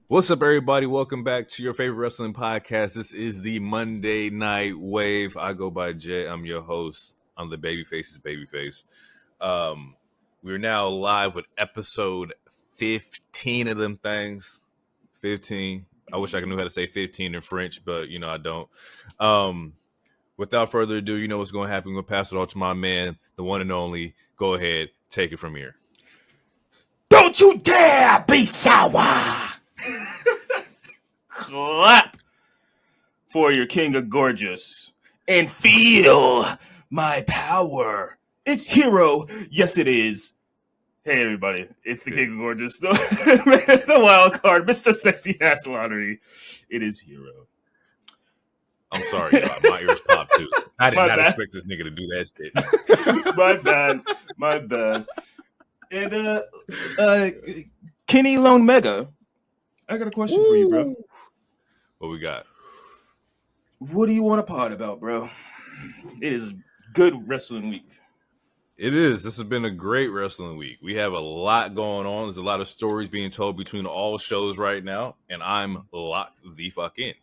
What's up, everybody? Welcome back to your favorite wrestling podcast. This is the Monday Night Wave. I go by Jay. I'm your host. I'm the Babyface's Babyface. We're now live with episode 15 of them things. 15. I wish I knew how to say 15 in French, but I don't. Without further ado, you know what's going to happen. We're going to pass it all to my man, the one and only. Go ahead, take it from here. Don't you dare be sour! Clap for your king of gorgeous and feel my power. It's Hero. Yes, it is. Hey, everybody. It's the king of gorgeous. The wild card, Mr. Sexy Ass Lottery. It is Hero. I'm sorry, my ears popped too. I did not expect this nigga to do that shit. My bad. And Kenny Lone Mega, I got a question for you, bro. What we got? What do you want to pod about, bro? It is good wrestling week. It is. This has been a great wrestling week. We have a lot going on. There's a lot of stories being told between all shows right now, and I'm locked the fuck in.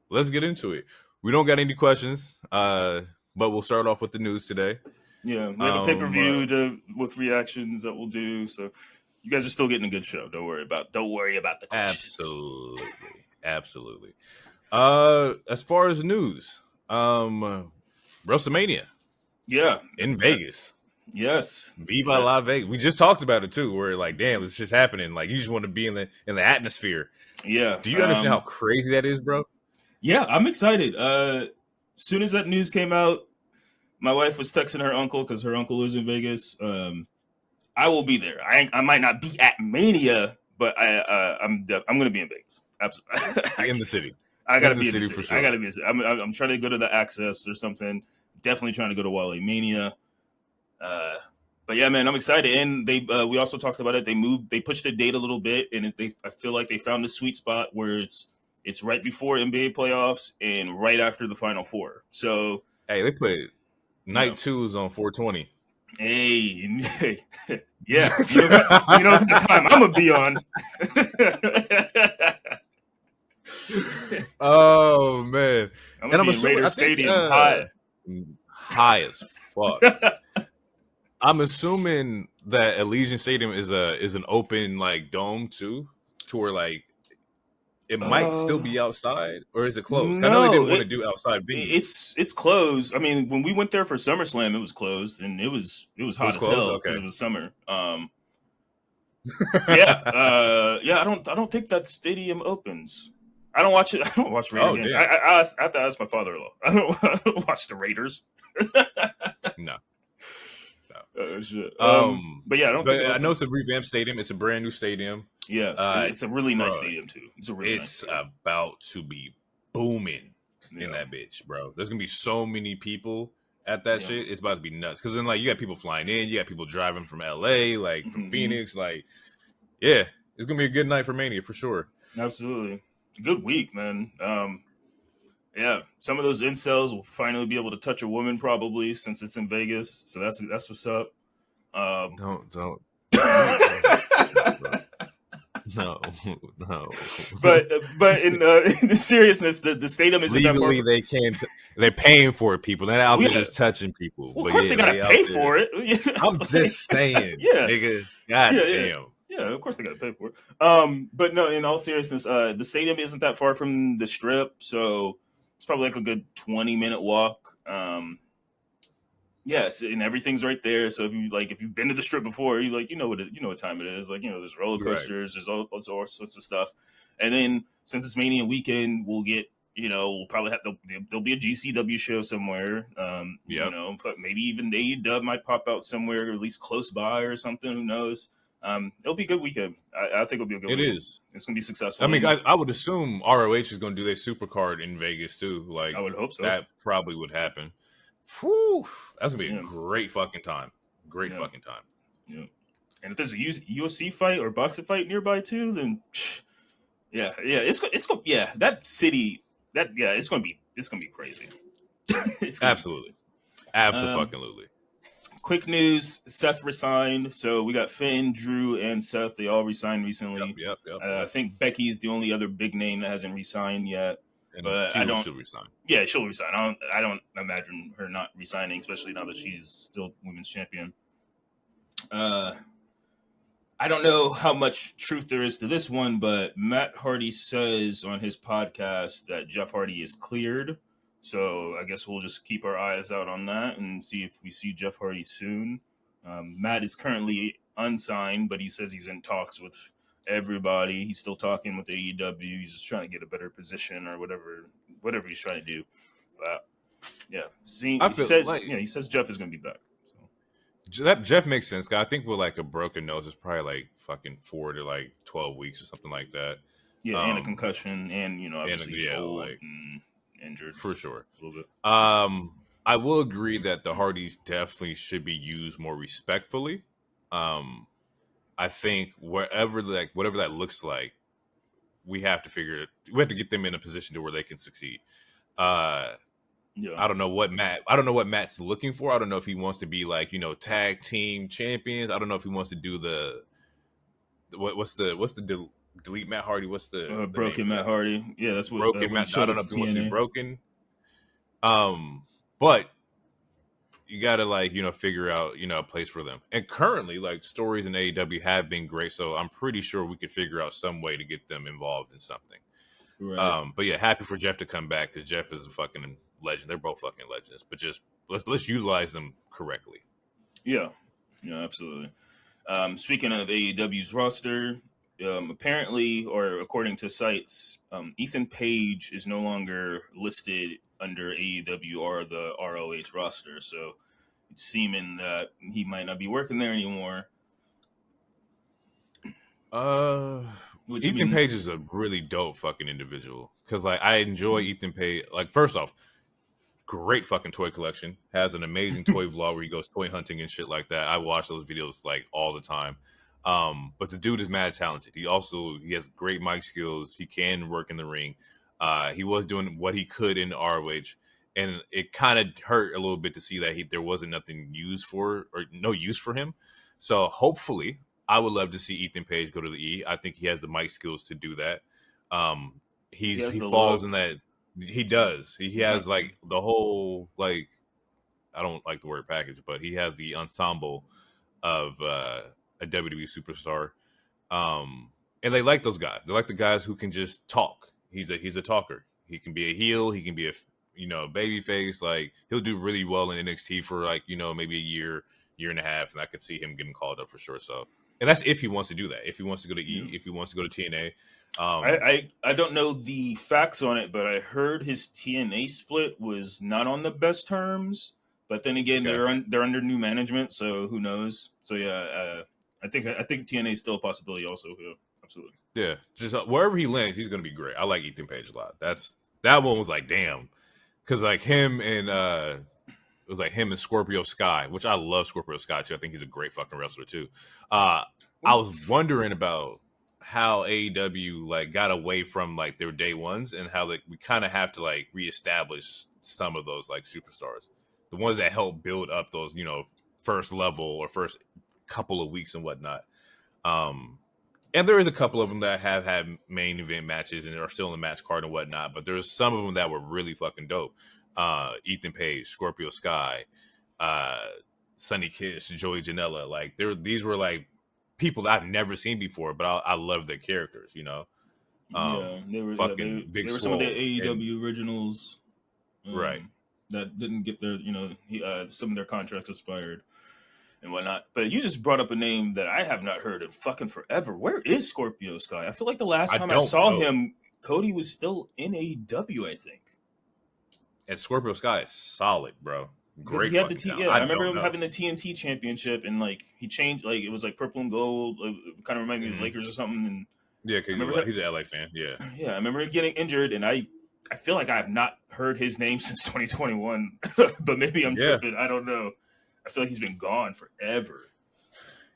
Let's get into it. We don't got any questions, but we'll start off with the news today. Yeah, we have a pay-per-view with reactions that we'll do. So you guys are still getting a good show. Don't worry about the questions. Absolutely. As far as news, WrestleMania. Yeah. In Vegas. Yes. Viva La Vegas. We just talked about it too. Where like, damn, it's just happening. Like, you just want to be in the atmosphere. Yeah. Do you understand how crazy that is, bro? Yeah, I'm excited. Soon as that news came out, my wife was texting her uncle because her uncle lives in Vegas. I will be there. I might not be at Mania, but I'm going to be in Vegas. Absolutely. In the city. I got to be in the city. For sure. I got to be in the city. I'm trying to go to the Access or something. Definitely trying to go to Wale Mania. But yeah, man, I'm excited. And we also talked about it. They pushed the date a little bit, and I feel like they found the sweet spot where it's right before NBA playoffs and right after the Final Four. So hey, they put night twos on 420. Hey, yeah, you know the time I'm gonna be on. Oh man, I'm gonna be in Raider Stadium high as fuck. I'm assuming that Allegiant Stadium is an open like dome too, to where like it might still be outside, or is it closed? No, I know they didn't want to do outside venues. It's closed. I mean, when we went there for SummerSlam, it was closed, and it was hot as hell because it was summer. Yeah. I don't think that stadium opens. I don't watch it. I don't watch Raider games. I have to ask my father-in-law. I don't watch the Raiders. No. Shit. But yeah, I know it's a revamped stadium. It's a brand new stadium. Yes, it's a really nice stadium too. It's about to be booming in that bitch, bro. There's gonna be so many people at that shit. It's about to be nuts. Because then, like, you got people flying in, you got people driving from LA, like from Phoenix. Like, yeah, it's gonna be a good night for Mania for sure. Absolutely, good week, man. Yeah, some of those incels will finally be able to touch a woman, probably, since it's in Vegas. So that's what's up. Don't. No. But in the seriousness, the stadium isn't legally that far. They're paying for it. People, they're out there just touching people. Well, of course, they gotta pay for it. I'm just saying, nigga. God damn. Yeah, of course they gotta pay for it. But no, in all seriousness, the stadium isn't that far from the Strip, so it's probably like a good 20-minute walk. Yes, and everything's right there. So if you've been to the Strip before, you know what time it is. Like, there's roller coasters, there's all sorts of stuff. And then since it's Mania weekend, we'll get we'll probably there'll be a GCW show somewhere. Maybe even AEW might pop out somewhere, or at least close by or something. Who knows? It'll be a good weekend. I think it'll be a good weekend. It is. It's going to be successful. I mean, I would assume ROH is going to do their Supercard in Vegas too. Like, I would hope so. That probably would happen. Whew, that's going to be a great fucking time. Fucking time. Yeah. And if there's a UFC fight or boxing fight nearby too, then it's that city, it's going to be crazy. Absolutely. Absolutely. quick news: Seth resigned. So we got Finn, Drew, and Seth. They all resigned recently. Yep. I think Becky is the only other big name that hasn't resigned yet. And But I don't. she'll resign. Yeah, she'll resign. I don't imagine her not resigning, especially now that she's still women's champion. I don't know how much truth there is to this one, but Matt Hardy says on his podcast that Jeff Hardy is cleared. So I guess we'll just keep our eyes out on that and see if we see Jeff Hardy soon. Matt is currently unsigned, but he says he's in talks with everybody. He's still talking with AEW. He's just trying to get a better position or whatever he's trying to do. But yeah, he says Jeff is going to be back. Jeff makes sense. I think with like a broken nose, it's probably like fucking 4 to like 12 weeks or something like that. Yeah, and a concussion, and obviously he's old like, and injured for sure. A little bit. I will agree that the Hardys definitely should be used more respectfully. I think whatever that looks like, we have to get them in a position to where they can succeed. Yeah. I don't know what Matt's looking for. I don't know if he wants to be like, tag team champions. I don't know if he wants to do what's the delete Matt Hardy? What's the broken Matt Hardy? Yeah, that's what broken Matt. I don't know if he wants to be broken. But you gotta figure out a place for them. And currently, like, stories in AEW have been great, so I'm pretty sure we could figure out some way to get them involved in something. Right. But yeah, happy for Jeff to come back because Jeff is a fucking legend. They're both fucking legends. But just let's utilize them correctly. Yeah, absolutely. Speaking of AEW's roster, apparently, or according to sites, Ethan Page is no longer listed under AEW or the ROH roster. So it's seeming that he might not be working there anymore. Ethan Page is a really dope fucking individual because I enjoy Ethan Page. Like, first off, great fucking toy collection. Has an amazing toy vlog where he goes toy hunting and shit like that. I watch those videos like all the time. But the dude is mad talented. He has great mic skills. He can work in the ring. He was doing what he could in ROH, and it kind of hurt a little bit to see that there wasn't no use for him. So hopefully, I would love to see Ethan Page go to the E. I think he has the mic skills to do that. He falls in that. He does. He has like the whole, like, I don't like the word package, but he has the ensemble of a WWE superstar. And they like those guys. They like the guys who can just talk. He's a talker. He can be a heel. He can be a baby face. Like, he'll do really well in NXT for like, maybe a year and a half. And I could see him getting called up for sure. So, and that's if he wants to do that. If he wants to go to E, if he wants to go to TNA. I don't know the facts on it, but I heard his TNA split was not on the best terms. But then again, they're under new management, so who knows? So yeah, I think TNA is still a possibility. Also, yeah, absolutely. Yeah, just wherever he lands, he's gonna be great. I like Ethan Page a lot. That one was like, damn, because like him and it was like him and Scorpio Sky, which I love Scorpio Sky too. I think he's a great fucking wrestler too. I was wondering about how AEW like got away from like their day ones and how we kind of have to like reestablish some of those like superstars, the ones that help build up those first level or first couple of weeks and whatnot. And there is a couple of them that have had main event matches and are still in the match card and whatnot, but there's some of them that were really fucking dope. Ethan Page, Scorpio Sky, Sonny Kiss, Joey Janela. Like, these were like people that I've never seen before, but I love their characters, They were fucking big. They were some of the AEW originals, right? That didn't get their, some of their contracts expired and whatnot. But you just brought up a name that I have not heard in fucking forever. Where is Scorpio Sky? I feel like the last time I saw him, Cody was still in AEW, I think. And Scorpio Sky is solid, bro. Great. He had I remember him having the TNT championship, and like he changed, like it was like purple and gold, kind of reminded me of the Lakers or something. And yeah, because he's an LA fan. Yeah, yeah. I remember him getting injured, and I feel like I have not heard his name since 2021, but maybe I'm tripping. I don't know. I feel like he's been gone forever.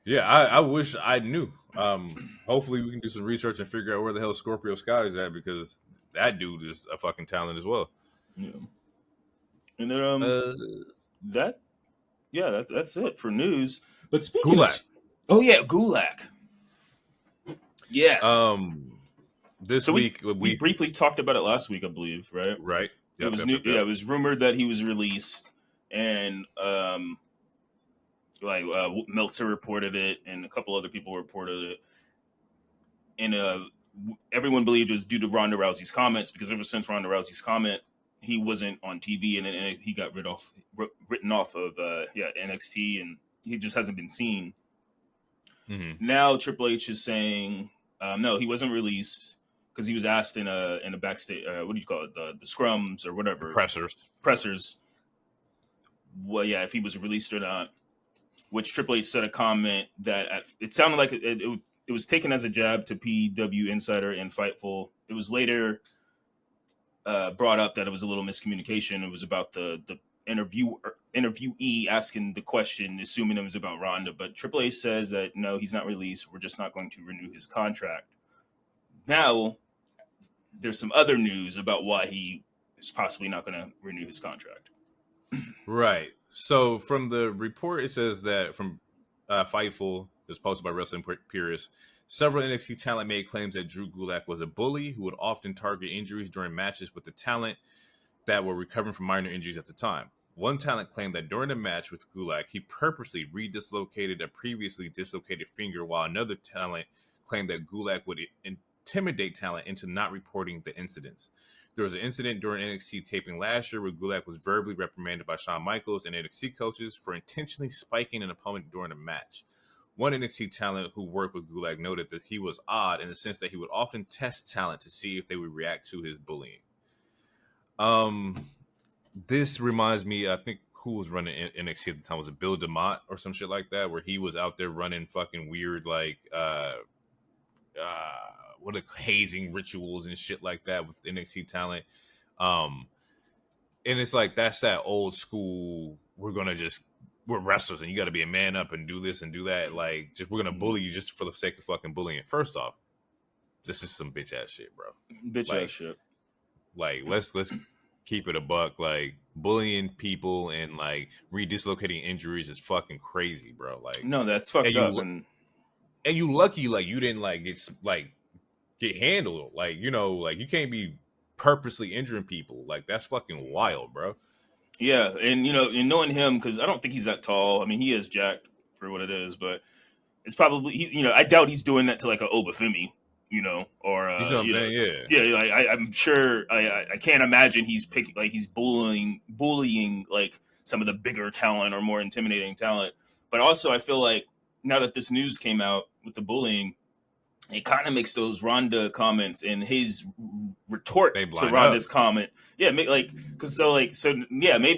Yeah, I wish I knew. Hopefully we can do some research and figure out where the hell Scorpio Sky is at, because that dude is a fucking talent as well. Yeah. And then that yeah, that's it for news. But speaking of, Gulak. oh yeah, Gulak. Yes. This So week we we briefly talked about it last week, I believe, right? right. It Yep, was yep, new. yep, Yeah, yep. it was rumored that he was released, and Meltzer reported it, and a couple other people reported it, and everyone believed it was due to Ronda Rousey's comments because ever since Ronda Rousey's comment, he wasn't on TV, and he got written off of NXT, and he just hasn't been seen. Mm-hmm. Now Triple H is saying no, he wasn't released because he was asked in a backstage what do you call it, the scrums or whatever, pressers. Well, yeah, if he was released or not. Which Triple H said a comment that it sounded like it was taken as a jab to PW Insider and Fightful. It was later brought up that it was a little miscommunication. It was about the interviewee asking the question, assuming it was about Ronda. But Triple H says that no, he's not released. We're just not going to renew his contract. Now, there's some other news about why he is possibly not going to renew his contract. Right. So from the report, it says that from Fightful, is posted by Wrestling Purists, several NXT talent made claims that Drew Gulak was a bully who would often target injuries during matches with the talent that were recovering from minor injuries at the time. One talent claimed that during a match with Gulak, he purposely redislocated a previously dislocated finger, while another talent claimed that Gulak would intimidate talent into not reporting the incidents. There was an incident during NXT taping last year where Gulak was verbally reprimanded by Shawn Michaels and NXT coaches for intentionally spiking an opponent during a match. One NXT talent who worked with Gulak noted that he was odd in the sense that he would often test talent to see if they would react to his bullying. This reminds me, I think who was running NXT at the time, was it Bill DeMott or some shit like that, where he was out there running fucking weird what are hazing rituals and shit like that with NXT talent. And it's like that's that old school. We're wrestlers and you got to be a man up and do this and do that. Like, just we're gonna bully you just for the sake of fucking bullying. First off, this is some bitch ass shit, bro. Ass shit. Like, let's keep it a buck. Like, bullying people and like redislocating injuries is fucking crazy, bro. Like, no, that's fucked up. And you lucky like you didn't like get handled. Like, you know, like you can't be purposely injuring people. Like, that's fucking wild, bro. Yeah, and you know, and knowing him, because I don't think he's that tall. I mean, he is jacked for what it is, but it's probably I doubt he's doing that to like a Obafemi, or You know what I'm saying? Yeah. yeah. Like, I'm sure. I can't imagine he's he's bullying like some of the bigger talent or more intimidating talent. But also, I feel like now that this news came out with the bullying, it kind of makes those Ronda comments and his retort to Ronda's comment, yeah, maybe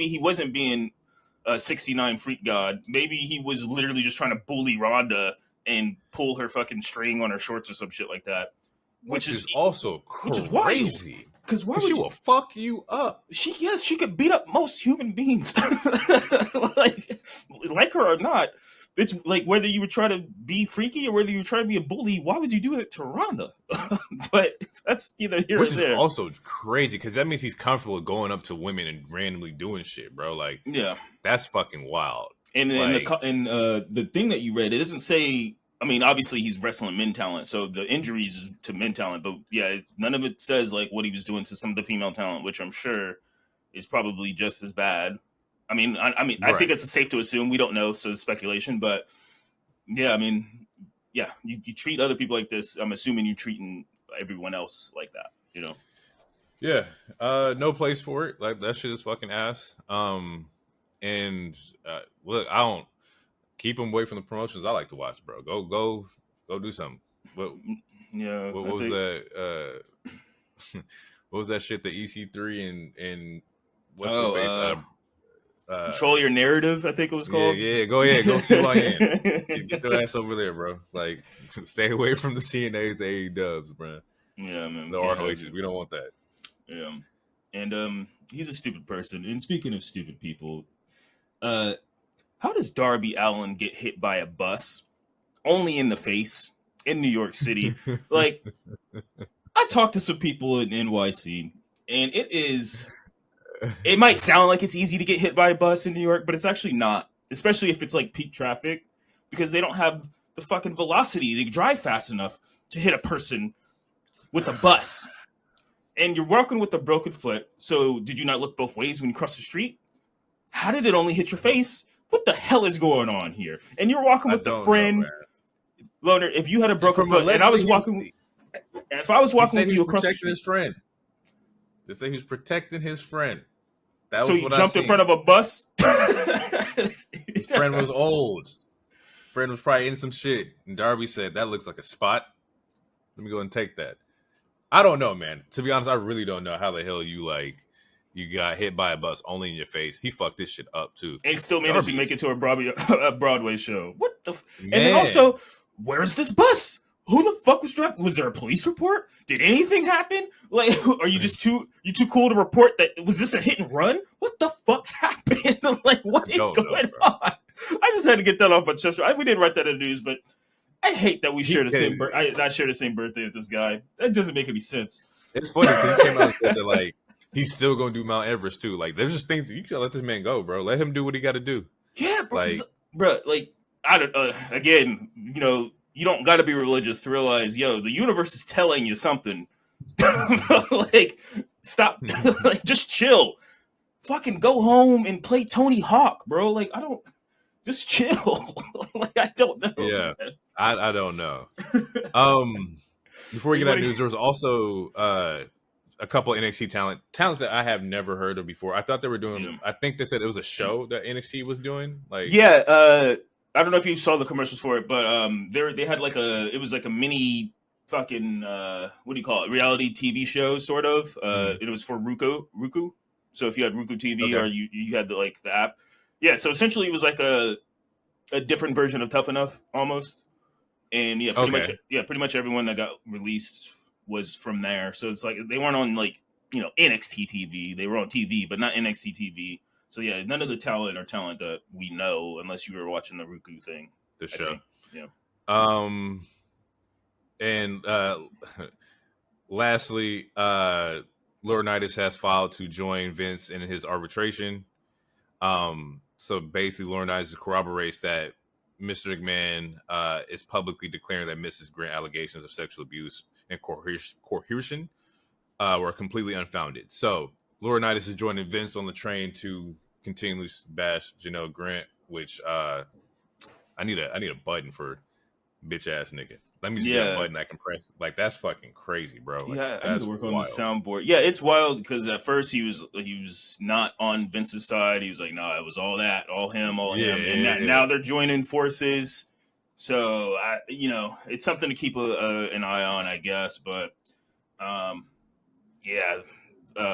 he wasn't being a 69 freak god. Maybe he was literally just trying to bully Ronda and pull her fucking string on her shorts or some shit like that, which is also crazy. Which is wild. Because she will fuck you up. She could beat up most human beings, like her or not. It's like whether you would try to be freaky or whether you try to be a bully, why would you do it to Ronda? But that's either here or there. Which is also crazy because that means he's comfortable going up to women and randomly doing shit, bro. Like, yeah, that's fucking wild. And then the thing that you read, it doesn't say. I mean, obviously he's wrestling men talent, so the injuries is to men talent. But yeah, none of it says like what he was doing to some of the female talent, which I'm sure is probably just as bad. I mean, right. I think it's safe to assume. We don't know, so it's speculation. But yeah, I mean, yeah, you treat other people like this. I'm assuming you're treating everyone else like that. Yeah, no place for it. Like, that shit is fucking ass. And look, I don't keep him away from the promotions I like to watch, bro. Go do something. What was that? What was that shit that EC3 and what's the face? Control Your Narrative, I think it was called. Yeah, go ahead. Go see Lyon. Get your ass over there, bro. Like, stay away from the TNAs, the AEWs, bro. Yeah, man. The ROHs. We don't want that. Yeah. And he's a stupid person. And speaking of stupid people, how does Darby Allin get hit by a bus only in the face in New York City? Like, I talked to some people in NYC, and it might sound like it's easy to get hit by a bus in New York, but it's actually not. especially if it's like peak traffic, because they don't have the fucking velocity. They drive fast enough to hit a person with a bus. And you're walking with a broken foot. So did you not look both ways when you crossed the street? How did it only hit your face? What the hell is going on here? And you're walking with the friend. Loner, if you had a broken foot and I was walking, if I was walking with you across the street, his friend. They say he's protecting his friend. That so you jumped in front of a bus. His friend was old. Friend was probably in some shit, and Darby said that looks like a spot. Let me go and take that. I don't know, man. To be honest, I really don't know how the hell you got hit by a bus only in your face. He fucked this shit up too, and still managed to make it to a Broadway show. What the? And then also, where's this bus? Who the fuck was driving? Was there a police report? Did anything happen? Like, are you just too cool to report that? Was this a hit and run? What the fuck happened? Like, what is going on? I just had to get that off my chest. We didn't write that in the news, but I hate that we share the same. I share the same birthday with this guy. That doesn't make any sense. It's funny because he came out and said that like he's still gonna do Mount Everest too. Like, there's just things that you can't let this man go, bro. Let him do what he got to do. Yeah, bro. Like, I don't. Again, you don't got to be religious to realize, the universe is telling you something. Like, stop. Like, just chill. Fucking go home and play Tony Hawk, bro. Like, I don't. Just chill. Like, I don't know. Yeah, I don't know. Before we get out of news, there was also a couple of NXT talents that I have never heard of before. I thought they were doing. Yeah. I think they said it was a show that NXT was doing. Like, I don't know if you saw the commercials for it, but they had it was like a mini fucking what do you call it? Reality TV show, sort of. It was for Roku. So if you had Roku TV or you had the app. Yeah, so essentially it was like a different version of Tough Enough almost. And pretty much everyone that got released was from there. So it's like they weren't on NXT TV. They were on TV, but not NXT TV. So yeah, none of the talent that we know unless you were watching the Roku thing. The show. Yeah. And lastly, Laurinaitis has filed to join Vince in his arbitration. So basically, Laurinaitis corroborates that Mr. McMahon is publicly declaring that Mrs. Grant allegations of sexual abuse and coercion were completely unfounded. So Laurinaitis is joining Vince on the train to continually bash Janelle Grant, which I need a button for bitch ass nigga. Let me just get a button I can press. Like, that's fucking crazy, bro. Like, I need to work on the soundboard. Yeah, it's wild because at first he was not on Vince's side. He was like, no, it was all him. And now they're joining forces. So it's something to keep an eye on, I guess. But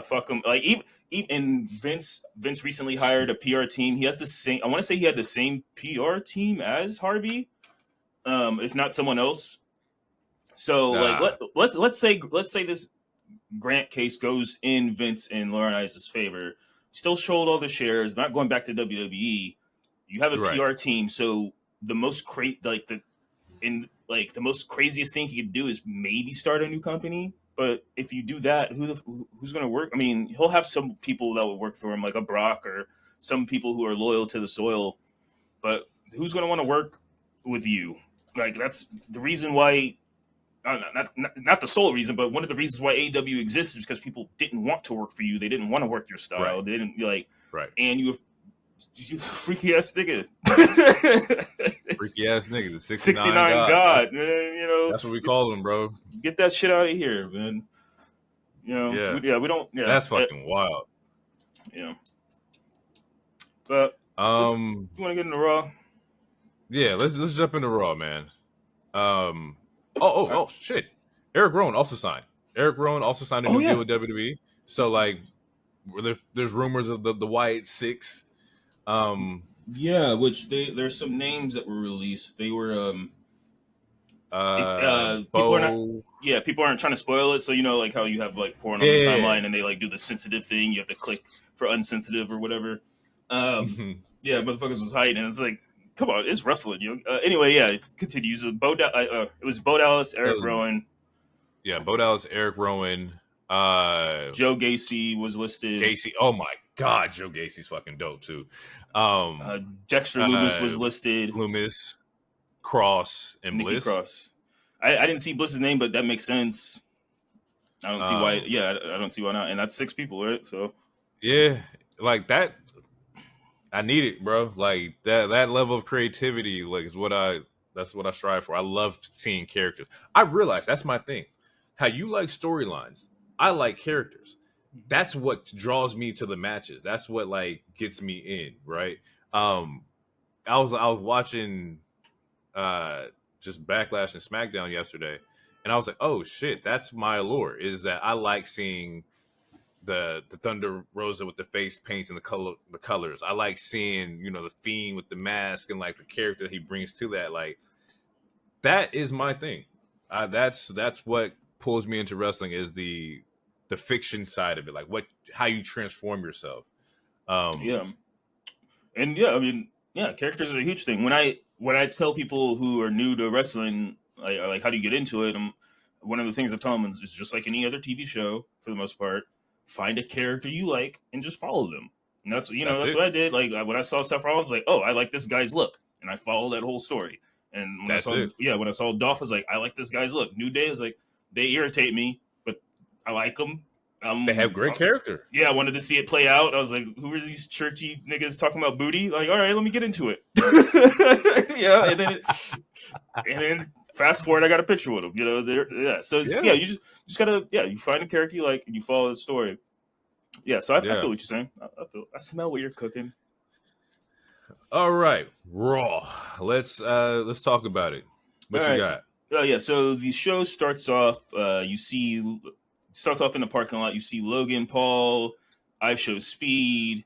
fuck him. Like, even Vince recently hired a PR team. He has the same. I want to say he had the same PR team as Harvey. If not someone else. So let's say this Grant case goes in Vince and Laurinaitis' favor. Still sold all the shares, not going back to WWE. You have a PR team, so the most the most craziest thing he could do is maybe start a new company. But if you do that, who's going to work? I mean, he'll have some people that will work for him, like a Brock or some people who are loyal to the soil. But who's going to want to work with you? Like, that's the reason why, not the sole reason, but one of the reasons why AEW exists is because people didn't want to work for you. They didn't want to work your style. Right. They didn't and you freaky ass nigga. Freaky ass nigga, the 69 God. Man, that's what we call him, bro. Get that shit out of here, man. We don't. Yeah, that's fucking wild. Yeah. But you want to get into Raw? Yeah, let's jump into Raw, man. Shit. Eric Rowan also signed. Eric Rowan also signed a new deal with WWE. So there's rumors of the Wyatt Six. Which there's some names that were released. They were people aren't trying to spoil it. So like how you have porn on the timeline and they do the sensitive thing. You have to click for unsensitive or whatever. Motherfuckers was hiding, and it's like, come on, it's wrestling. Anyway, it continues. It was Bo Dallas, Eric Rowan. Yeah, Bo Dallas, Eric Rowan. Joe Gacy was listed. Gacy. Oh my God, Joe Gacy's fucking dope too. Dexter Loomis was listed. Loomis, Cross, and Nikki Bliss. Cross. I didn't see Bliss's name, but that makes sense. I don't see why. Yeah, I don't see why not. And that's 6 people, right? So yeah, like that. I need it, bro. Like that level of creativity, like that's what I strive for. I love seeing characters. I realize that's my thing. How you like storylines, I like characters. That's what draws me to the matches. That's what like gets me in, right? I was watching just Backlash and Smackdown yesterday, and I was like, oh shit, that's my allure. Is that I like seeing the Thunder Rosa with the face paints and the colors. I like seeing, you know, the Fiend with the mask and like the character he brings to that. Like that is my thing. That's what pulls me into wrestling is the fiction side of it. Like how you transform yourself. yeah, and yeah, I mean, yeah, characters are a huge thing. When I tell people who are new to wrestling, like how do you get into it? One of the things I tell them is just like any other TV show for the most part. Find a character you like and just follow them. And that's what I did. Like when I saw Seth Rollins, like, oh, I like this guy's look, and I followed that whole story. And when I saw Dolph, I was like, I like this guy's look. New Day is like, they irritate me, but I like them. They have great character. Yeah, I wanted to see it play out. I was like, who are these churchy niggas talking about booty? Like, all right, let me get into it. Yeah, and then fast forward, I got a picture with them. You know, yeah. So you just gotta you find a character you like and you follow the story. Yeah, so I feel what you're saying. I smell what you're cooking. All right, Raw. Let's talk about it. What you got? Yeah. So the show starts off. Starts off in the parking lot. You see Logan Paul. I Show Speed.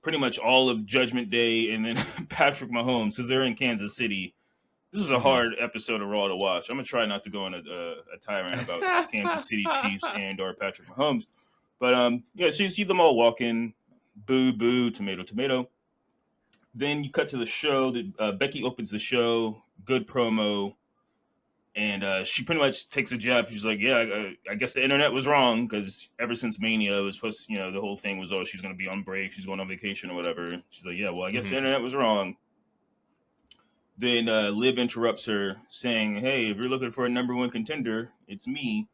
Pretty much all of Judgment Day, and then Patrick Mahomes because they're in Kansas City. This is a hard episode of Raw to watch. I'm gonna try not to go on a tirade about Kansas City Chiefs and or Patrick Mahomes, but so you see them all walking, boo boo, tomato tomato. Then you cut to the show. Becky opens the show. Good promo. And she pretty much takes a jab. She's like, yeah, I guess the internet was wrong because ever since Mania, it was supposed to, the whole thing was, oh, she's going to be on break. She's going on vacation or whatever. She's like, yeah, well, I guess the internet was wrong. Then Liv interrupts her saying, hey, if you're looking for a number 1 contender, it's me.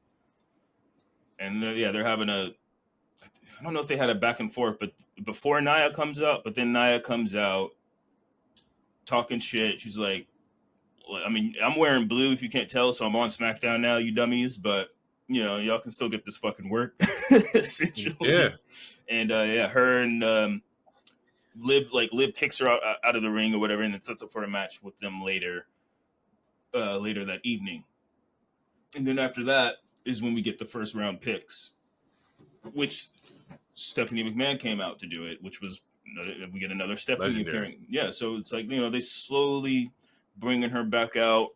And they're having I don't know if they had a back and forth, but before Nia comes out, but then Nia comes out talking shit. She's like, I mean, I'm wearing blue if you can't tell, so I'm on SmackDown now, you dummies. But y'all can still get this fucking work, essentially. Yeah. And her and Liv kicks her out of the ring or whatever, and it sets up for a match with them later that evening. And then after that is when we get the first round picks, which Stephanie McMahon came out to do it, which was we get another Stephanie appearing. Yeah, so it's like they slowly bringing her back out,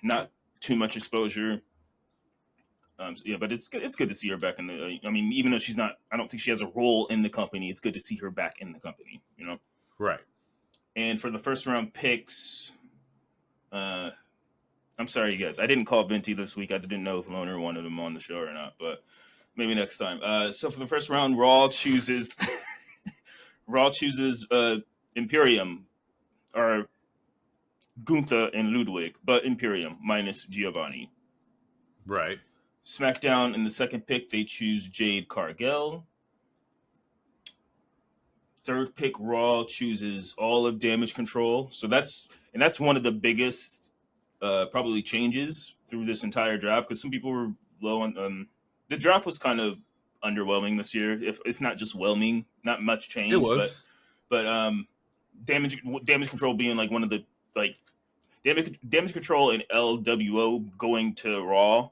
not too much exposure. But it's good to see her back in the. I mean, even though she's not, I don't think she has a role in the company. It's good to see her back in the company. Right. And for the first round picks, I'm sorry, you guys. I didn't call Venti this week. I didn't know if Loner wanted him on the show or not, but maybe next time. So for the first round, Raw chooses Imperium or Gunther and Ludwig, but Imperium minus Giovanni. Right. SmackDown in the second pick, they choose Jade Cargill. Third pick, Raw chooses all of Damage Control. So that's one of the biggest probably changes through this entire draft because some people were low on the draft was kind of underwhelming this year, if not just whelming, not much change. It was. But Damage Control being like one of the Damage Control and LWO going to Raw,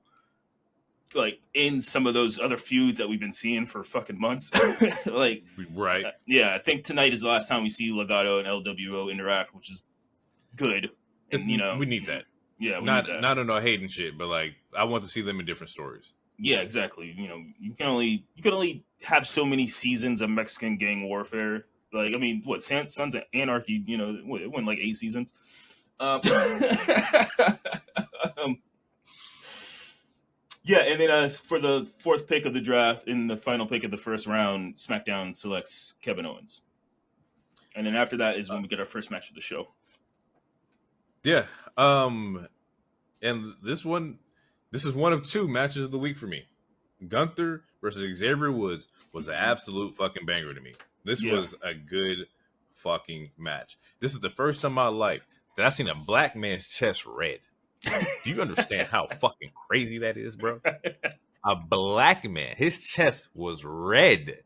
like in some of those other feuds that we've been seeing for fucking months. Like, right. I think tonight is the last time we see Legado and LWO interact, which is good. And, we need that. Yeah, we not need that. Not on no hating shit, but like I want to see them in different stories. Yeah, exactly. You can only have so many seasons of Mexican gang warfare. Like, I mean, what Sons of Anarchy? It went like 8 seasons. Yeah, and then as for the fourth pick of the draft, in the final pick of the first round, SmackDown selects Kevin Owens. And then after that is when we get our first match of the show. Yeah. And this is one of two matches of the week for me. Gunther versus Xavier Woods was an absolute fucking banger to me. This was a good fucking match. This is the first time in my life that I've seen a black man's chest red. Do you understand how fucking crazy that is, bro? A black man, his chest was red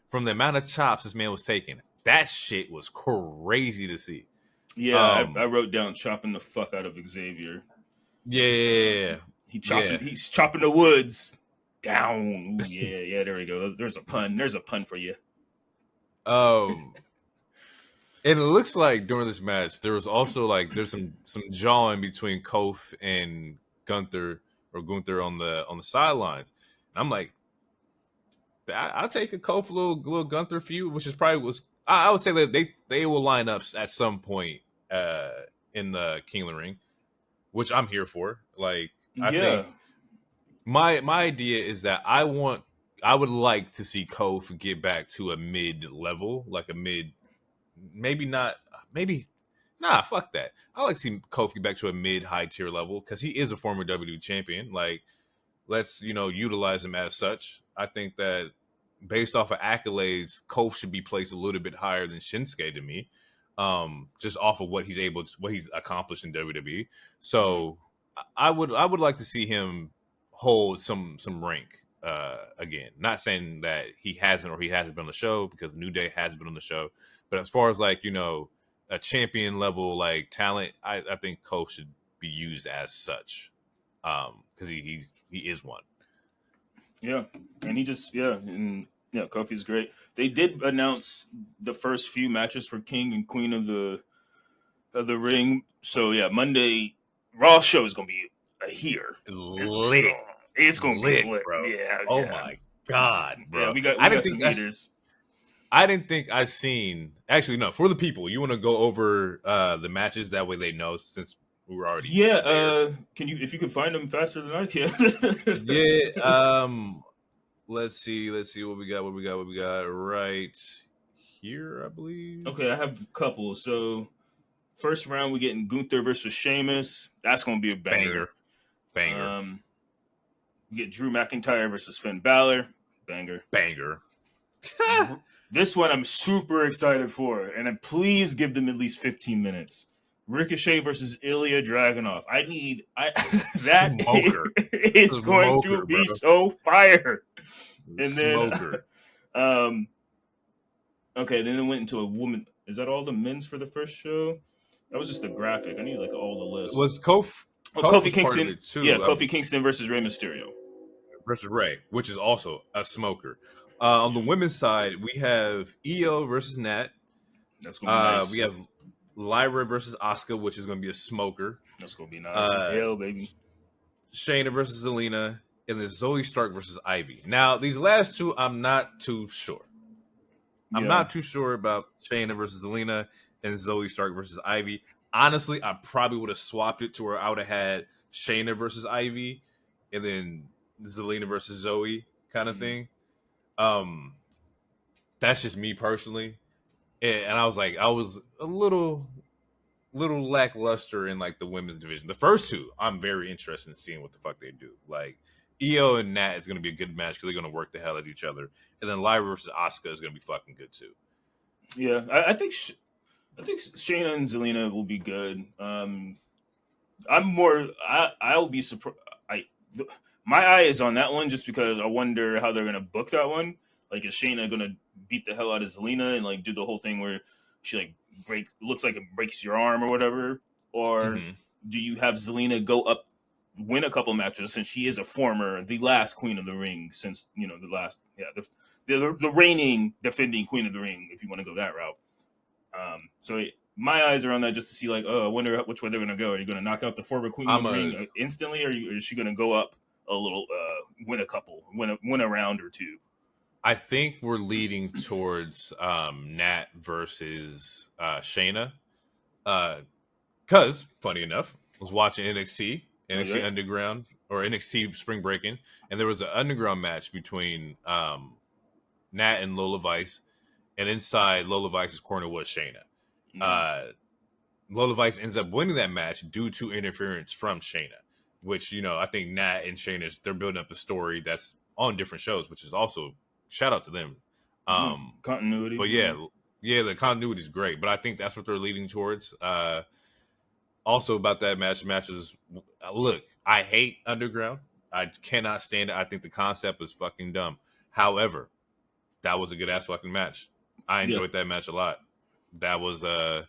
from the amount of chops this man was taking. That shit was crazy to see. Yeah, I wrote down chopping the fuck out of Xavier. Yeah. He's chopping the woods down. Ooh, yeah, there we go. There's a pun. There's a pun for you. And it looks like during this match there was also like there's some jawing between Kof and Gunther on the sidelines. And I'm like, I'll take a Kof little Gunther feud, which is probably I would say that they will line up at some point in the King of the Ring, which I'm here for. Like, I think my idea is that I would like to see Kof get back to a mid level, like a mid, fuck that. I like to see Kof get back to a mid high tier level because he is a former WWE champion. Like, let's utilize him as such. I think that based off of accolades, Kof should be placed a little bit higher than Shinsuke to me, just off of what he's accomplished in WWE. So I would like to see him hold some rank again. Not saying that he hasn't been on the show, because New Day has been on the show, but as far as like a champion level like talent, I think Kof should be used as such, because he is one. Yeah, and Kofi's great. They did announce the first few matches for King and Queen of the Ring. So yeah, Monday Raw show is gonna be here. Lit. It's gonna be lit, bro. Yeah. Oh my god, bro. Yeah, we got some leaders. I didn't think I've seen. Actually, no. For the people, you want to go over the matches, that way they know, since we were already. Yeah. Can you, if you can find them faster than I can? Yeah. Let's see what we got right here, I believe. Okay, I have a couple. So first round, we getting Gunther versus Sheamus. That's gonna be a banger. We get Drew McIntyre versus Finn Balor. Banger. This one I'm super excited for, and then please give them at least 15 minutes. Ricochet versus Ilja Dragunov. That is going to be so fire. And Smoker. Then, okay, then it went into a woman. Is that all the men's for the first show? That was just a graphic. I need like all the list. Was Kofi Kingston too? Yeah, Kofi Kingston versus Rey Mysterio. Versus Rey, which is also a smoker. On the women's side, we have Io versus Nat. That's gonna be nice. We have Lyra versus Asuka, which is gonna be a smoker. That's gonna be nice as hell, baby. Shayna versus Zelina, and then Zoe Stark versus Ivy. Now, these last two, I'm not too sure. I'm not too sure about Shayna versus Zelina and Zoe Stark versus Ivy. Honestly, I probably would have swapped it to where I would have had Shayna versus Ivy and then Zelina versus Zoe kind of thing. That's just me personally. And I was a little lackluster in like the women's division. The first two, I'm very interested in seeing what the fuck they do. Like Io and Nat is going to be a good match because they're going to work the hell at each other. And then Lyra versus Asuka is going to be fucking good too. Yeah, I think Shayna and Zelina will be good. I'll be surprised. My eye is on that one just because I wonder how they're gonna book that one. Like, is Shayna gonna beat the hell out of Zelina and like do the whole thing where she like looks like it breaks your arm or whatever, or do you have Zelina go up, win a couple matches since she is the last Queen of the Ring since the reigning defending Queen of the Ring, if you want to go that route. So my eyes are on that just to see like, I wonder which way they're gonna go. Are you gonna knock out the former Queen of the Ring instantly, or is she gonna go up a little, win a round or two? I think we're leading towards Nat versus Shayna. Because, funny enough, I was watching NXT NXT Underground or NXT Spring Breaking, and there was an underground match between Nat and Lola Vice, and inside Lola Vice's corner was Shayna. Lola Vice ends up winning that match due to interference from Shayna, which, I think Nat and Shayna, they're building up the story that's on different shows, which is also shout out to them. Continuity. But yeah, the continuity is great, but I think that's what they're leading towards. Also about that matches, look, I hate Underground. I cannot stand it. I think the concept is fucking dumb. However, that was a good ass fucking match. I enjoyed that match a lot. That was I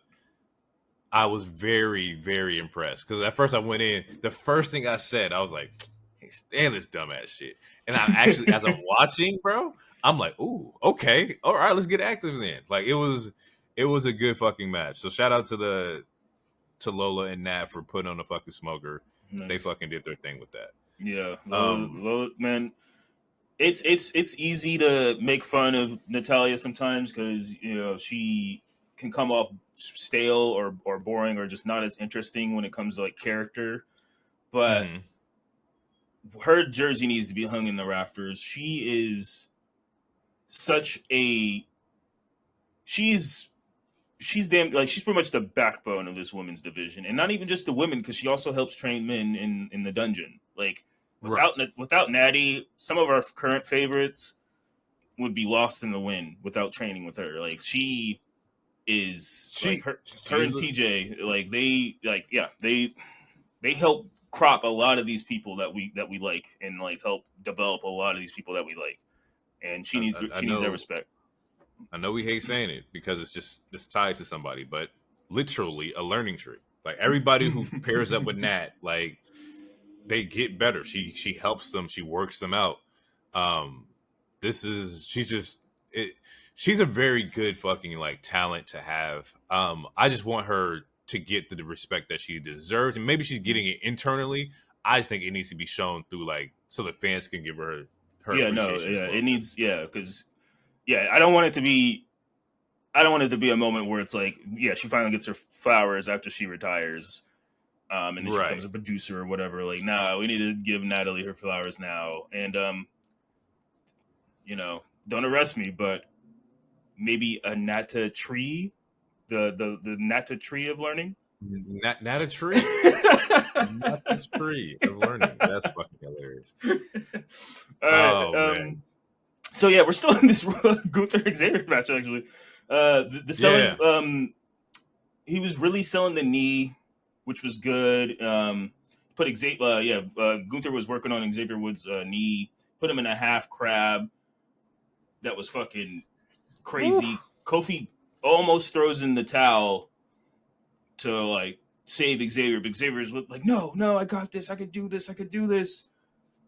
was very, very impressed because at first I went in. The first thing I said, I was like, I can't stand this dumbass shit. And I actually, as I'm watching, bro, I'm like, ooh, okay, all right, let's get active then. Like it was a good fucking match. So shout out to Lola and Nat for putting on a fucking smoker. Nice. They fucking did their thing with that. Yeah, Lola, man. It's easy to make fun of Natalya sometimes because she can come off stale or boring or just not as interesting when it comes to like character, but her jersey needs to be hung in the rafters. She is such a she's damn, like, she's pretty much the backbone of this women's division, and not even just the women, because she also helps train men in the dungeon. Like without Natty, some of our current favorites would be lost in the wind without training with her. Like she her and TJ, like they help crop a lot of these people that we like, and like help develop a lot of these people that we like, and she needs that respect. I know we hate saying it because it's tied to somebody, but literally a learning tree. Like everybody who pairs up with Nat, like they get better. She helps them. She works them out. She's a very good fucking like talent to have. I just want her to get the respect that she deserves, and maybe she's getting it internally. I just think it needs to be shown through so the fans can give her appreciation. It needs because I don't want it to be a moment where it's like she finally gets her flowers after she retires, and then she becomes a producer or whatever. Like, nah, we need to give Natalie her flowers now, and don't arrest me, but maybe a Nata tree, the Nata tree of learning. Nata tree, Nata's tree of learning. That's fucking hilarious. All right, man. So we're still in this Gunther Xavier match. Actually, the selling, he was really selling the knee, which was good. Gunther was working on Xavier Woods' knee, put him in a half crab. That was fucking crazy. Oof. Kofi almost throws in the towel to save Xavier, but Xavier's like, no, I got this. I could do this.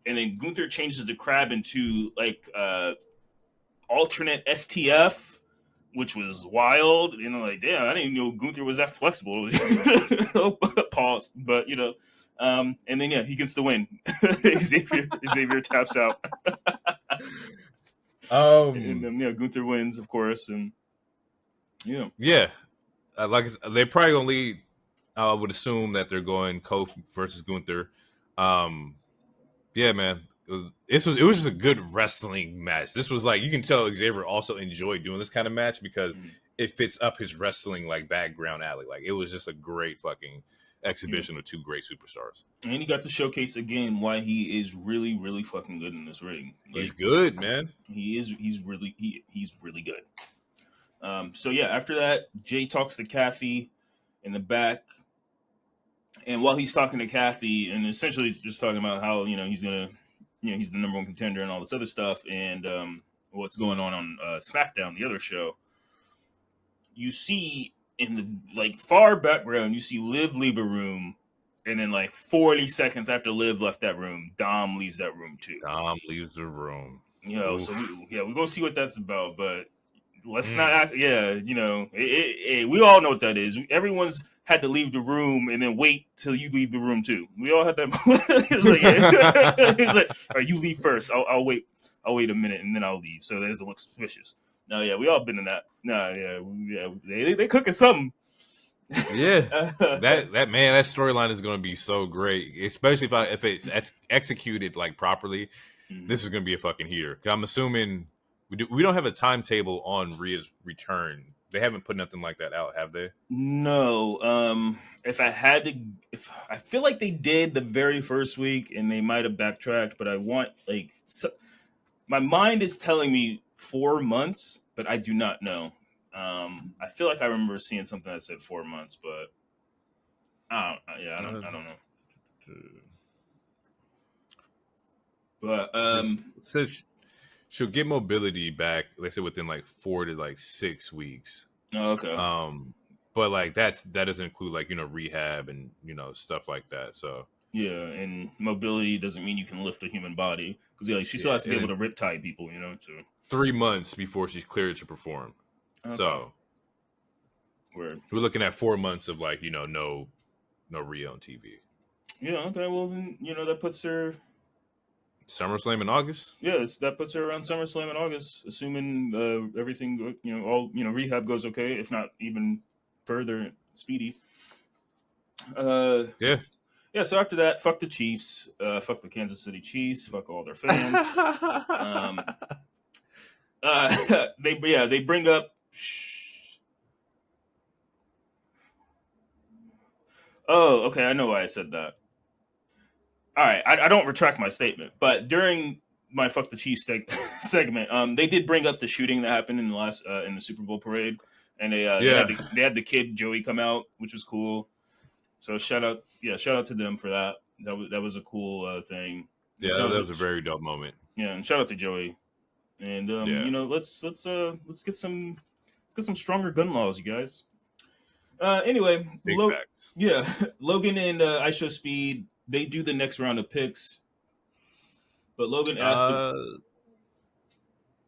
And then Gunther changes the crab into alternate STF, which was wild. Damn, I didn't even know Gunther was that flexible. Pause, but and then he gets the win. Xavier taps out. And then Gunther wins, of course, and they probably gonna lead. I would assume that they're going Kofi versus Gunther. Man, it was just a good wrestling match. This was you can tell Xavier also enjoyed doing this kind of match because it fits up his wrestling background alley. It was just a great fucking exhibition of two great superstars. And he got to showcase again why he is really, really fucking good in this ring. He's good, man. He's really good. After that, Jay talks to Kathy in the back. And while he's talking to Kathy, and essentially just talking about how, he's going to, he's the number one contender and all this other stuff, and what's going on Smackdown, the other show, you see in the far background, you see Liv leave a room, and then 40 seconds after Liv left that room, Dom leaves that room too. Dom leaves the room. So we're going to see what that's about, but let's not act, we all know what that is. Everyone's had to leave the room and then wait till you leave the room too. We all had that. He's like, all right, you leave first. I'll wait a minute and then I'll leave. So that doesn't look suspicious. No, we all been in that. They cooking something. Yeah, that storyline is going to be so great, especially if it's executed like properly. This is going to be a fucking heater. 'Cause I'm assuming we don't have a timetable on Rhea's return. They haven't put nothing like that out, have they? No. If I had to, if I feel like they did the very first week, and they might have backtracked, but I want my mind is telling me 4 months, but I do not know. I feel like I remember seeing something that said 4 months, but I don't know. But says she'll get mobility back. They said within like 4 to like 6 weeks. Okay. But like that doesn't include like rehab and stuff like that. So yeah, and mobility doesn't mean you can lift a human body, because she still has to be able to riptide people. So 3 months before she's cleared to perform. Okay. So we're looking at 4 months of like no Rhea on TV. Yeah. Okay. Well, then that puts her SummerSlam in August. Yeah, that puts her around SummerSlam in August, assuming everything all rehab goes okay, if not even further speedy. Yeah. Yeah, so after that, fuck the Chiefs, fuck the Kansas City Chiefs, fuck all their fans. They bring up. Oh, okay, I know why I said that. All right, I don't retract my statement, but during my fuck the Chiefs segment, they did bring up the shooting that happened in the Super Bowl parade, and they had the kid Joey come out, which was cool. So shout out to them for that. That was a cool thing. Yeah, that was a very dope moment. Yeah, and shout out to Joey. And let's get some stronger gun laws, you guys. Anyway, big facts. Yeah, Logan and ISO Speed, they do the next round of picks, but Logan asked.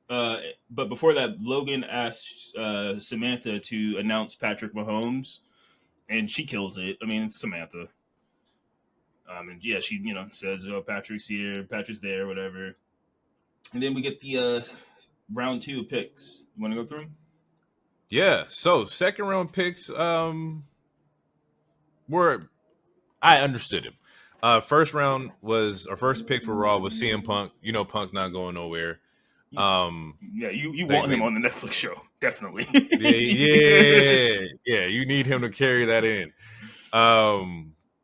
But before that, Logan asked Samantha to announce Patrick Mahomes, and she kills it. I mean, it's Samantha. And yeah, she says, "Oh, Patrick's here, Patrick's there, whatever." And then we get the round 2 picks. You want to go through them? Yeah. So second round picks, I understood him. First round was our first pick for Raw was CM Punk. Punk's not going nowhere. Yeah, you want him on the Netflix show, definitely. Yeah. You need him to carry that in.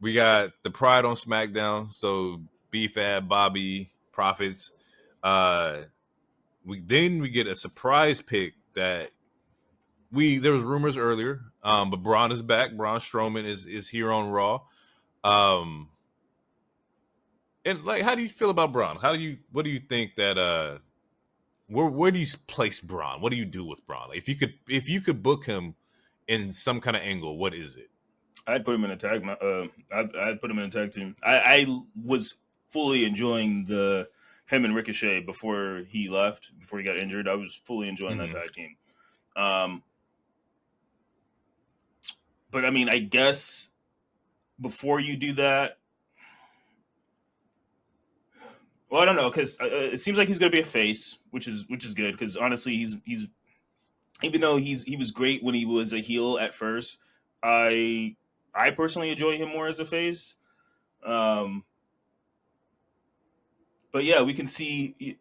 We got the Pride on SmackDown, so B-Fab, Bobby, Profits. We get a surprise pick that there was rumors earlier, but Braun is back. Braun Strowman is here on Raw. And like, how do you feel about Braun? What do you think that where do you place Braun? What do you do with Braun? Like, if you could book him in some kind of angle, what is it? I'd put him in a tag. I'd put him in a tag team. I was fully enjoying him and Ricochet before he left, before he got injured. I was fully enjoying that tag team. But I mean, I guess before you do that, well, I don't know, because it seems like he's going to be a face, which is good, because honestly, he's even though he was great when he was a heel at first, I personally enjoy him more as a face. But yeah, we can see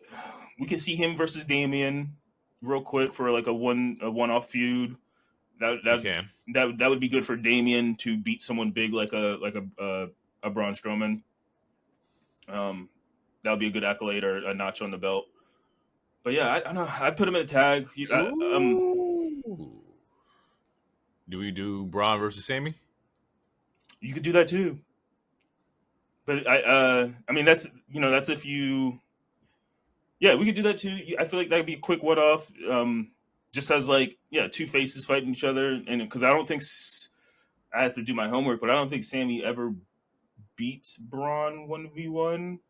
him versus Damian real quick for like a one-off feud. That would be good for Damian to beat someone big like a Braun Strowman. That would be a good accolade or a notch on the belt. But yeah, I don't know. I put him in a tag. Do we do Braun versus Sammy? You could do that too. But I mean that's if you. Yeah, we could do that too. I feel like that would be a quick one-off. Just as like two faces fighting each other, and because I don't think I have to do my homework, but I don't think Sammy ever beats Braun 1v1.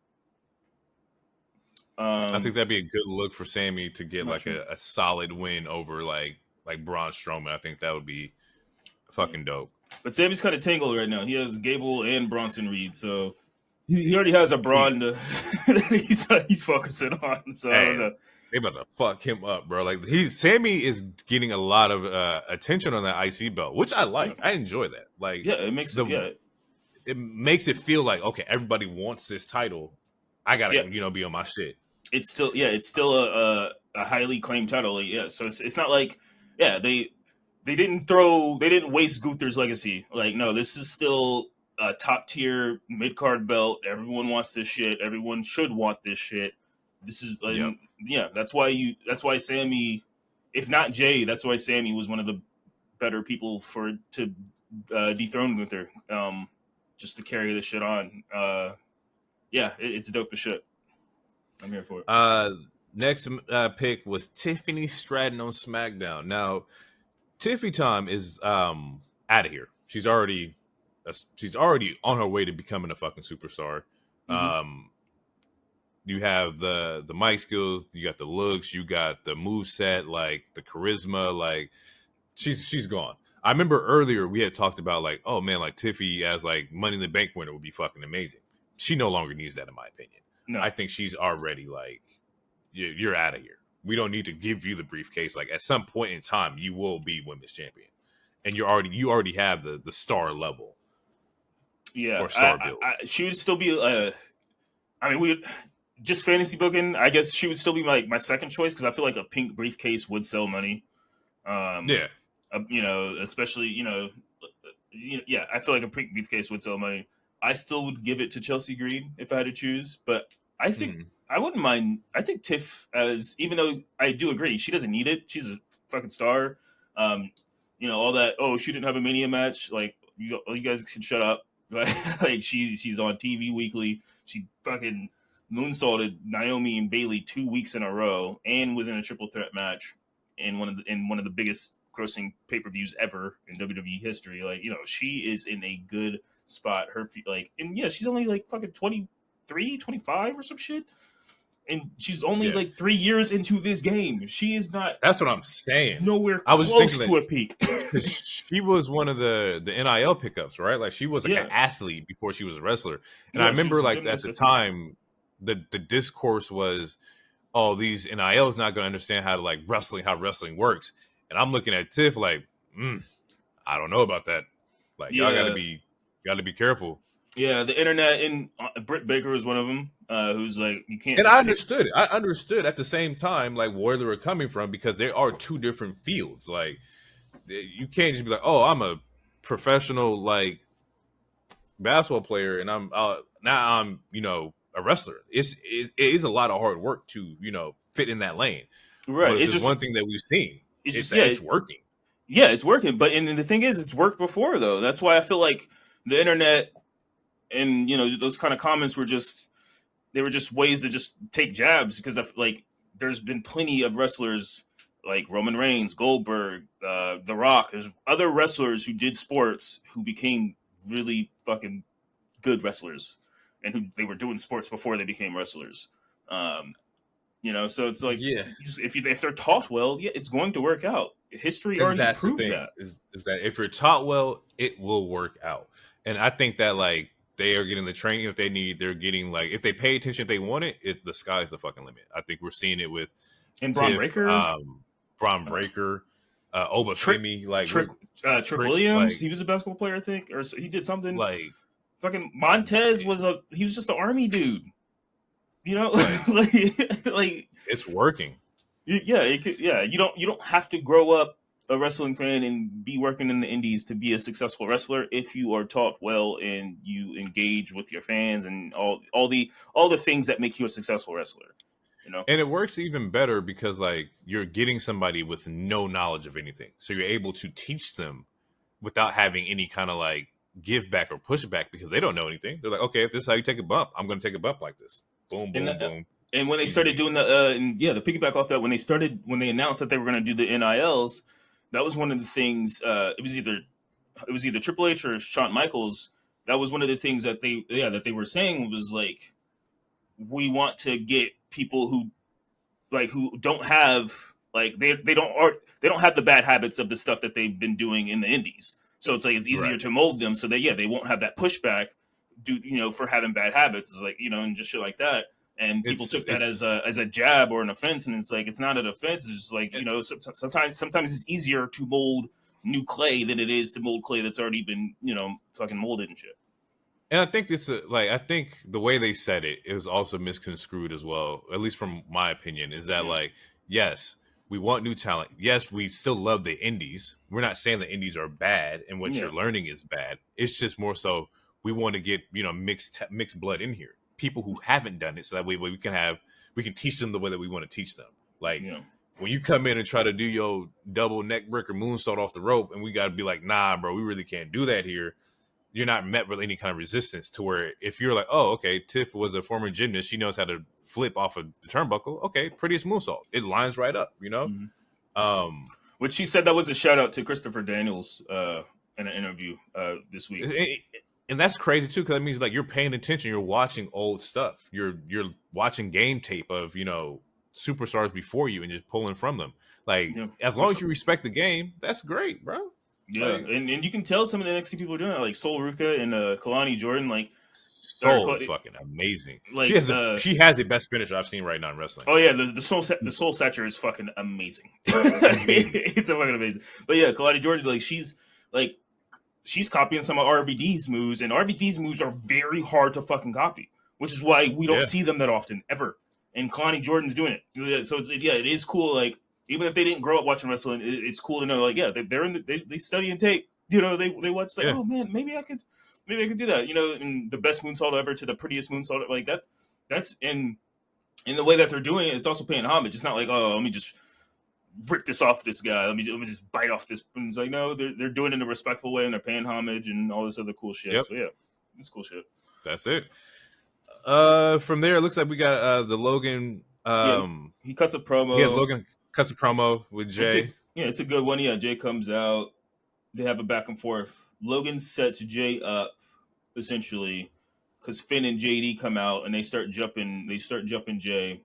I think that'd be a good look for Sammy to get like a solid win over like Braun Strowman. I think that would be fucking dope. But Sammy's kind of tangled right now. He has Gable and Bronson Reed, so he already has a Braun that he's focusing on. So I don't know. They about to fuck him up, bro. Like Sammy is getting a lot of attention on that IC belt, which I like. I enjoy that. Like Yeah, it makes it makes it feel like, okay, everybody wants this title. I gotta, yeah. be on my shit. It's still a highly claimed title. Like, yeah, so it's not like they didn't waste Gunther's legacy. Like, no, this is still a top tier mid card belt. Everyone wants this shit. Everyone should want this shit. This is that's why Sammy, if not Jay, that's why Sammy was one of the better people to dethrone Gunther. Just to carry this shit on. It's dope as shit. I'm here for it. Next pick was Tiffany Stratton on SmackDown. Now, Tiffy Tom is out of here. She's already on her way to becoming a fucking superstar. You have the mic skills, you got the looks, you got the move set, like the charisma, like she's gone. I remember earlier we had talked about like, oh man, like Tiffy as like Money in the Bank winner would be fucking amazing. She no longer needs that, in my opinion. No. I think she's already like, you're out of here. We don't need to give you the briefcase. Like at some point in time, you will be women's champion, and you already have the star level. Yeah, or star build. She would still be. I mean, we just fantasy booking. I guess she would still be my second choice because I feel like a pink briefcase would sell money. Especially I feel like a pink briefcase would sell money. I still would give it to Chelsea Green if I had to choose, but I think I wouldn't mind. I think Tiff, even though I do agree, she doesn't need it. She's a fucking star. All that. Oh, she didn't have a Mania match. Like you guys can shut up. Like she's on TV weekly. She fucking moonsaulted Naomi and Bayley 2 weeks in a row, and was in a triple threat match in one of the biggest grossing pay-per-views ever in WWE history. Like she is in a good spot. Her she's only like fucking 23, 25 or some shit. And she's only like 3 years into this game. She is not. That's what I'm saying. Nowhere close to a peak. She was one of the NIL pickups, right? Like she was like an athlete before she was a wrestler. And I remember like at the time, the discourse was, oh, these NILs not going to understand how wrestling works. And I'm looking at Tiff like, I don't know about that. Like y'all got to be careful. Yeah, the internet, and Britt Baker was one of them, who's like, you can't. And I understood. I understood at the same time, like where they were coming from, because there are two different fields. Like you can't just be like, oh, I'm a professional like basketball player, and I'm a wrestler. It is a lot of hard work to fit in that lane. Right. But it's just one thing that we've seen. It's working. Yeah, it's working. But and the thing is, it's worked before though. That's why I feel like the internet and those kind of comments were just ways to just take jabs, because I feel like there's been plenty of wrestlers like Roman Reigns, Goldberg, The Rock. There's other wrestlers who did sports who became really fucking good wrestlers, and who they were doing sports before they became wrestlers. So it's like, if they're taught well, it's going to work out. History already proved that. Is that if you're taught well, it will work out. And I think that like they are getting the training if they need. They're getting like, if they pay attention, if they want it, the sky's the fucking limit. I think we're seeing it with Braun Breaker, Obafemi, like Trick Williams. He was a basketball player, I think, or he did something like fucking Montez he was just an army dude. Like it's working. Yeah, you don't have to grow up a wrestling fan and be working in the indies to be a successful wrestler if you are taught well and you engage with your fans and all the things that make you a successful wrestler. And it works even better because like you're getting somebody with no knowledge of anything, so you're able to teach them without having any kind of like give back or pushback, because they don't know anything. They're like, okay, if this is how you take a bump, I'm going to take a bump like this. Boom, boom, boom. And when they started doing the piggyback off that, when they announced that they were going to do the NILs, that was one of the things. It was either Triple H or Shawn Michaels. That was one of the things that they were saying was like, we want to get people who don't have like they don't have the bad habits of the stuff that they've been doing in the indies. So it's like it's easier to mold them so that they won't have that pushback for having bad habits. It's like and just shit like that. And people took that as a jab or an offense, and it's like it's not an offense. It's just like, you know, sometimes it's easier to mold new clay than it is to mold clay that's already been, you know, fucking molded and shit. And I think I think the way they said it was also misconstrued as well, at least from my opinion, is that like, yes, we want new talent. Yes, we still love the indies. We're not saying the indies are bad and what you're learning is bad. It's just more so we want to get, you know, mixed blood in here. People who haven't done it, so that way we can teach them the way that we want to teach them. Like when you come in and try to do your double neck breaker moonsault off the rope, and we got to be like, nah, bro, we really can't do that here. You're not met with any kind of resistance to where if you're like, oh, okay, Tiff was a former gymnast. She knows how to flip off of the turnbuckle. Okay, prettiest moonsault. It lines right up, you know? Mm-hmm. Which she said that was a shout out to Christopher Daniels in an interview this week. And that's crazy too, because that means like you're paying attention. You're watching old stuff. You're watching game tape of, you know, superstars before you and just pulling from them. Like as long as you respect the game, that's great, bro. Yeah, like, and you can tell some of the NXT people are doing that, like Sol Ruka and Kalani Jordan. Like Sol is fucking amazing. Like she has the best finisher I've seen right now in wrestling. Oh yeah, the Soul Satcher is fucking amazing. It's fucking amazing. But yeah, Kalani Jordan, like she's copying some of RVD's moves, and RVD's moves are very hard to fucking copy, which is why we don't see them that often ever. And Kalani Jordan's doing it, so it is cool. Like, even if they didn't grow up watching wrestling, it's cool to know, like, yeah, they're in they study and tape. You know, they watch, like, oh man, maybe I could do that. You know, and the best moonsault ever to the prettiest moonsault, like that. That's in the way that they're doing it. It's also paying homage. It's not like, oh, let me just rip this off this guy. Let me just bite off this. And it's like, no, they're doing it in a respectful way, and they're paying homage and all this other cool shit. Yep. So yeah, it's cool shit. That's it. From there, it looks like we got the Logan. He cuts a promo. Yeah, Logan cuts a promo with Jay. It's a good one. Yeah, Jay comes out. They have a back and forth. Logan sets Jay up essentially because Finn and JD come out and they start jumping. They start jumping Jay.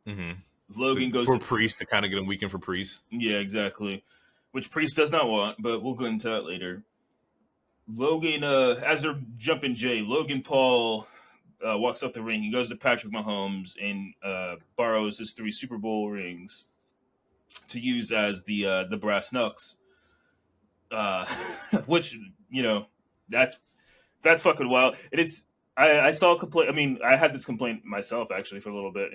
Mm-hmm. Logan goes for Priest to kind of get him weakened for Priest. Yeah, exactly. Which Priest does not want, but we'll go into that later. Logan, as they're jumping Jay, Logan Paul walks up the ring. He goes to Patrick Mahomes and borrows his 3 Super Bowl rings to use as the brass knucks. Which, you know, that's fucking wild. And it's I saw a complaint. I mean, I had this complaint myself actually for a little bit,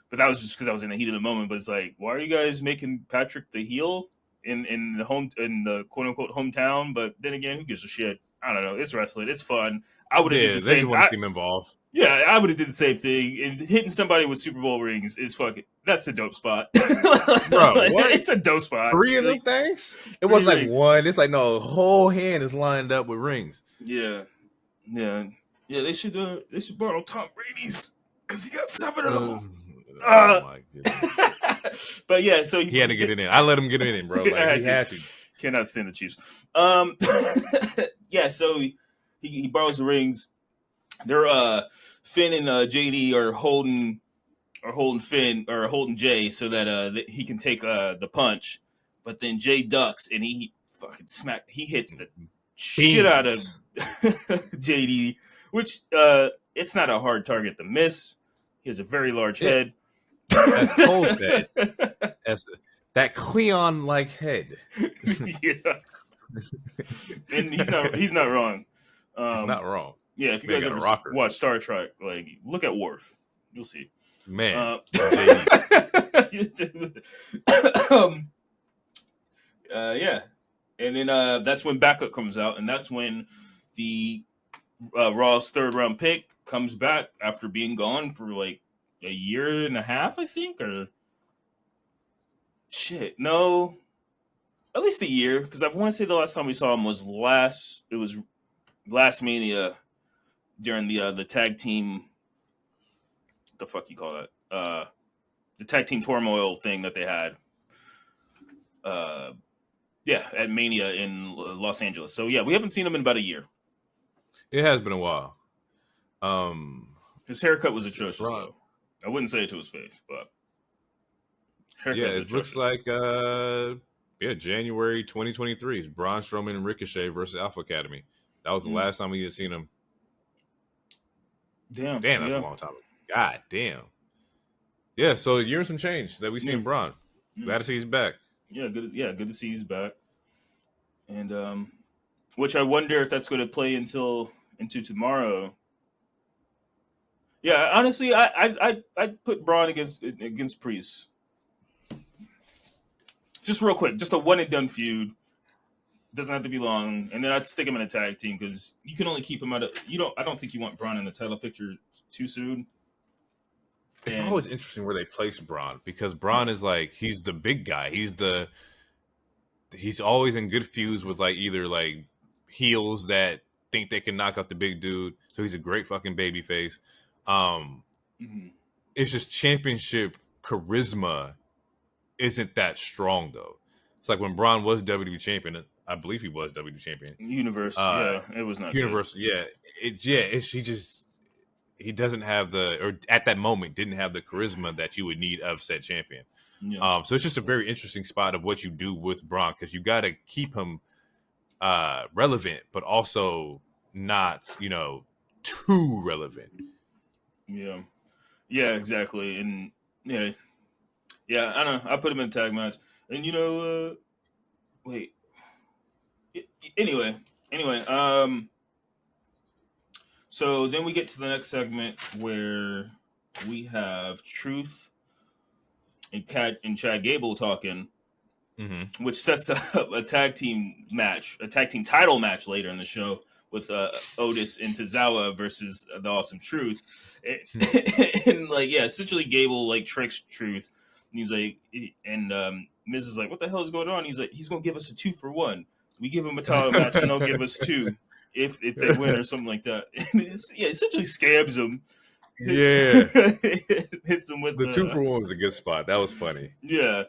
but that was just because I was in the heat of the moment. But it's like, why are you guys making Patrick the heel in the quote unquote hometown? But then again, who gives a shit? I don't know. It's wrestling. It's fun. I would have did the same. They just want to see him involved. Yeah, I would have did the same thing. And hitting somebody with Super Bowl rings is fucking. That's a dope spot, bro. What? It's a dope spot. 3 of them things. It wasn't like one. It's like no, the whole hand is lined up with rings. Yeah. They should borrow Tom Brady's because he got 7 of them. Oh my goodness. But yeah, so he had to get it in. I let him get it in, bro. Like, he had to. Cannot stand the Chiefs. Yeah, so he borrows the rings. They're Finn and JD are holding Finn or holding Jay so that he can take the punch. But then Jay ducks and he fucking he hits the shit out of JD, which it's not a hard target to miss. He has a very large head. That's Cole's head. That Cleon-like head. Yeah. And he's not wrong. He's not wrong. Yeah, if you guys ever watch Star Trek, like, look at Worf. You'll see. Man. Yeah. And then that's when Backup comes out, and that's when the Raw's 3rd round pick comes back after being gone for like a year and a half, I think, or shit. No, at least a year, because I want to say the last time we saw him was last Mania during the tag team. What the fuck you call that? The tag team turmoil thing that they had. At Mania in Los Angeles. So yeah, we haven't seen him in about a year. It has been a while. His haircut was atrocious, though. I wouldn't say it to his face, but it looks like January 2023 is Braun Strowman and Ricochet versus Alpha Academy. That was the last time we had seen him. Damn, that's a long time ago. God damn. Yeah, so a year and some change that we Yeah. seen Braun. Glad to see he's back. Yeah, good. Yeah, good to see he's back. And which I wonder if that's going to play into tomorrow. Yeah, honestly, I'd put Braun against Priest. Just real quick, just a one and done feud. Doesn't have to be long, and then I'd stick him in a tag team because you can only keep him out of. You don't. I don't think you want Braun in the title picture too soon. It's And always interesting where they place Braun because Braun is like he's the big guy. He's always in good feuds with like either like heels that think they can knock out the big dude. So he's a great fucking baby face. mhm. It's just championship charisma isn't that strong though. It's like when Braun was WWE champion. I believe he was WWE champion. Universe, yeah, it was not Universal, yeah. He doesn't have or at that moment didn't have the charisma that you would need of said champion. good. Yeah, So it's just a very interesting spot of what you do with Braun because you got to keep him relevant, but also not, too relevant. yeah, yeah, exactly. And yeah, I don't know. I put him in a tag match, and wait. Anyway, so then we get to the next segment where we have Truth and Chad Gable talking, Mm-hmm. which sets up a tag team title match later in the show with Otis and Tozawa versus the Awesome Truth, and like essentially Gable like tricks Truth. And he's like, and Miz is like, "What the hell is going on?" He's like, "He's gonna give us a 2-for-1. We give him a title match, and they'll give us 2 if they win or something like that." And essentially scams him. Yeah. Hits him with The 2-for-1 was a good spot. That was funny. Yeah.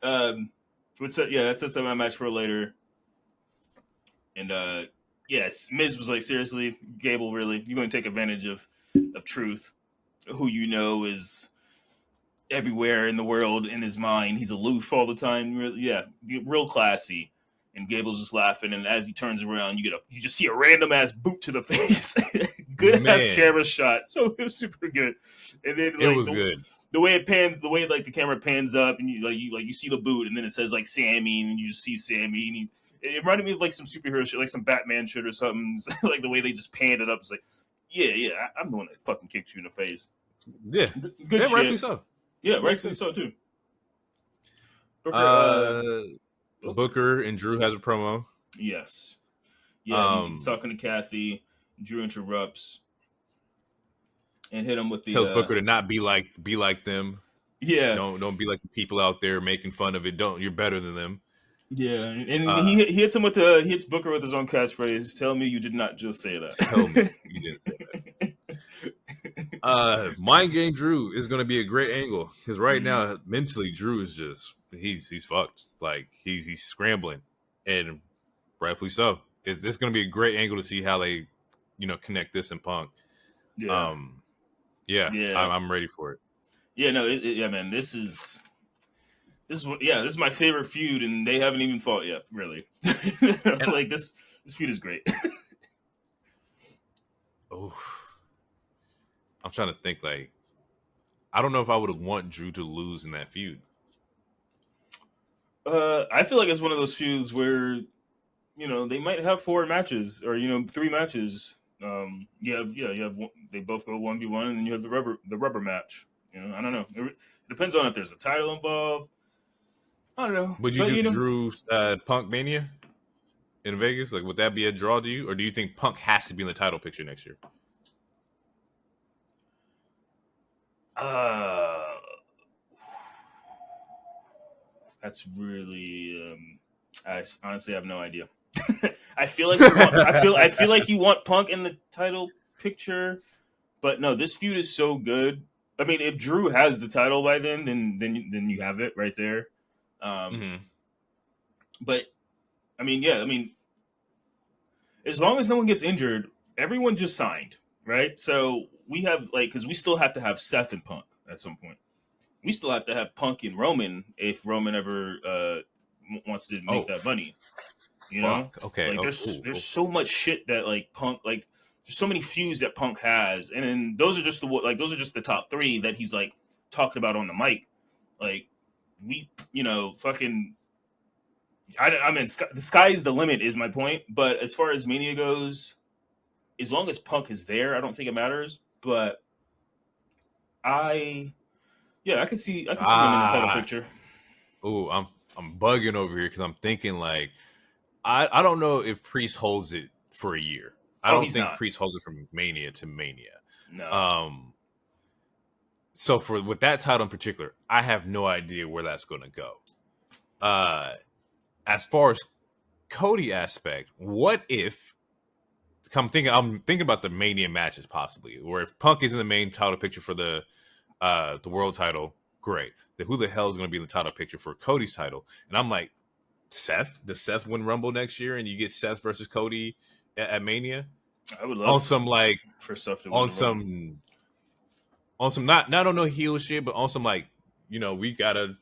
That sets up my match for later. And yes, Miz was like, seriously, Gable, really, you're going to take advantage of Truth, who is everywhere in the world in his mind. He's aloof all the time. Real classy. And Gable's just laughing, and as he turns around, you just see a random ass boot to the face. Good ass camera shot, so it was super good. And then it was good. The way it pans, the way like the camera pans up, and you see the boot, and then it says like Sammy, and you just see Sammy, and it reminded me of like some superhero shit, like some Batman shit or something. Like the way they just panned it up, it's like, I'm the one that fucking kicked you in the face. Yeah, good shit. Rightfully so. Yeah, rightfully so too. Booker and Drew has a promo. Yes. Yeah, he's talking to Kathy. Drew interrupts and hit him with the tells Booker to not be like them. Yeah. Don't be like the people out there making fun of it. You're better than them. Yeah, and he hits him he hits Booker with his own catchphrase. Tell me you did not just say that. Tell me you didn't say that. Mind Game Drew is going to be a great angle because right now mentally Drew is just he's fucked. Like he's scrambling, and rightfully so. It's going to be a great angle to see how they connect this and Punk. Yeah. I'm ready for it. Yeah, no, man. This is my favorite feud, and they haven't even fought yet. Really, like this feud is great. Oh, I'm trying to think. Like, I don't know if I would want Drew to lose in that feud. I feel like it's one of those feuds where they might have 4 matches or 3 matches. You have they both go 1v1, and then you have the rubber match. I don't know. It depends on if there's a title involved. I don't know. Would you do Drew Punk Mania in Vegas? Like, would that be a draw to you, or do you think Punk has to be in the title picture next year? That's really. I honestly have no idea. I feel like you want Punk in the title picture, but no, this feud is so good. I mean, if Drew has the title by then you have it right there. But I mean, as long as no one gets injured, everyone just signed, right? So we have because we still have to have Seth and Punk at some point. We still have to have Punk and Roman if Roman ever wants to make that money. Okay. Like there's so much shit that like Punk there's so many feuds that Punk has, and then those are just the top 3 that he's like talking about on the mic. Like fucking. I mean, the sky's the limit is my point. But as far as Mania goes, as long as Punk is there, I don't think it matters. But I can see him in the title picture. Oh, I'm bugging over here because I'm thinking like I don't know if Priest holds it for a year. I don't think Priest holds it from Mania to Mania. No. So with that title in particular, I have no idea where that's going to go. As far as Cody aspect, what if I'm thinking about the Mania matches possibly, where if Punk is in the main title picture for the world title, great. Then who the hell is going to be in the title picture for Cody's title? And I'm like, Seth? Does Seth win Rumble next year and you get Seth versus Cody at Mania? I would love on some like for Seth to win on some not on no heel shit, but on some like, we gotta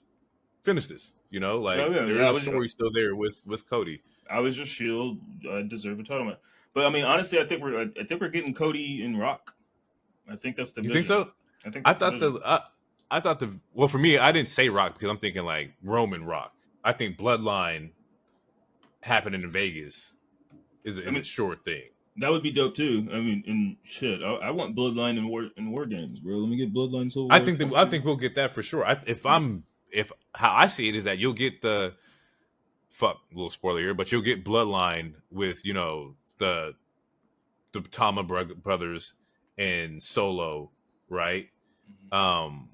finish this. There's a story still there with Cody. I was just Shield. I deserve a title match. But I mean, honestly, I think we're getting Cody and Rock. I think that's the. You think so? I think. I thought well, for me, I didn't say Rock because I'm thinking like Roman Rock. I think Bloodline happening in Vegas is a sure thing. That would be dope too. I mean, and shit, I want Bloodline in War Games, bro. Let me get Bloodline. So I think we'll get that for sure. If how I see it is that you'll get the little spoiler here, but you'll get Bloodline with the Tama brothers and Solo, right? Mm-hmm.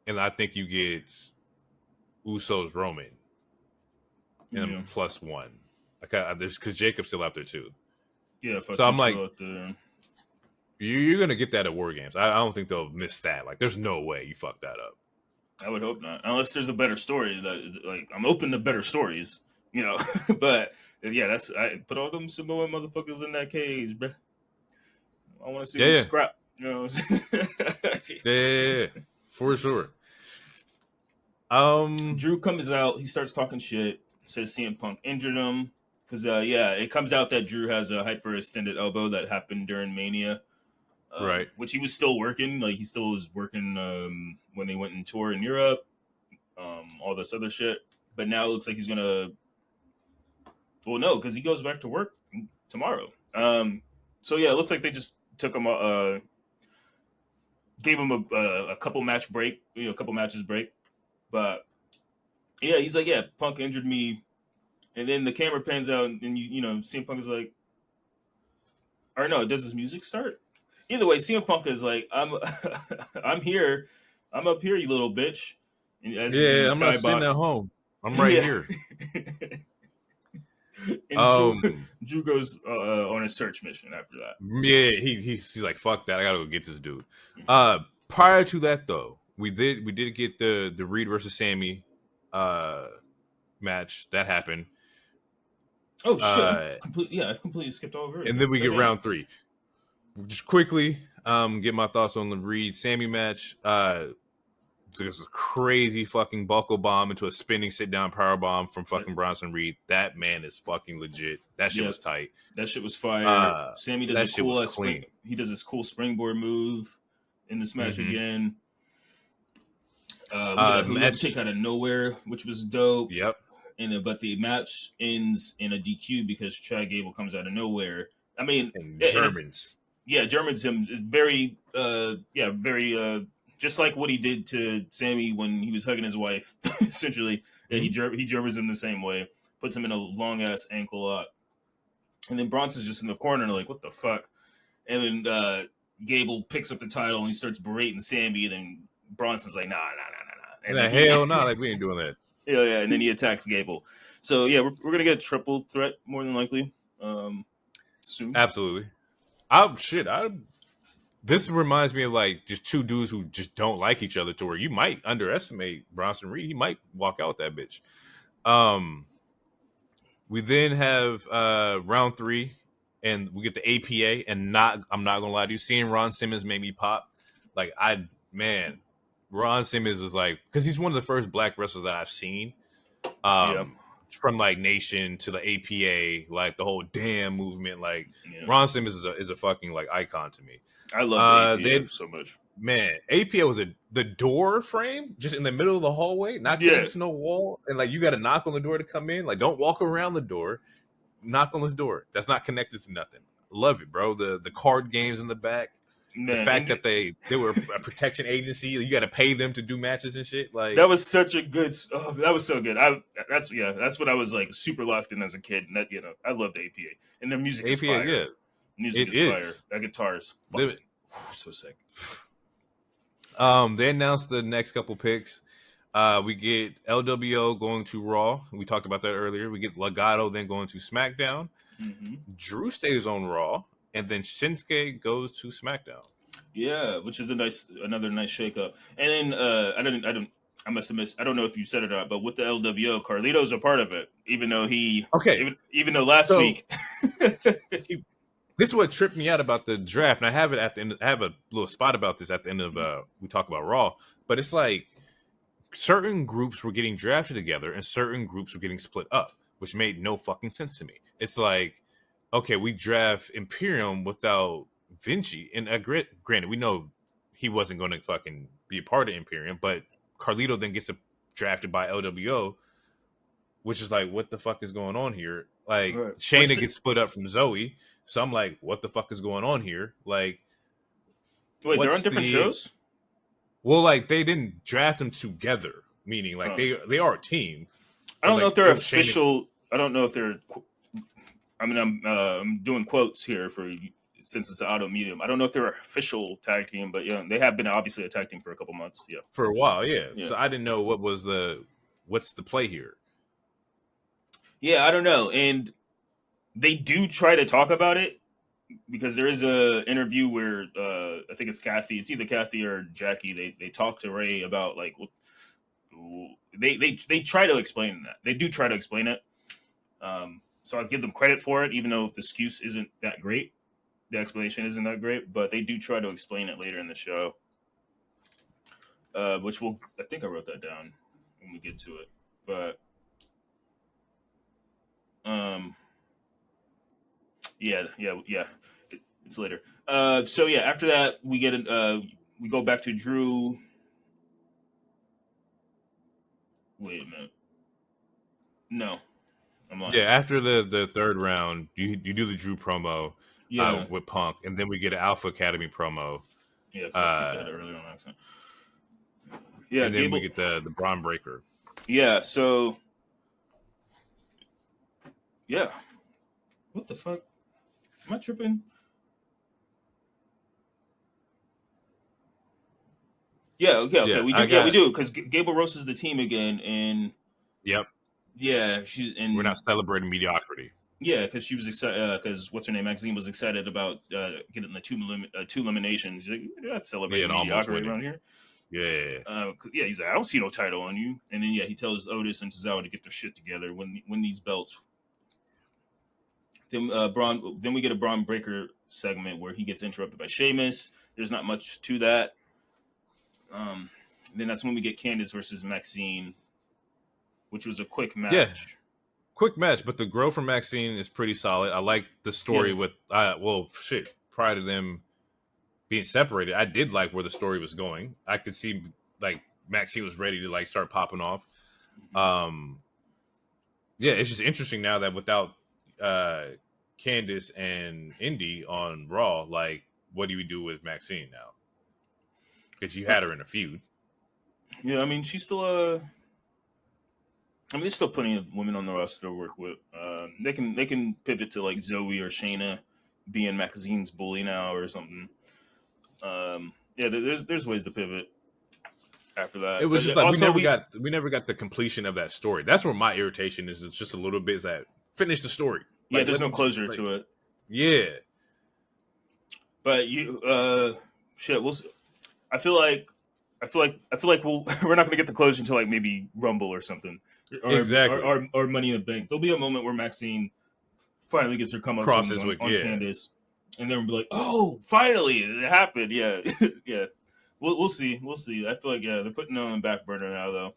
And I think you get Usos Roman and +1. Because Jacob's still out there too. Yeah, so I'm like, you're gonna get that at War Games. I don't think they'll miss that. Like, there's no way you fuck that up. I would hope not, unless there's a better story. Like, I'm open to better stories, But yeah, I put all them Samoan motherfuckers in that cage, bro. I want to see them scrap, Yeah, for sure. Drew comes out. He starts talking shit. Says CM Punk injured him. Because, it comes out that Drew has a hyperextended elbow that happened during Mania. Right. Which he was still working. Like, he still was working when they went and tour in Europe. All this other shit. But now it looks like he's going to... Well, no, because he goes back to work tomorrow. So, yeah, it looks like they just took him... gave him a couple match break. A couple matches break. But, yeah, he's like, Punk injured me. And then the camera pans out, and CM Punk is like, or no, does his music start? Either way, CM Punk is like, I'm here, I'm up here, you little bitch. And I'm not sitting at home. I'm right here. And Drew goes on a search mission after that. Yeah, he's like, fuck that, I gotta go get this dude. Prior to that, though, we did get the Reed versus Sammy match that happened. Oh shit! I've completely skipped over it. And then we get round 3. Just quickly, get my thoughts on the Reed Sammy match. There's a crazy fucking buckle bomb into a spinning sit down power bomb from fucking Bronson Reed. That man is fucking legit. That shit was tight. That shit was fire. Sammy does a cool clean. He does this cool springboard move in this match again. We got a kick out of nowhere, which was dope. Yep. But the match ends in a DQ because Chad Gable comes out of nowhere. I mean, Germans. Germans him very, just like what he did to Sammy when he was hugging his wife. Essentially, he Germans him the same way, puts him in a long ass ankle lock, and then Bronson's just in the corner, like, what the fuck? And then Gable picks up the title and he starts berating Sammy, and then Bronson's like, nah. And hell no, like, we ain't doing that. Yeah, and then he attacks Gable. So yeah, we're gonna get a triple threat more than likely. Soon. Absolutely. This reminds me of like just two dudes who just don't like each other to where you might underestimate Bronson Reed. He might walk out with that bitch. We then have round 3, and we get the APA. And I'm not gonna lie to you, seeing Ron Simmons made me pop. Like, Ron Simmons was like, because he's one of the first black wrestlers that I've seen. from like Nation to the APA, like the whole damn movement. Like Yeah. Ron Simmons is a fucking like icon to me. I love the APA so much. Man, APA was the door frame just in the middle of the hallway, not connected to no wall, and like you got to knock on the door to come in. Like, don't walk around the door, knock on this door. That's not connected to nothing. Love it, bro. The card games in the back. Man, the fact that they were a protection agency, you got to pay them to do matches and shit. Like that was such a good. Oh, that was so good. That's what I was like super locked in as a kid. And that, I love the APA and their music is fire. Yeah, music is fire. That guitar is fucking, so sick. They announced the next couple picks. We get LWO going to Raw. We talked about that earlier. We get Legado then going to SmackDown. Mm-hmm. Drew stays on Raw. And then Shinsuke goes to SmackDown. Yeah, which is another nice shakeup. And then I must have missed. I don't know if you said it or not, but with the LWO, Carlito's a part of it, even though even though last week. This is what tripped me out about the draft, and I have it at the end. I have a little spot about this at the end of we talk about Raw, but it's like certain groups were getting drafted together, and certain groups were getting split up, which made no fucking sense to me. It's like, okay, we draft Imperium without Vinci. And granted, we know he wasn't going to fucking be a part of Imperium, but Carlito then gets drafted by LWO, which is like, what the fuck is going on here? Like, right. Shayna gets split up from Zoe. So I'm like, what the fuck is going on here? Like, wait, they're on different shows? Well, like, they didn't draft them together, meaning like they are a team. I don't know if they're official. I don't know if they're. I mean, I'm doing quotes here since it's an auto medium. I don't know if they're an official tag team, but yeah, they have been obviously a tag team for a couple months. Yeah, for a while, yeah. So I didn't know what's the play here. Yeah, I don't know, and they do try to talk about it because there is a interview where I think it's Kathy. It's either Kathy or Jackie. They talk to Ray about like they try to explain that. They do try to explain it. So I give them credit for it, even though the excuse isn't that great. The explanation isn't that great, but they do try to explain it later in the show. Which I think I wrote that down when we get to it. But yeah. It's later. So yeah, after that we we go back to Drew. Wait a minute. No. Yeah, after the third round, you do the Drew promo with Punk, and then we get an Alpha Academy promo. Yeah, because I skipped that earlier on accident. Yeah, and then we get the Braun Breaker. Yeah, so yeah. What the fuck? Am I tripping? Yeah, okay. We do because Gable roasts the team again, and yep. Yeah, we're not celebrating mediocrity. Yeah, because she was excited. Because what's her name, Maxine, was excited about getting the two eliminations. She's like, you're not celebrating mediocrity around here. Yeah. He's like, I don't see no title on you. And then he tells Otis and Tozawa to get their shit together, win these belts. Then we get a Braun Breaker segment where he gets interrupted by Sheamus. There's not much to that. Then that's when we get Candice versus Maxine, which was a quick match. Yeah, quick match, but the growth from Maxine is pretty solid. I like the story with, prior to them being separated, I did like where the story was going. I could see, like, Maxine was ready to, like, start popping off. It's just interesting now that without Candice and Indy on Raw, like, what do we do with Maxine now? Because you had her in a feud. Yeah, I mean, she's still there's still plenty of women on the roster to work with. They can pivot to like Zoe or Shayna being Maxine's bully now or something. There's ways to pivot after that. It was just like we never got the completion of that story. That's where my irritation is. It's just a little bit that finish the story. Yeah, there's no closure to it. Yeah, but I feel like we're not going to get the closure until like maybe Rumble or something. Exactly. Or Money in the Bank. There'll be a moment where Maxine finally gets her come up on Candice, and then we'll be like, "Oh, finally, it happened!" Yeah, yeah. We'll see. I feel like they're putting it on the back burner now,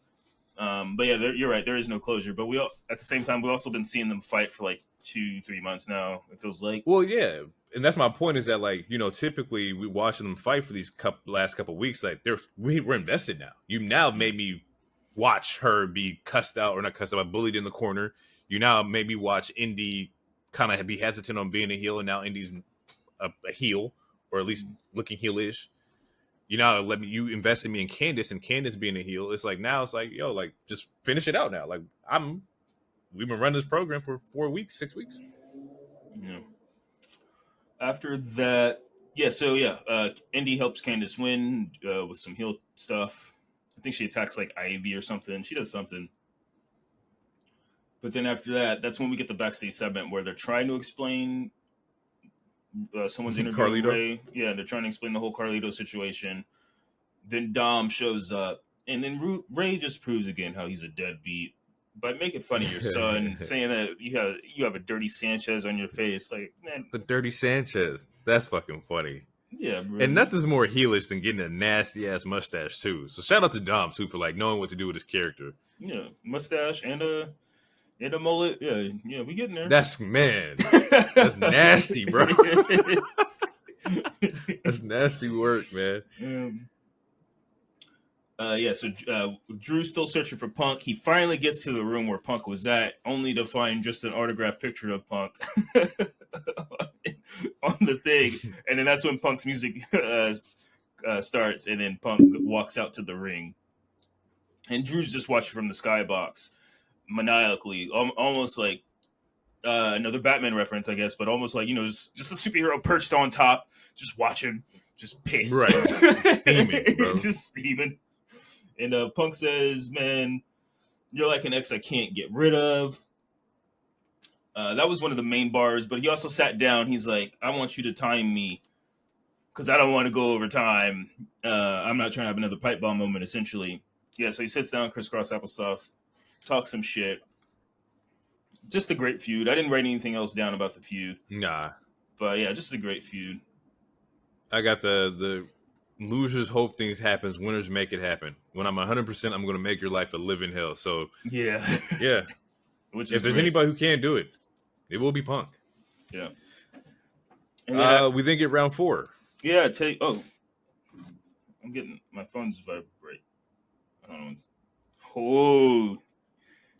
But yeah, you're right. There is no closure. But at the same time, we've also been seeing them fight for like 2-3 months now. It feels like. Well, yeah, and that's my point. Is that like typically we watching them fight for these last couple weeks. Like we're invested now. You now made me watch her be cussed out or not cussed out, but bullied in the corner. You now made me watch Indy kind of be hesitant on being a heel, and now Indy's a heel, or at least looking heelish. You invested me in Candice, and Candice being a heel. It's like now it's like, yo, like just finish it out now. Like we've been running this program for 4 weeks, 6 weeks. Yeah. After that, Indy helps Candice win with some heel stuff. I think she attacks like Ivy or something. She does something. But then after that, that's when we get the backstage segment where they're trying to explain someone's interviewing Ray. Yeah, they're trying to explain the whole Carlito situation. Then Dom shows up, and then Ray just proves again how he's a deadbeat by making fun of your son, saying that you have a dirty Sanchez on your face. Like, man, the dirty Sanchez. That's fucking funny. Yeah, bro. And nothing's more heelish than getting a nasty ass mustache too. So shout out to Dom too for like knowing what to do with his character. Yeah, mustache and a mullet. Yeah, we getting there. That's nasty, bro. That's nasty work, man. So Drew's still searching for Punk. He finally gets to the room where Punk was at, only to find just an autographed picture of Punk on the thing. And then that's when Punk's music starts, and then Punk walks out to the ring. And Drew's just watching from the skybox, maniacally, almost like another Batman reference, I guess, but almost like, just a superhero perched on top, just watching, just pissed. Right. Steaming, bro. Just steaming. And Punk says, man, you're like an ex I can't get rid of. That was one of the main bars, but he also sat down. He's like, I want you to time me because I don't want to go over time. I'm not trying to have another pipe bomb moment, essentially. Yeah, so he sits down, crisscross applesauce, talks some shit. Just a great feud. I didn't write anything else down about the feud. Nah. But yeah, just a great feud. I got the losers hope things happens, winners make it happen. When I'm 100%, I'm going to make your life a living hell. So yeah. If there's anybody who can't do it, it will be Punk. Yeah. And we then get round 4. Yeah, I'm getting my phone's vibrate. I don't know.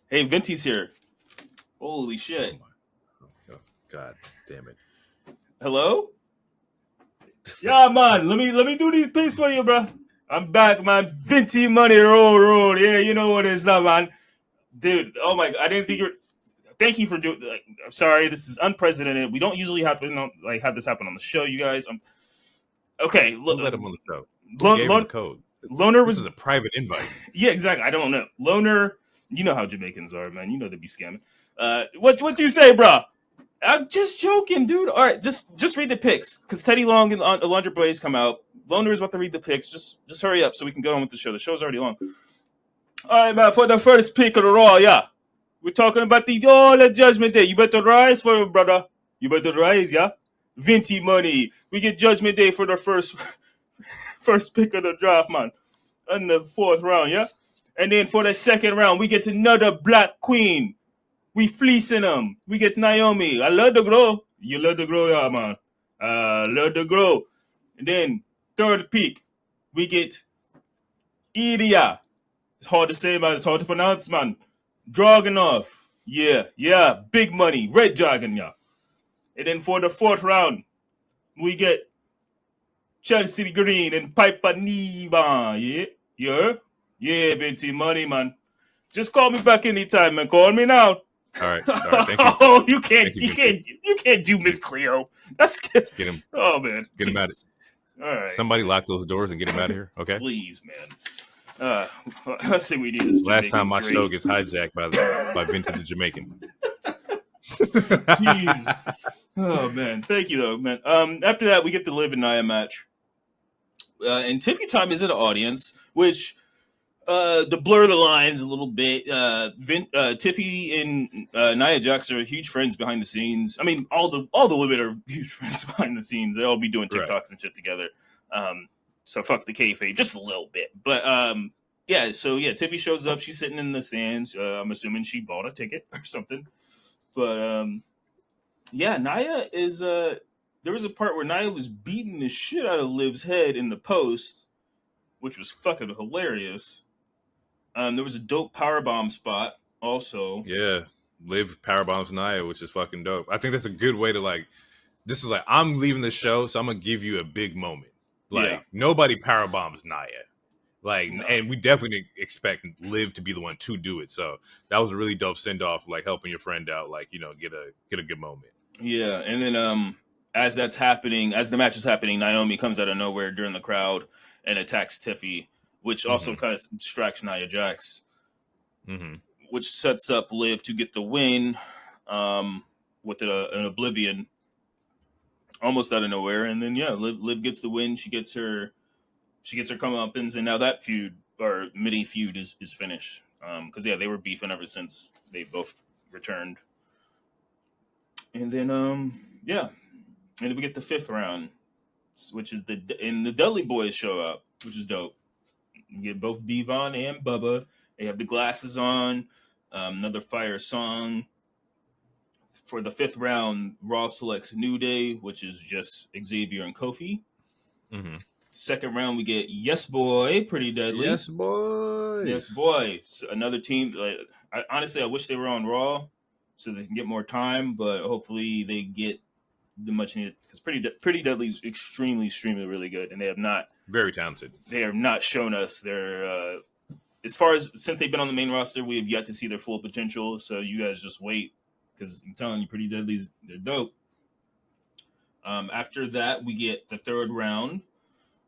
Hey, Venti's here. Holy shit! Oh, God damn it! Hello? Yeah, man. Let me do these picks for you, bro. I'm back, man. Venti money roll. Yeah, you know what it's up, man. Dude, oh my! I didn't think Thank you for doing. I'm sorry, this is unprecedented. We don't usually have this happen on the show, you guys. Okay. Let him on the show. Gave him the code. Loner this is a private invite. Yeah, exactly. I don't know. Loner, you know how Jamaicans are, man. You know they be scamming. What do you say, bro? I'm just joking, dude. All right, just read the picks because Teddy Long and Alondra Blaze come out. Loner is about to read the picks. Just hurry up so we can go on with the show. The show's already long. All right, man. For the first pick of the Raw, yeah, we're talking about the Judgment Day. You better rise for it, brother. You better rise, yeah. Venti money. We get Judgment Day for the first pick of the draft, man, in the 4th round, yeah. And then for the 2nd round, we get another Black Queen. We fleecing them. We get Naomi. I love the grow. You love the grow, yeah, man. Love the grow. And then 3rd pick, we get Ilja. It's hard to say, man. It's hard to pronounce, man. Dragunov. Yeah. Big money. Red Dragon, yeah. And then for the 4th round, we get Chelsea Green and Piper Niva. Yeah, Venti money, man. Just call me back anytime, man. Call me now. All right. Thank you. Oh, you can't do Miss Cleo. That's get him. Oh man, get him out of here. All right. Somebody lock those doors and get him out of here. Okay. Please, man. Last thing we need is last time my show gets hijacked by Venti the Jamaican. Jeez. Oh man, thank you though, man. After that, we get the Liv and Nia match, and Tiffy Time is in the audience, which. To blur the lines a little bit, Tiffy and Nia Jax are huge friends behind the scenes. I mean, all the women are huge friends behind the scenes. They all be doing TikToks and shit together. So fuck the kayfabe just a little bit. But Yeah, so yeah, Tiffy shows up. She's sitting in the stands. I'm assuming she bought a ticket or something. But yeah, Nia is. There was a part where Nia was beating the shit out of Liv's head in the post, which was fucking hilarious. There was a dope powerbomb spot also. Yeah, Liv powerbombs Nia, which is fucking dope. I think that's a good way to like. This is like I'm leaving the show, so I'm gonna give you a big moment. Yeah, Like nobody powerbombs Nia. Like, no, and we definitely expect Liv to be the one to do it. So that was a really dope send off, like helping your friend out, like get a good moment. yeah, and then as that's happening, as the match is happening, Naomi comes out of nowhere during the crowd and attacks Tiffy, which also kind of distracts Nia Jax, which sets up Liv to get the win with an Oblivion almost out of nowhere, and then yeah, Liv gets the win. She gets her comeuppance, and now that feud or mini feud is finished. Because yeah, they were beefing ever since they both returned, and then yeah, and then we get the 5th round, which is the Dudley Boys show up, which is dope. You get both Devon and Bubba. They have the glasses on. Another fire song. For the 5th round, Raw selects New Day, which is just Xavier and Kofi. Second round, we get Yes Boy, Pretty Deadly. Yes, boys. Yes, boy. So another team. Like, honestly, I wish they were on Raw so they can get more time, but hopefully they get the much needed. Because Pretty Deadly is extremely, extremely really good, and they have not Very talented. They have not shown us their. As far as since they've been on the main roster, we have yet to see their full potential. So you guys just wait, because I'm telling you, Pretty Deadly's they're dope. After that, we get the third round.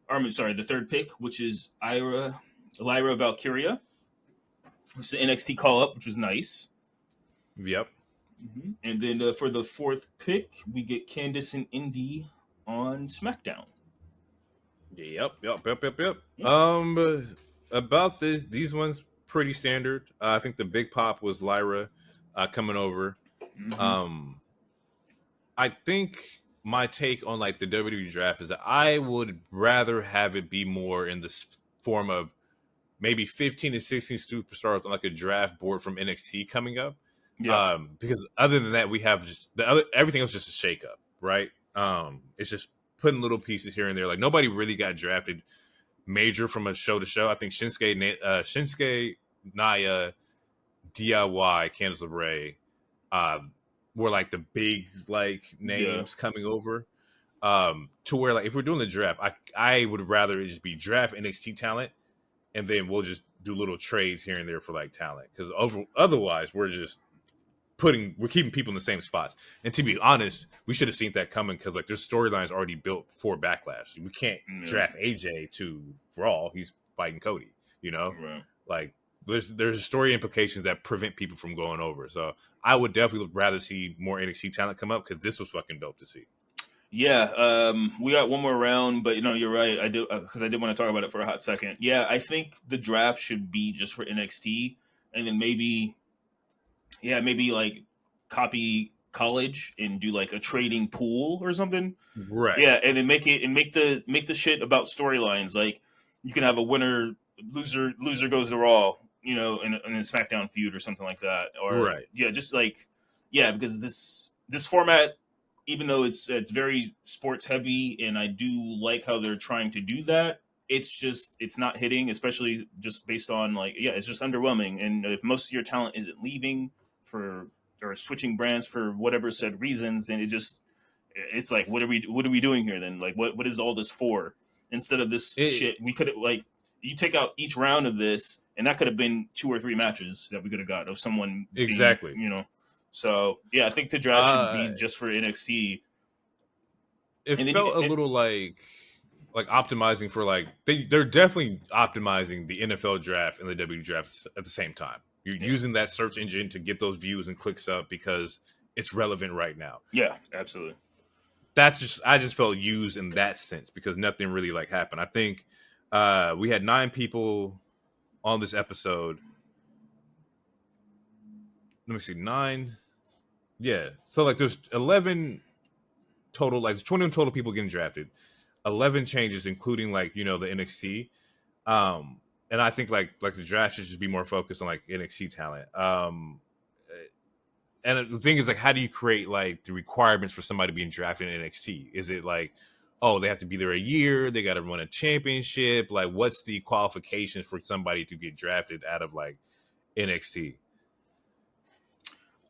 The third pick, which is Lyra Valkyria. It's the NXT call up, which was nice. Yep. And then for the 4th pick, we get Candice and Indy on SmackDown. Yep. Yeah. About these ones pretty standard. I think the big pop was Lyra coming over. I think my take on like the WWE draft is that I would rather have it be more in this form of maybe 15 to 16 superstars on like a draft board from NXT coming up. Yeah. Because other than that, we have just everything else just a shakeup, right? It's just putting little pieces here and there. Like nobody really got drafted major from a show to show. I think Shinsuke, Nia, DIY, Candice LeRae, were like the big like names coming over. To where like if we're doing the draft, I would rather it just be draft NXT talent, and then we'll just do little trades here and there for like talent. Because otherwise we're keeping people in the same spots. And to be honest, we should have seen that coming because like there's storylines already built for Backlash. We can't draft AJ to Raw. He's fighting Cody. Right. Like there's story implications that prevent people from going over. So I would definitely rather see more NXT talent come up because this was fucking dope to see. Yeah, we got one more round, but you're right. I do because I did want to talk about it for a hot second. Yeah, I think the draft should be just for NXT, and then maybe like copy college and do like a trading pool or something. Right. Yeah, and then make the shit about storylines. Like you can have a winner, loser goes to Raw, in a SmackDown feud or something like that. Or right. Yeah, just like because this format, even though it's very sports heavy, and I do like how they're trying to do that, it's not hitting, especially just based on it's just underwhelming. And if most of your talent isn't leaving or switching brands for whatever said reasons, then it's like what are we doing here then? Like what is all this for? Instead of this shit, we could you take out each round of this, and that could have been 2 or 3 matches that we could have got of someone exactly. So yeah, I think the draft should be just for NXT. It felt a little like optimizing for they're definitely optimizing the NFL draft and the WWE draft at the same time. You're using that search engine to get those views and clicks up because it's relevant right now. Yeah, absolutely. I just felt used in that sense because nothing really happened. I think we had 9 people on this episode. Let me see, 9. Yeah. So there's 11 total, 21 total people getting drafted. 11 changes, including the NXT. and I think like the draft should just be more focused on like NXT talent. And the thing is, like, how do you create like the requirements for somebody being drafted in NXT? Is it like, oh, they have to be there a year, they got to run a championship? Like, what's the qualifications for somebody to get drafted out of like NXT?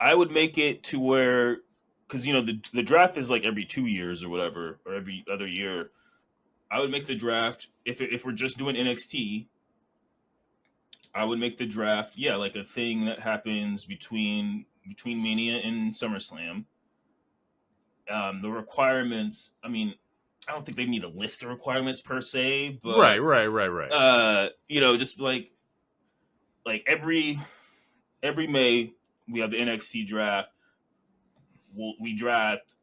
I would make it to where, because the draft is like every 2 years or whatever, or every other year. I would make the draft if we're just doing NXT. I would make the draft, yeah, like a thing that happens between Mania and SummerSlam. The requirements, I mean, I don't think they need a list of requirements per se, but Right. just like every May we have the NXT draft. We draft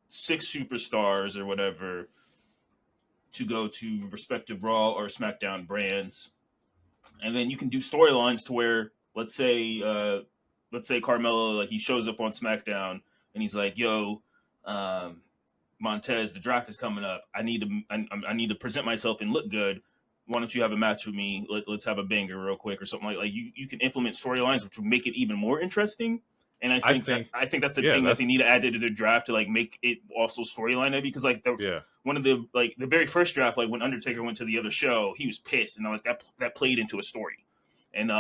6 superstars or whatever to go to respective Raw or SmackDown brands, and then you can do storylines to where, let's say Carmelo, like, he shows up on SmackDown and he's like, "Yo, Montez, the draft is coming up. I need to present myself and look good. Why don't you have a match with me? Let's have a banger real quick," or something like you can implement storylines which will make it even more interesting. And I think that's a thing that they need to add to the draft to like make it also storyline heavy, because like one of the very first draft, like when Undertaker went to the other show, he was pissed, and I was that played into a story. And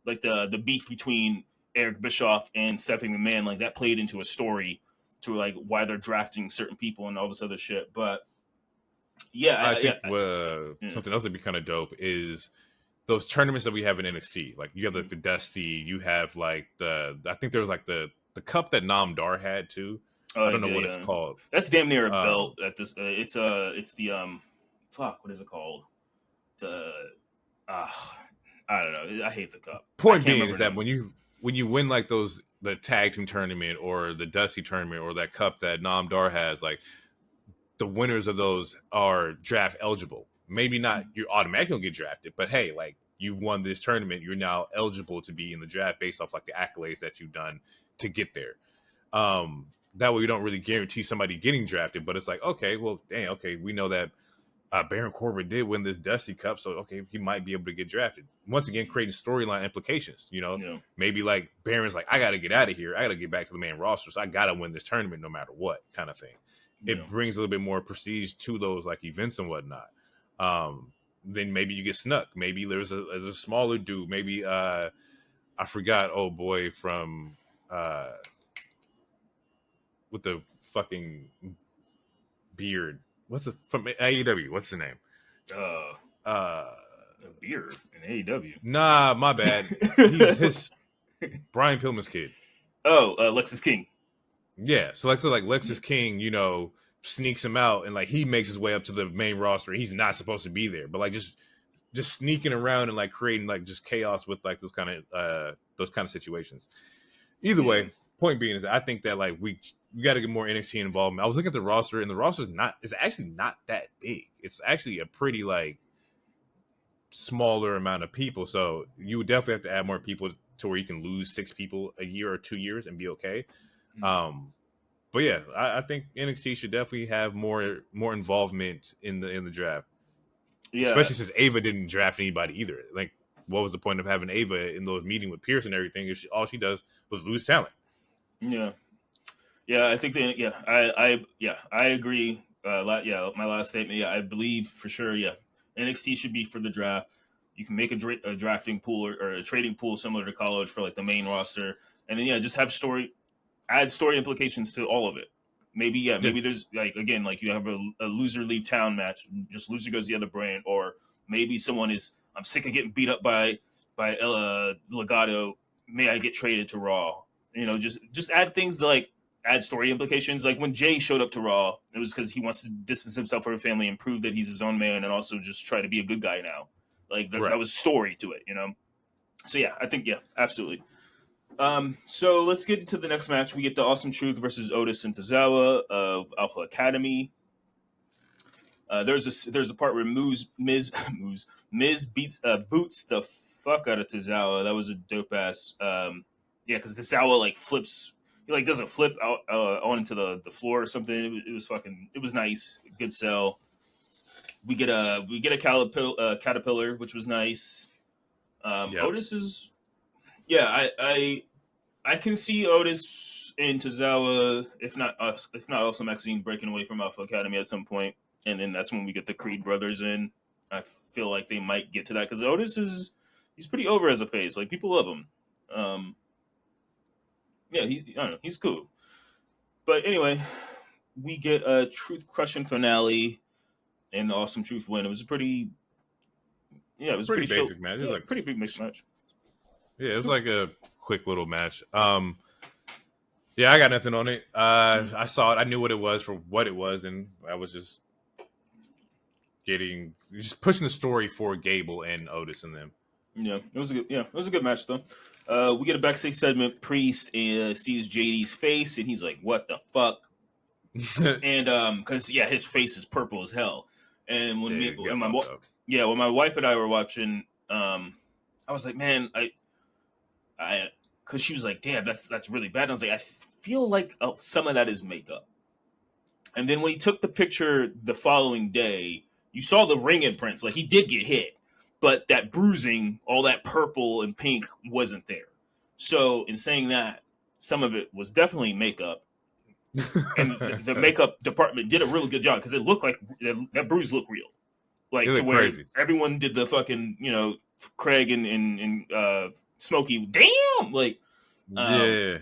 like the beef between Eric Bischoff and Stephanie McMahon, like that played into a story to like why they're drafting certain people and all this other shit. But yeah, I think something else that'd be kind of dope is those tournaments that we have in NXT. Like you have like the Dusty, you have like I think there was like the cup that Nam Dar had too. I don't know what it's called. That's damn near a belt at this. It's the fuck. What is it called? I don't know. I hate the cup. Point being is that when you win like the tag team tournament or the Dusty tournament or that cup that Nam Dar has, like the winners of those are draft eligible. Maybe not you're automatically gonna get drafted, but hey, like you've won this tournament, you're now eligible to be in the draft based off like the accolades that you've done to get there. That way we don't really guarantee somebody getting drafted, but it's like, okay, well, dang, okay, we know that Baron Corbin did win this Dusty Cup, so okay, he might be able to get drafted. Once again, creating storyline implications. Maybe like Baron's like, I got to get out of here, I got to get back to the main roster, so I got to win this tournament no matter what, kind of thing. It brings a little bit more prestige to those like events and whatnot. Then maybe you get snuck. Maybe there's a smaller dude. Maybe I forgot. Oh boy, from with the fucking beard. What's from AEW? What's the name? Beard in AEW. Nah, my bad. He's his Brian Pillman's kid. Oh, Lexus King. Yeah, so like Lexus King, sneaks him out, and like he makes his way up to the main roster. He's not supposed to be there, but like just sneaking around and like creating like just chaos with like those kind of situations. Either way, point being is that I think that like we got to get more NXT involvement. I was looking at the roster, and the roster is actually not that big. It's actually a pretty like smaller amount of people. So you would definitely have to add more people to where you can lose 6 people a year or 2 years and be okay. But yeah, I think NXT should definitely have more involvement in the draft. Yeah, especially since Ava didn't draft anybody either. Like, what was the point of having Ava in those meetings with Pierce and everything if all she does was lose talent? Yeah, I think I agree. My last statement. Yeah, I believe for sure. Yeah, NXT should be for the draft. You can make a drafting pool or a trading pool similar to college for like the main roster, and then just have add story implications to all of it. Maybe there's like, again, like you have a loser leave town match, just loser goes the other brand, or maybe someone is, I'm sick of getting beat up by Legato. May I get traded to Raw? Just add things to like add story implications. Like when Jay showed up to Raw, it was because he wants to distance himself from her family and prove that he's his own man, and also just try to be a good guy now. Like that was story to it, So yeah, I think absolutely. So let's get into the next match. We get the Awesome Truth versus Otis and Tozawa of Alpha Academy. There's a part where Miz boots the fuck out of Tozawa. That was a dope ass. Because Tozawa like flips. He like does a flip out onto the floor or something. It was nice. Good sell. We get a caterpillar, which was nice. Yeah, Otis is, yeah, I can see Otis and Tozawa, if not us, if not also Maxine breaking away from Alpha Academy at some point, and then that's when we get the Creed brothers in. I feel like they might get to that because Otis he's pretty over as a face. Like people love him. Yeah, I don't know, he's cool. But anyway, we get a Truth crushing finale and the Awesome Truth win. It was a pretty, yeah, it was pretty pretty show, basic match. It was yeah, like, pretty big mixed match. yeah, it was like a quick little match. Yeah, I got nothing on it. I saw it. I knew what it was for what it was, and I was just pushing the story for Gable and Otis and them. Yeah, it was a good match though. We get a backstage segment. Priest sees JD's face, and he's like, "What the fuck?" And because his face is purple as hell. And when when my wife and I were watching, I was like, "Man, I," because she was like, "Damn, that's really bad." And I was like, "I feel like some of that is makeup." And then when he took the picture the following day, you saw the ring imprints. Like he did get hit, but that bruising, all that purple and pink, wasn't there. So in saying that, some of it was definitely makeup, and the makeup department did a really good job because it looked like that bruise looked real, like to where crazy. Everyone did the fucking Craig and Smokey, damn, like yeah.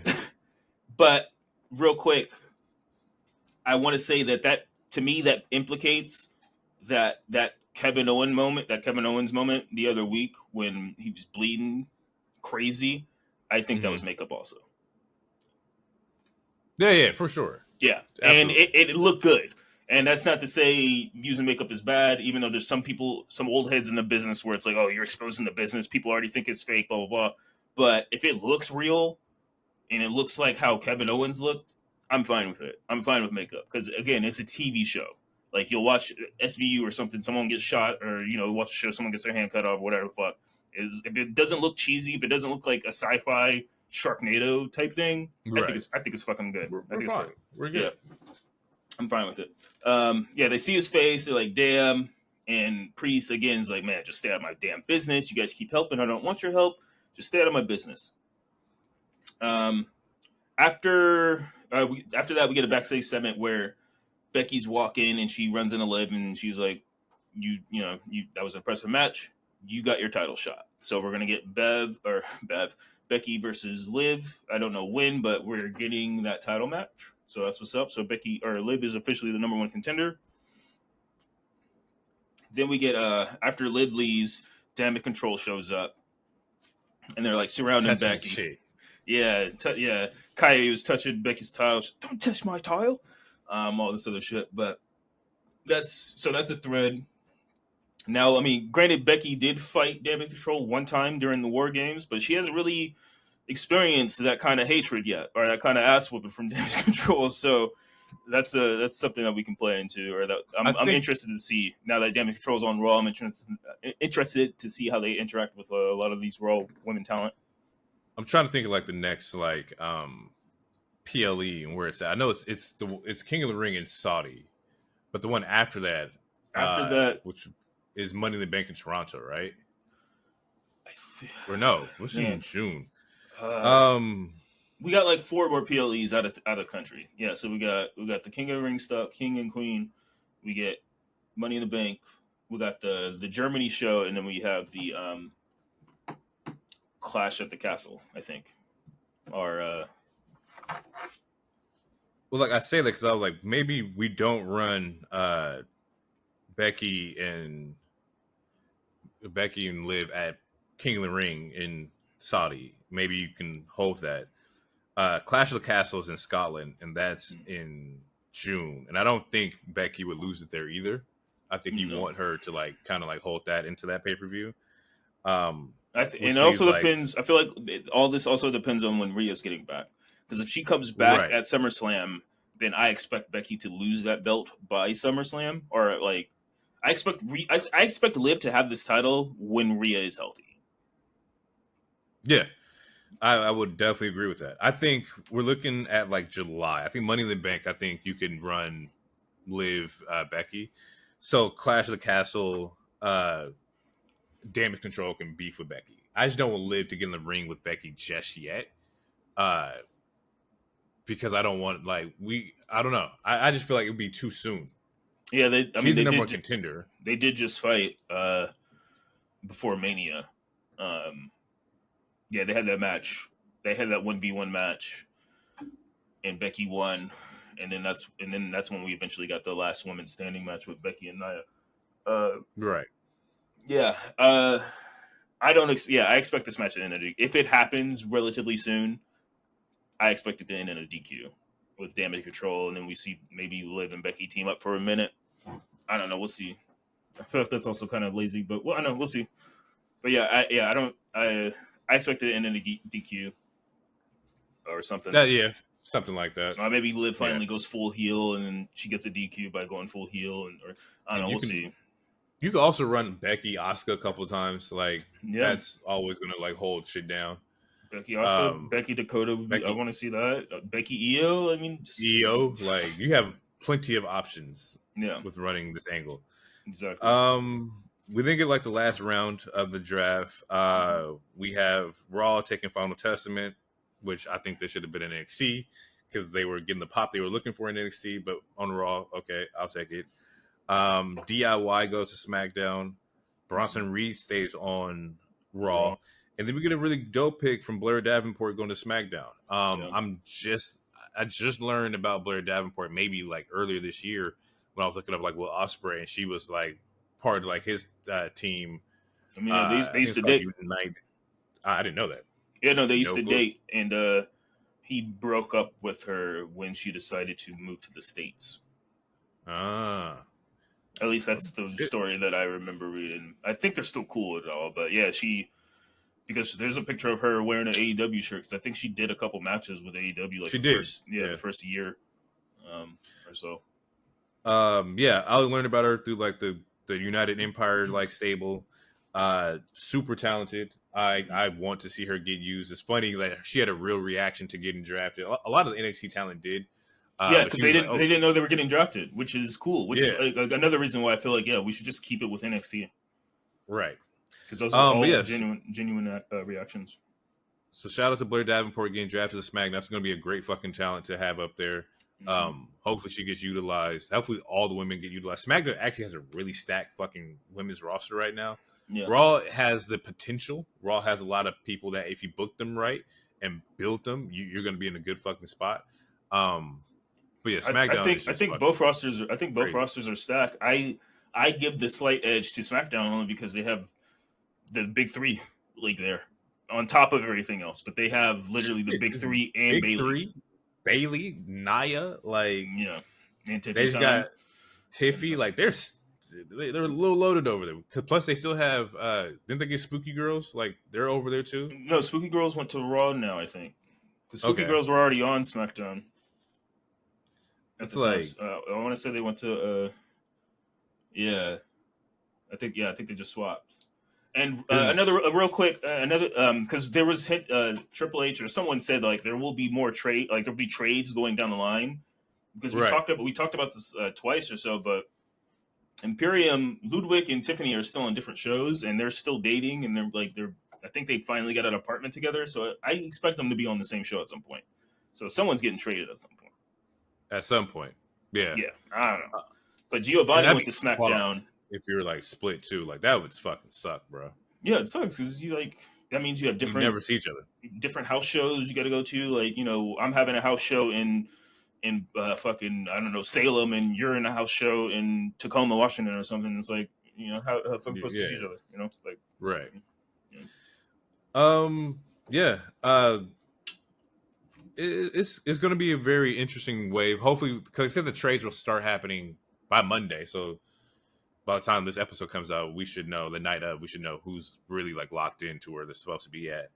But real quick, I want to say that to me that implicates that Kevin Owens moment the other week when he was bleeding crazy. I think that was makeup also. Yeah, for sure. Yeah, absolutely. And it looked good. And that's not to say using makeup is bad, even though there's some old heads in the business where it's like, oh, you're exposing the business. People already think it's fake, blah, blah, blah. But if it looks real and it looks like how Kevin Owens looked, I'm fine with it. I'm fine with makeup. Because, again, it's a TV show. Like, you'll watch SVU or something, someone gets shot, or, watch a show, someone gets their hand cut off, whatever the fuck. If it doesn't look cheesy, if it doesn't look like a sci-fi Sharknado type thing, right. I think it's fucking good. We're fine. We're good. Yeah. I'm fine with it. They see his face. They're like, damn. And Priest, again, is like, man, just stay out of my damn business. You guys keep helping. I don't want your help. Just stay out of my business. After that, we get a backstage segment where Becky's walking and she runs into Liv and she's like, that was an impressive match. You got your title shot. So we're going to get Becky versus Liv. I don't know when, but we're getting that title match. So that's what's up. So Liv is officially the number one contender. Then we get after Liv leaves, Damage Control shows up, and they're like surrounding Becky. Shit. Yeah. Kaye was touching Becky's tile. Don't touch my tile. All this other shit, but that's a thread. Now, I mean, granted, Becky did fight Damage Control one time during the War Games, but she hasn't really experienced that kind of hatred yet, or that kind of ass whooping from Damage Control. So that's something that we can play into, or that I'm interested to see now that Damage Control's on Raw. I'm interested to see how they interact with a lot of these Raw women talent. I'm trying to think of like the next PLE and where it's at. I know it's King of the Ring in Saudi, but the one after that, which is Money in the Bank in Toronto, right? Or no, what's in June? We got like 4 more PLEs out of country. Yeah, so we got the King of the Ring stuff, King and Queen. We get Money in the Bank. We got the Germany show, and then we have the Clash at the Castle, I think. Or well, like I say that because I was like, maybe we don't run Becky and Liv at King of the Ring in Saudi. Maybe you can hold that. Clash of the Castle is in Scotland, and that's in June. And I don't think Becky would lose it there either. I think you want her to like kind of like hold that into that pay-per-view. And it also depends. I feel like all this also depends on when Rhea's getting back. Because if she comes back at SummerSlam, then I expect Becky to lose that belt by SummerSlam, or like I expect Liv to have this title when Rhea is healthy. Yeah, I would definitely agree with that. I think we're looking at like July. I think Money in the Bank. I think you can run Liv Becky. So Clash of the Castle, Damage Control can beef with Becky. I just don't want Liv to get in the ring with Becky just yet. Because I don't want I don't know. I just feel like it would be too soon. Yeah, She's the number one contender. They did just fight before Mania. Yeah, they had that match. They had that 1v1 match, and Becky won. And then that's when we eventually got the last woman standing match with Becky and Nia. Right. Yeah. I expect this match to end if it happens relatively soon. I expect it to end in a DQ with Damage Control, and then we see maybe Liv and Becky team up for a minute. I don't know. We'll see. I feel like that's also kind of lazy, but I know we'll see. But I expect it to end in a DQ or something. Something like that. Maybe Liv finally goes full heel, and then she gets a DQ by going full heel, or I don't know. We'll see. You could also run Becky Asuka a couple times. That's always gonna hold shit down. Becky Asuka, Becky Dakota. I want to see that. Becky Io. I mean, Io. You have plenty of options. Yeah. With running this angle. Exactly. We then get the last round of the draft. We have Raw taking Final Testament, which I think they should have been in NXT because they were getting the pop they were looking for in NXT, but on Raw, okay, I'll take it. DIY goes to SmackDown. Bronson Reed stays on Raw. And then we get a really dope pick from Blair Davenport going to SmackDown. I just learned about Blair Davenport maybe earlier this year when I was looking up Will Ospreay, and she was part of his team. I mean, they used to date. I didn't know that. Yeah, no, they used to date, and he broke up with her when she decided to move to the States. Ah. At least that's the story that I remember reading. I think they're still cool at all, but yeah, because there's a picture of her wearing an AEW shirt, because I think she did a couple matches with AEW the first year or so. I learned about her through the United Empire stable. Super talented. I want to see her get used. It's funny she had a real reaction to getting drafted. A lot of the NXT talent did. Because they didn't know they were getting drafted, which is cool. Which is another reason why I feel we should just keep it with NXT. Right. Because those are all genuine reactions. So shout out to Blair Davenport getting drafted to SmackDown. That's going to be a great fucking talent to have up there. Hopefully she gets utilized. Hopefully all the women get utilized. SmackDown actually has a really stacked fucking women's roster right now. Yeah. Raw has the potential. Raw has a lot of people that if you book them right and build them, you're going to be in a good fucking spot. But yeah, SmackDown. I think both rosters. I think both rosters are stacked. I give the slight edge to SmackDown only because they have the big three there on top of everything else. But they have literally the big three and Bayley. Bayley, Nia, and Tiffy. They just got Tiffy. They're a little loaded over there. Plus, they still have. Didn't they get Spooky Girls? They're over there too. No, Spooky Girls went to Raw now. I think because Spooky Girls were already on SmackDown. It's I want to say they went to. I think they just swapped. And real quick, because there was Triple H or someone said there will be more trade, there'll be trades going down the line, because we talked about this twice or so, but Imperium, Ludwig and Tiffany are still on different shows and they're still dating, and I think they finally got an apartment together, so I expect them to be on the same show at some point. So someone's getting traded at some point. At some point, yeah, I don't know. But Giovanni went to SmackDown. If you're split too, that would fucking suck, bro. Yeah, it sucks because that means you have different. You never see each other. Different house shows you got to go to. I'm having a house show in fucking Salem, and you're in a house show in Tacoma, Washington, or something. It's how fucking supposed to see each other, right. It's going to be a very interesting wave. Hopefully, because they said the trades will start happening by Monday. So by the time this episode comes out, we should know the night of. We should know who's really locked into where they're supposed to be at.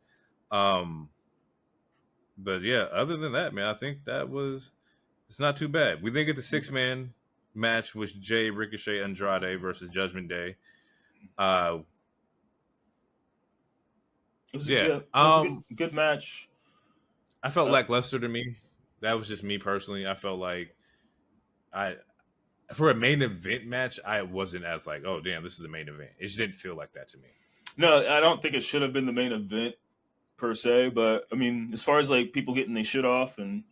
But yeah, other than that, man, I think it's not too bad. We then get the 6-man match with Jay, Ricochet, Andrade versus Judgment Day. It was a good match. I felt lackluster to me. That was just me personally. I felt for a main event match, I wasn't as oh damn, this is the main event. It just didn't feel like that to me. No, I don't think it should have been the main event per se, but I mean, as far as like people getting their shit off, and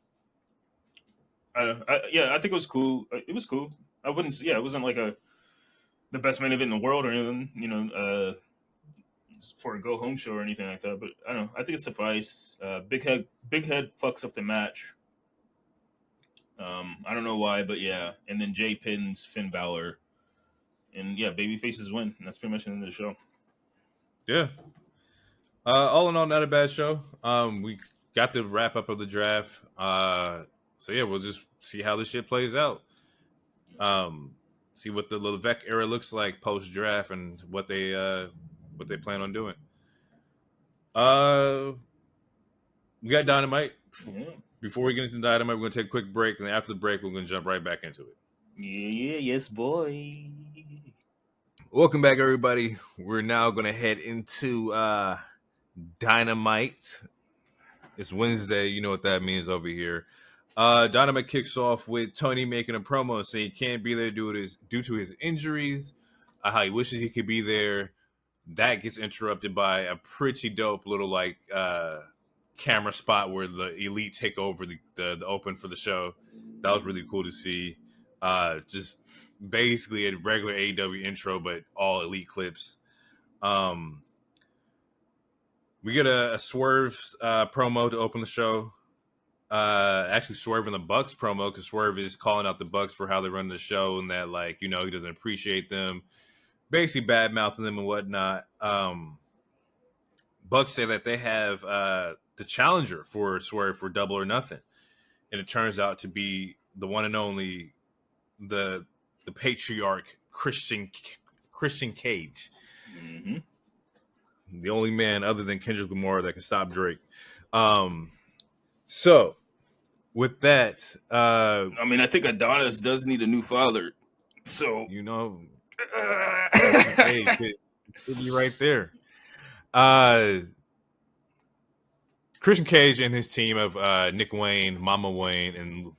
yeah, I think it was cool. It was cool. I wouldn't, yeah, it wasn't like the best main event in the world or anything, for a go home show or anything like that. But I don't know. I think it sufficed. Big Head fucks up the match. I don't know why, but yeah. And then Jay pins Finn Balor, and yeah, baby faces win. And that's pretty much the end of the show. Yeah. All in all, not a bad show. We got the wrap up of the draft. So yeah, we'll just see how this shit plays out. See what the Levesque era looks like post draft and what they plan on doing. We got Dynamite. Yeah. Before we get into Dynamite, we're gonna take a quick break, and after the break, we're gonna jump right back into it. Yeah, yes, boy. Welcome back, everybody. We're now gonna head into Dynamite. It's Wednesday. You know what that means over here. Dynamite kicks off with Tony making a promo saying he can't be there due to his injuries. How he wishes he could be there. That gets interrupted by a pretty dope little camera spot where the Elite take over the open for the show. That was really cool to see. Just basically a regular AEW intro, but all Elite clips. We get a Swerve promo to open the show. Actually, Swerve in the Bucks promo, because Swerve is calling out the Bucks for how they run the show and that, he doesn't appreciate them. Basically bad mouthing them and whatnot. Bucks say that they have the challenger for Swerve for Double or Nothing, and it turns out to be the one and only the patriarch Christian Cage, the only man other than Kendrick Lamar that can stop Drake. So with that, I mean, I think Adonis does need a new father, so hey, could be right there. Christian Cage and his team of Nick Wayne, Mama Wayne, and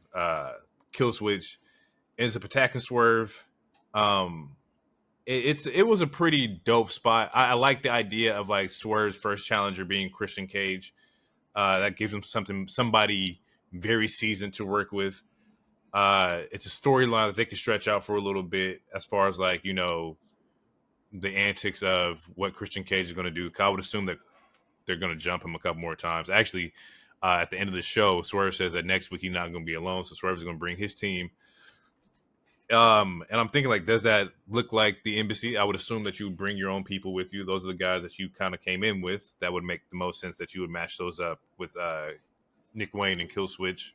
Killswitch ends up attacking Swerve. It was a pretty dope spot. I like the idea of Swerve's first challenger being Christian Cage. That gives him somebody very seasoned to work with. It's a storyline that they can stretch out for a little bit as far as the antics of what Christian Cage is going to do. I would assume that they're going to jump him a couple more times. Actually, at the end of the show, Swerve says that next week he's not going to be alone, so Swerve is going to bring his team. And I'm thinking, does that look like the embassy? I would assume that you would bring your own people with you. Those are the guys that you kind of came in with. That would make the most sense that you would match those up with Nick Wayne and Killswitch.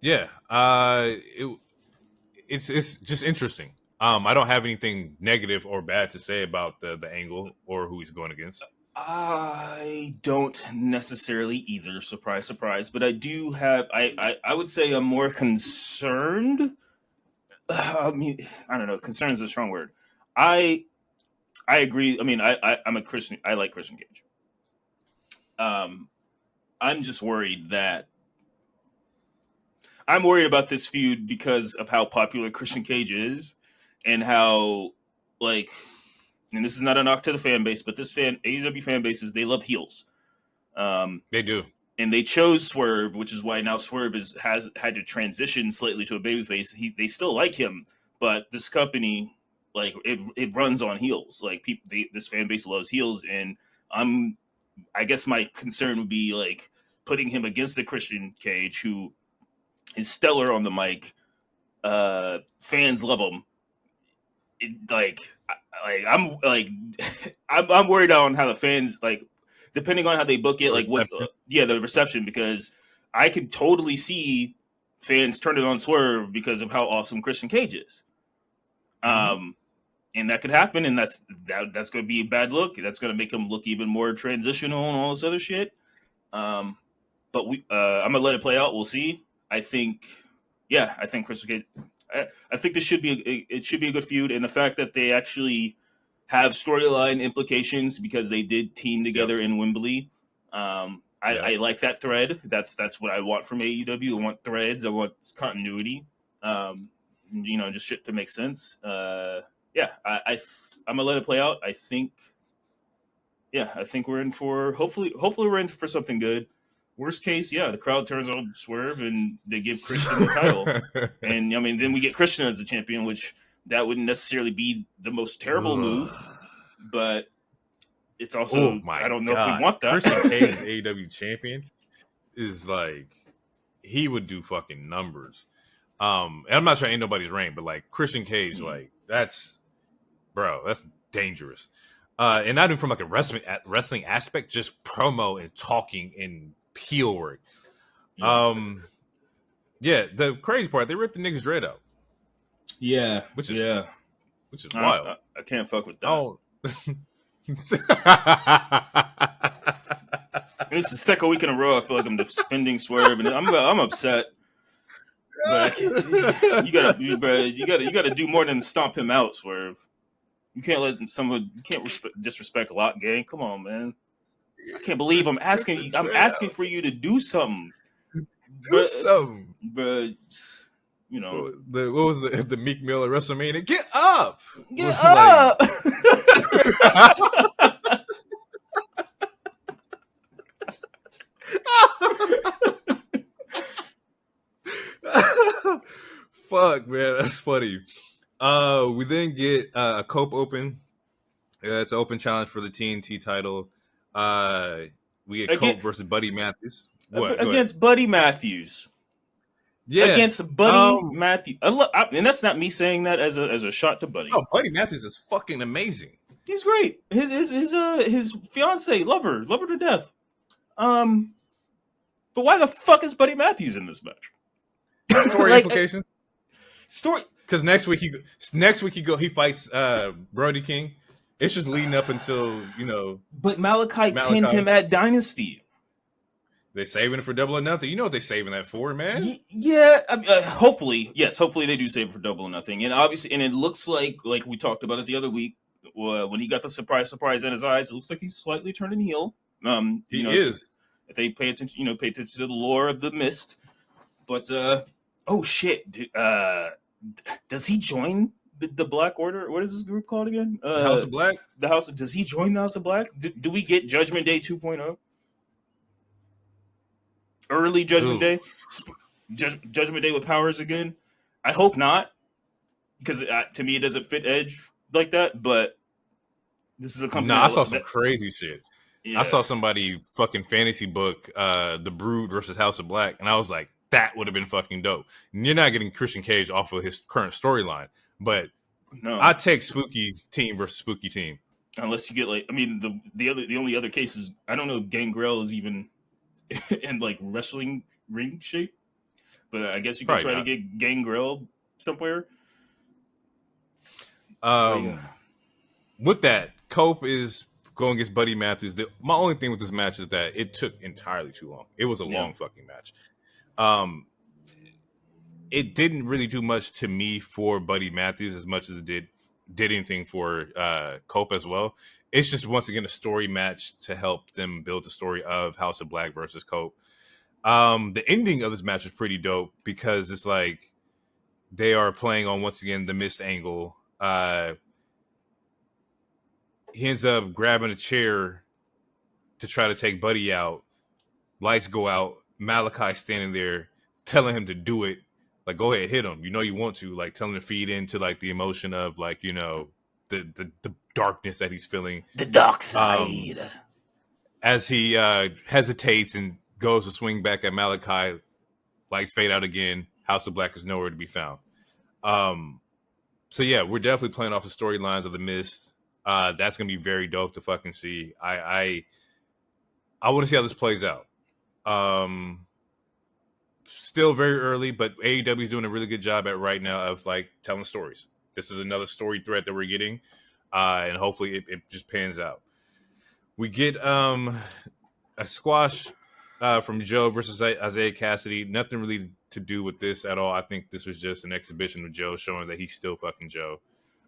Yeah. It's just interesting. I don't have anything negative or bad to say about the angle or who he's going against. I don't necessarily either. Surprise, surprise. But I do have. I would say I'm more concerned. I mean, I don't know. Concern is a strong word. I agree. I mean, I'm a Christian. I like Christian Cage. I'm just worried that I'm worried about this feud because of how popular Christian Cage is and how and this is not a knock to the fan base, but this AEW fan bases, they love heels. They do. And they chose Swerve, which is why now Swerve has had to transition slightly to a babyface. They still like him, but this company, it runs on heels. This fan base loves heels, and I guess my concern would be putting him against the Christian Cage, who is stellar on the mic. Fans love him. I'm I'm worried on how the fans depending on how they book it, the reception, because I could totally see fans turning on Swerve because of how awesome Christian Cage is. And that could happen, and that's going to be a bad look. That's going to make him look even more transitional and all this other shit. But I'm gonna let it play out. We'll see. I think Christian Cage. I think this should be a good feud, and the fact that they actually have storyline implications because they did team together in Wembley. I like that thread. That's what I want from AEW. I want threads. I want continuity. just shit to make sense. I'm gonna let it play out. I think we're in for hopefully we're in for something good. Worst case, the crowd turns on Swerve and they give Christian the title, and then we get Christian as the champion, which that wouldn't necessarily be the most terrible move, but it's also I don't know if we want that. Christian Cage AEW champion is like he would do fucking numbers. And I'm not trying to end nobody's reign, but like Christian Cage, like that's dangerous. And not even from like a wrestling aspect, just promo and talking and heel work. The crazy part, they ripped the nigga's dread out. Yeah, which is wild. I can't fuck with that. This is the second week in a row I feel like I'm defending Swerve, and I'm upset. But you gotta do more than stomp him out, Swerve. You can't let disrespect Lock Gang. Come on, man. I can't believe I'm asking for you to do something. But what was the Meek Mill at WrestleMania? Get up! Get up! Fuck, man, that's funny. We then get a Cope Open. It's an open challenge for the TNT title. We get Cope versus Buddy Matthews. Against Buddy Matthews. Yeah, against Buddy Matthews. And that's not me saying that as a shot to Buddy. Oh, Buddy Matthews is fucking amazing. He's great. His fiance, love her to death. But why the fuck is Buddy Matthews in this match? Story implications. Story. Because next week he fights Brody King. It's just leading up until But Malachi pinned him at Dynasty. They're saving it for Double or Nothing. You know what they're saving that for, man. Hopefully they do save it for Double or Nothing. And obviously, and it looks like we talked about it the other week when he got the surprise in his eyes. It looks like he's slightly turning heel. He is. If they pay attention, pay attention to the lore of the Mist. But oh shit, does he join the Black Order? What is this group called again? The House of Black. Does he join the House of Black? Do we get Judgment Day 2.0? Early Judgment Day, Judgment Day with powers again. I hope not, because to me it doesn't fit Edge like that. But this is a company. No, I saw some crazy shit. Yeah. I saw somebody fucking fantasy book The Brood versus House of Black, and I was like, that would have been fucking dope. And you're not getting Christian Cage off of his current storyline, but no, I take Spooky Team versus Spooky Team. Unless you get the only other cases, I don't know if Gangrel is even in like wrestling ring shape, but I guess you can try to get Gangrel somewhere. With that, Cope is going against Buddy Matthews. My only thing with this match is that it took entirely too long. It was a long fucking match. It didn't really do much to me for Buddy Matthews as much as it did anything for Cope as well. It's just, once again, a story match to help them build the story of House of Black versus Cope. The ending of this match is pretty dope because it's like they are playing on, once again, the Mist angle. He ends up grabbing a chair to try to take Buddy out. Lights go out. Malachi standing there telling him to do it. Like, go ahead, hit him. You know you want to. Like, telling him to feed into, like, the emotion of, like, the darkness that he's feeling. The dark side. As he hesitates and goes to swing back at Malachi, lights fade out again. House of Black is nowhere to be found. So, yeah, we're definitely playing off the storylines of the Mist. That's going to be very dope to fucking see. I want to see how this plays out. Still very early, but AEW is doing a really good job at right now of like telling stories. This is another story thread that we're getting, and hopefully it just pans out. We get a squash from Joe versus Isaiah Cassidy. Nothing really to do with this at all. I think this was just an exhibition of Joe showing that he's still fucking Joe.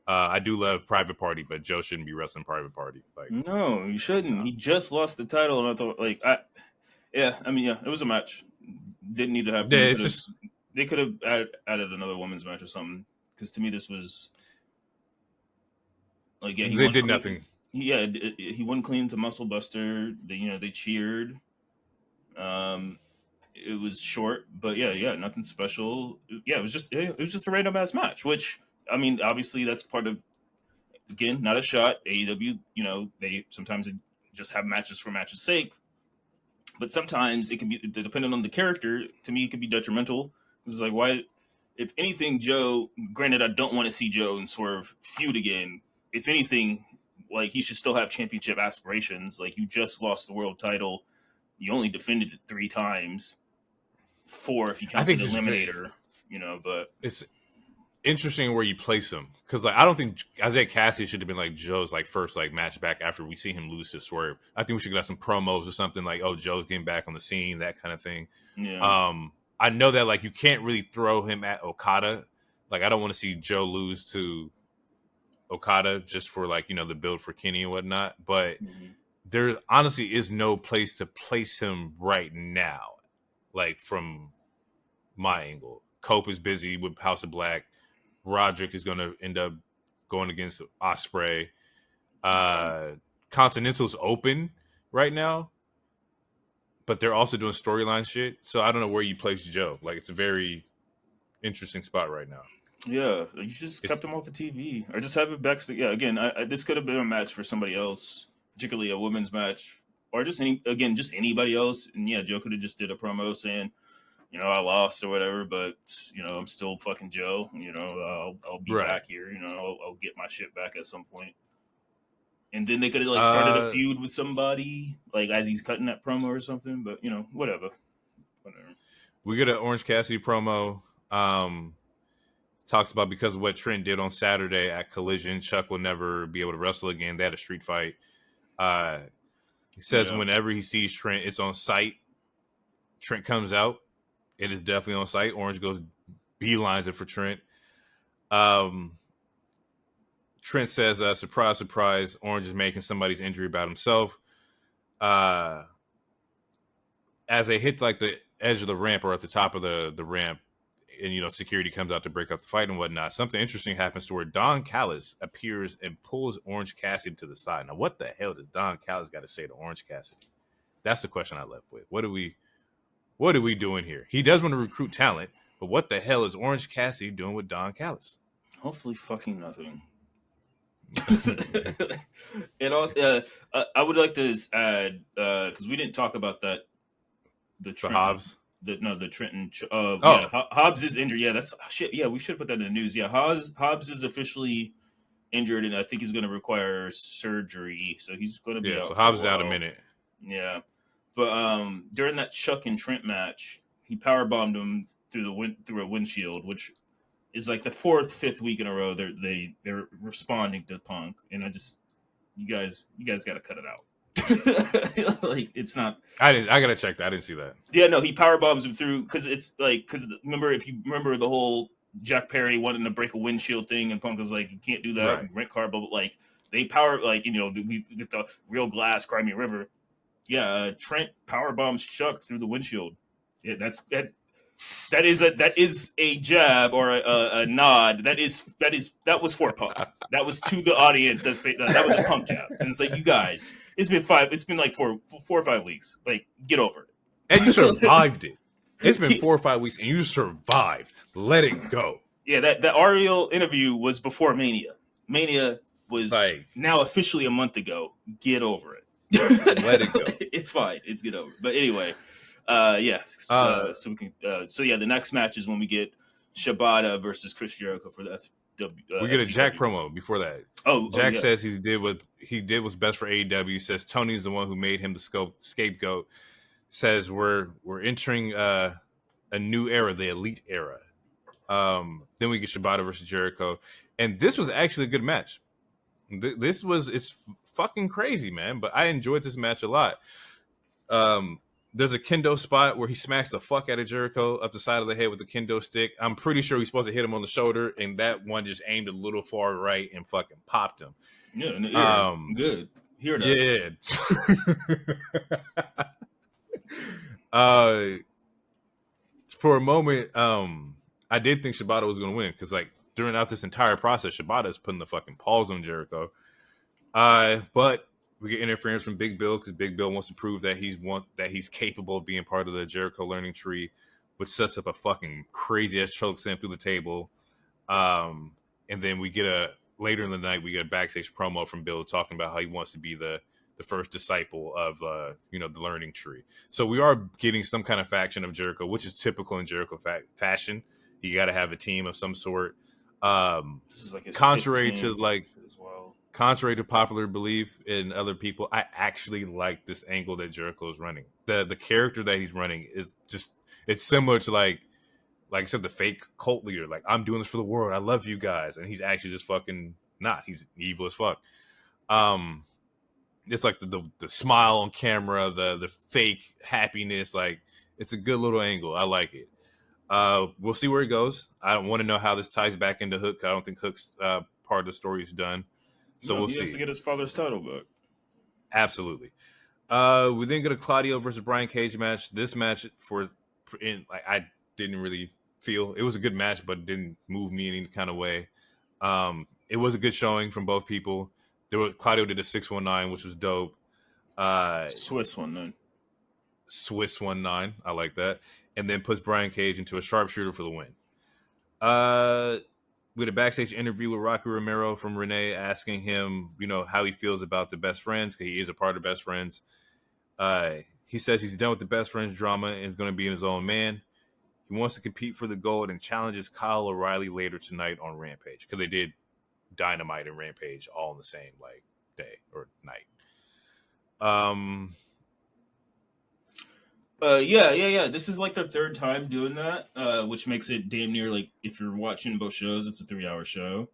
I do love Private Party, but Joe shouldn't be wrestling Private Party. Like, no, he shouldn't. He just lost the title, and I thought, it was a match. Didn't need to happen. Yeah, they could have added another women's match or something. because to me this was like, yeah, They did nothing. He won clean to Muscle Buster. They cheered. It was short, but yeah, nothing special. Yeah, it was just a random ass match. Which, I mean, obviously that's part of, again, not a shot. AEW, they sometimes just have matches for matches' sake, but sometimes it can be, depending on the character. To me, it can be detrimental. It's like, why? If anything, Joe. Granted, I don't want to see Joe and Swerve feud again. If anything, like, he should still have championship aspirations. Like, you just lost the world title. You only defended it 3 times. 4 if you count the eliminator. But it's interesting where you place him, because like I don't think Isaiah Cassidy should have been like Joe's like first like match back after we see him lose to Swerve. I think we should get some promos or something like, oh, Joe's getting back on the scene, that kind of thing. Yeah. I know that like you can't really throw him at Okada. Like I don't want to see Joe lose to Okada just for like the build for Kenny and whatnot. But there honestly is no place to place him right now. Like from my angle, Cope is busy with House of Black. Roderick is going to end up going against Ospreay. Continental's open right now, but they're also doing storyline shit. So I don't know where you place Joe. Like it's a very interesting spot right now. Yeah, you just kept him off the TV, or just have it back. Yeah, again, this could have been a match for somebody else, particularly a women's match, or just anybody else. And yeah, Joe could have just did a promo saying, I lost or whatever, but I'm still fucking Joe. I'll be back here. I'll get my shit back at some point. And then they could have like started a feud with somebody, like as he's cutting that promo or something. But whatever. We get an Orange Cassidy promo. Talks about because of what Trent did on Saturday at Collision, Chuck will never be able to wrestle again. They had a street fight. He says whenever he sees Trent, it's on site. Trent comes out. It is definitely on site. Orange goes beelines it for Trent. Trent says, surprise, surprise, Orange is making somebody's injury about himself. As they hit like the edge of the ramp or at the top of the ramp, and security comes out to break up the fight and whatnot, something interesting happens to where Don Callis appears and pulls Orange Cassidy to the side. Now, what the hell does Don Callis got to say to Orange Cassidy? That's the question I left with. What are we doing here? He does want to recruit talent, but what the hell is Orange Cassidy doing with Don Callis? Hopefully fucking nothing. And I would like to add, because we didn't talk about that. The Hobbs? The Trenton. Yeah, Hobbs is injured. Yeah, that's shit. Yeah, we should put that in the news. Yeah, Hobbs is officially injured, and I think he's going to require surgery. So he's going to be out. So Hobbs is out a minute. Yeah. But during that Chuck and Trent match, he powerbombed him through a windshield, which is like the 4th, 5th week in a row they're responding to Punk, and you guys got to cut it out. Like it's not. I gotta check that. I didn't see that. Yeah, no, he powerbombs him through because it's like if you remember the whole Jack Perry wanting to break a windshield thing, and Punk was like, you can't do that. Right. Rent car, but like they power we get the real glass Crimea River. Yeah, Trent powerbombs Chuck through the windshield. Yeah, that is a jab or a nod. That was for Punk. That was to the audience. That was a Punk jab. And it's like, you guys, it's been like 4 or 5 weeks. Like, get over it. And you survived it. It's been 4 or 5 weeks, and you survived. Let it go. Yeah, that Ariel interview was before Mania. Mania was now officially a month ago. Get over it. Let it go. It's fine. It's get over. But anyway, so we can. The next match is when we get Shibata versus Chris Jericho for the we get a Jack promo before that. Jack says he did what's best for AEW. Says Tony's the one who made him the scapegoat. Says we're entering a new era, the elite era. Then we get Shibata versus Jericho, and this was actually a good match. It's fucking crazy, man. But I enjoyed this match a lot. There's a kendo spot where he smacks the fuck out of Jericho up the side of the head with the kendo stick. I'm pretty sure he's supposed to hit him on the shoulder, and that one just aimed a little far right and fucking popped him. Yeah, good. Hear that? Yeah. For a moment, I did think Shibata was going to win because, like, throughout this entire process, Shibata's putting the fucking paws on Jericho. But we get interference from Big Bill because Big Bill wants to prove that he's capable of being part of the Jericho learning tree, which sets up a fucking crazy ass choke slam through the table. And then later in the night we get a backstage promo from Bill talking about how he wants to be the first disciple of the learning tree. So we are getting some kind of faction of Jericho, which is typical in Jericho fashion. You got to have a team of some sort. This is like his Contrary to as well. Contrary to popular belief in other people, I actually like this angle that Jericho is running. The character that he's running is just, it's similar to like I said, the fake cult leader. Like, I'm doing this for the world. I love you guys. And he's actually just fucking not. He's evil as fuck. It's like the smile on camera, the fake happiness. Like, it's a good little angle. I like it. We'll see where it goes. I don't want to know how this ties back into Hook. I don't think Hook's part of the story is done. So we'll see. He has to get his father's title back. Absolutely. We then get a Claudio versus Brian Cage match. This match I didn't really feel it was a good match, but it didn't move me in any kind of way. It was a good showing from both people. Claudio did a 619, which was dope. Swiss 19. Swiss 19. I like that. And then puts Brian Cage into a sharpshooter for the win. We had a backstage interview with Rocky Romero from Renee asking him, how he feels about the Best Friends, because he is a part of Best Friends. He says he's done with the Best Friends drama and is going to be in his own man. He wants to compete for the gold and challenges Kyle O'Reilly later tonight on Rampage, because they did Dynamite and Rampage all in the same day or night. Yeah. This is like their third time doing that, which makes it damn near like, if you're watching both shows, it's a 3-hour show,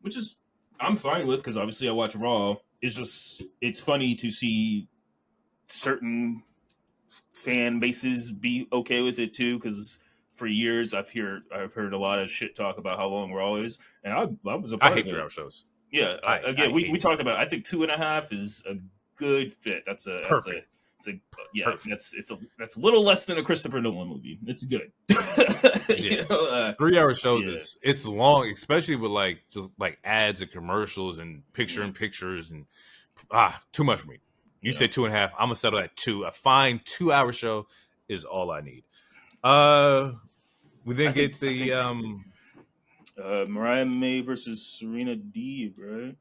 which is I'm fine with, because obviously I watch Raw. It's funny to see certain fan bases be okay with it too, because for years I've heard a lot of shit talk about how long Raw is, and I was a part I hate of it. 3-hour shows. Yeah, we talked about it. I think 2.5 is a good fit. That's perfect. That's a little less than a Christopher Nolan movie. It's good. 3-hour shows it's long, especially with just ads and commercials and pictures and too much for me. You say 2.5, I'm gonna settle at 2. A fine 2-hour show is all I need. We then get Mariah May versus Serena Deeb, right?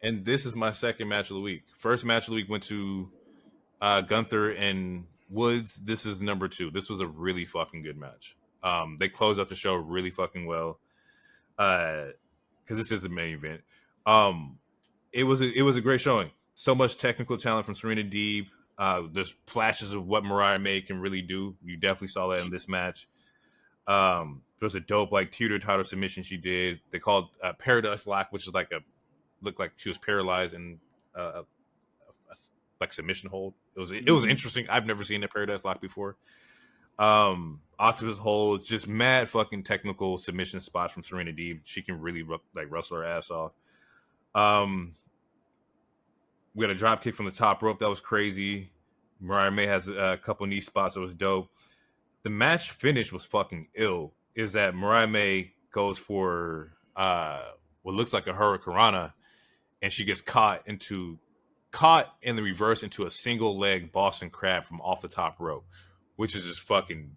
And this is my second match of the week. First match of the week went to Gunther and Woods. This is number 2. This was a really fucking good match. They closed out the show really fucking well, because this is the main event. It was a great showing. So much technical talent from Serena Deeb. There's flashes of what Mariah May can really do. You definitely saw that in this match. There was a dope teeter-totter submission she did. They called Paradise Lock, which is looked like she was paralyzed in submission hold. It was interesting. I've never seen a Paradise Lock before. Octopus hold, just mad fucking technical submission spots from Serena Deeb. She can really wrestle her ass off. We got a drop kick from the top rope that was crazy. Mariah May has a couple knee spots that was dope. The match finish was fucking ill. Is that Mariah May goes for what looks like a hurricanrana, and she gets caught in the reverse into a single leg Boston Crab from off the top rope, which is just fucking,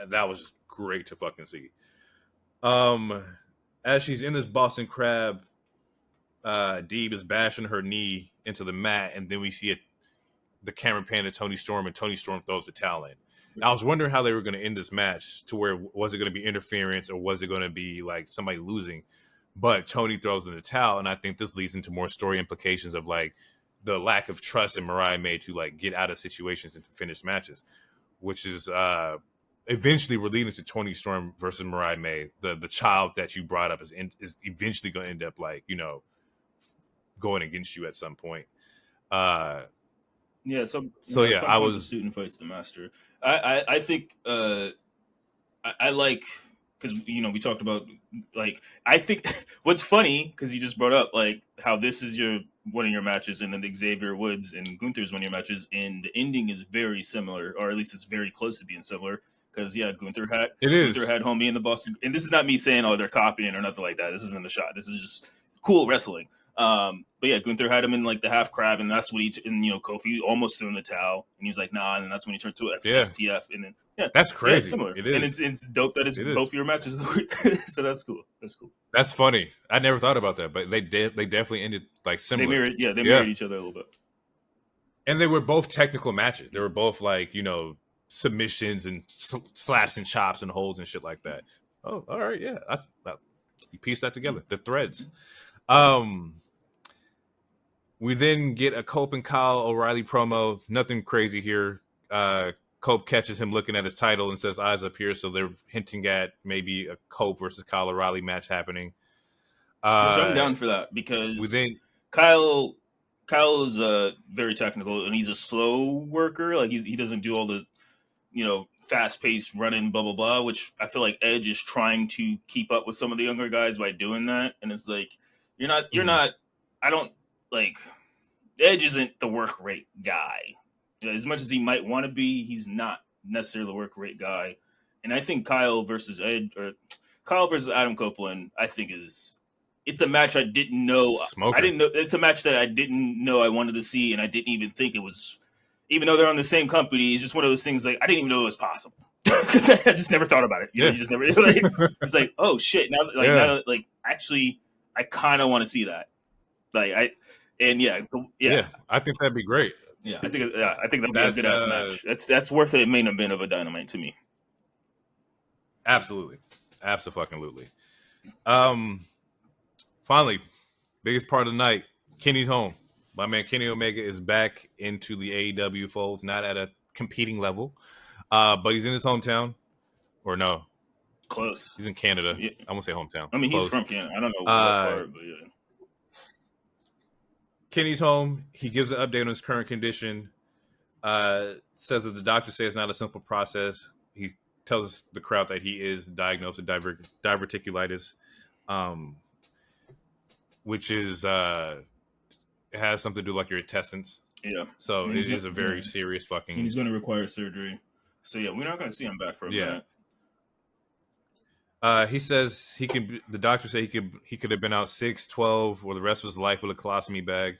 that was just great to fucking see. As she's in this Boston Crab, Deeb is bashing her knee into the mat, and then we see the camera pan to Toni Storm, and Toni Storm throws the towel in. Now, I was wondering how they were going to end this match, to where was it going to be interference or was it going to be somebody losing? But Toni throws in the towel, and I think this leads into more story implications of the lack of trust in Mariah May to get out of situations and to finish matches, which is eventually we're leading to Toni Storm versus Mariah May. The child that you brought up is eventually going to end up going against you at some point. I was the student fights the master. I think I like, because we talked about I think what's funny, because you just brought up how this is one of your matches, and then Xavier Woods and Gunther's one of your matches, and the ending is very similar, or at least it's very close to being similar. because Gunther had homie in the Boston, and this is not me saying they're copying or nothing like that. This isn't a shot. This is just cool wrestling. But yeah, Gunther had him in like the half crab, and that's what Kofi almost threw in the towel, and he's like, nah, and that's when he turned to STF, and then that's crazy. It's similar. It is, and it's dope that it's both your matches. So that's cool. That's funny. I never thought about that, but they definitely ended like similar. They mirrored each other a little bit, and they were both technical matches. They were both like submissions and slaps and chops and holds and shit like that. Oh, all right, yeah, you pieced that together. The threads. We then get a Cope and Kyle O'Reilly promo. Nothing crazy here. Cope catches him looking at his title and says, "Eyes up here." So they're hinting at maybe a Cope versus Kyle O'Reilly match happening. Which I'm down for that because Kyle is very technical and he's a slow worker. Like he doesn't do all the fast paced running, blah blah blah. Which I feel like Edge is trying to keep up with some of the younger guys by doing that. And it's like you're not. I don't like Edge isn't the work rate guy. As much as he might want to be, he's not necessarily the work rate guy. And I think Kyle versus Adam Copeland, I think it's a match I didn't know. Smoker. I didn't know it's a match that I didn't know I wanted to see, and I didn't even think it was. Even though they're on the same company, it's just one of those things like I didn't even know it was possible because I just never thought about it. You just never. It's like, oh shit! Now, actually, I kind of want to see that. I think that'd be great. Yeah, I think that'd be a good ass match. That's worth a main event of a Dynamite to me. Absolutely. Absolutely. Finally, biggest part of the night, Kenny's home. My man Kenny Omega is back into the AEW folds, not at a competing level, but he's in his hometown. Or no. Close. He's in Canada. Yeah. I won't say hometown. I mean, Close. He's from Canada. I don't know what part, but yeah. Kenny's home. He gives an update on his current condition. Says that the doctors say it's not a simple process. He tells the crowd that he is diagnosed with diverticulitis, which is it has something to do like your intestines. Yeah. So it is a very serious fucking. And he's going to require surgery. So yeah, we're not going to see him back for a minute. He says the doctor said he could have been out 6, 12, or the rest of his life with a colostomy bag.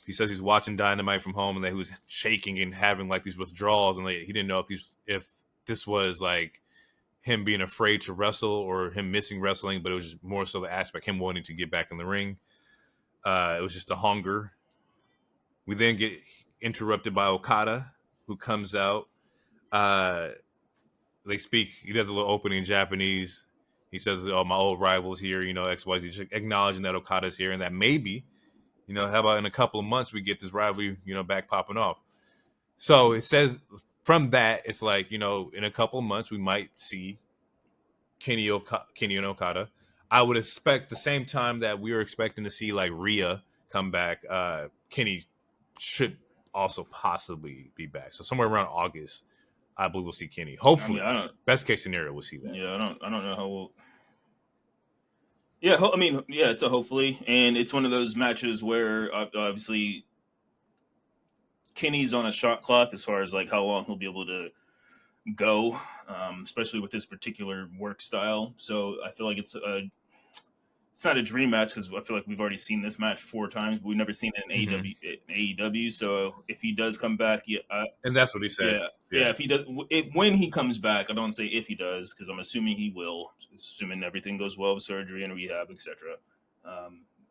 He says he's watching Dynamite from home and that he was shaking and having like these withdrawals, and he didn't know if this was like him being afraid to wrestle or him missing wrestling, but it was just more so the aspect him wanting to get back in the ring. It was just the hunger. We then get interrupted by Okada, who comes out. They speak. He does a little opening in Japanese. He says, "Oh, my old rival's here, XYZ," just acknowledging that Okada's here and that maybe, how about in a couple of months we get this rivalry, back popping off. So it says from that, it's like, in a couple of months we might see Kenny and Okada. I would expect the same time that we were expecting to see like Rhea come back, Kenny should also possibly be back. So somewhere around August, I believe we'll see Kenny. Hopefully, best case scenario, we'll see that. Yeah, I don't know how we'll. Yeah, it's a hopefully, and it's one of those matches where obviously Kenny's on a shot clock as far as like how long he'll be able to go, especially with this particular work style. So I feel like it's not a dream match because I feel like we've already seen this match 4 times, but we've never seen it in AEW. So if he does come back, and that's what he said. Yeah. If he does, when he comes back, I don't say if he does because I'm assuming he will, assuming everything goes well with surgery and rehab, etc.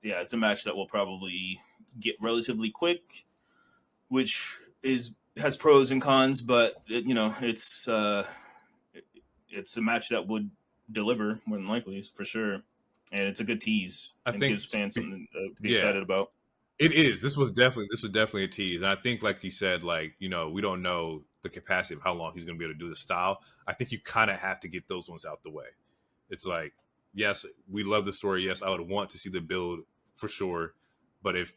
It's a match that will probably get relatively quick, which has pros and cons, but it's a match that would deliver more than likely for sure. And it's a good tease. I think gives fans something to be excited about. It is. This was definitely a tease. And I think, like you said, like, we don't know the capacity of how long he's going to be able to do the style. I think you kind of have to get those ones out the way. It's like, yes, we love the story. Yes, I would want to see the build for sure. But if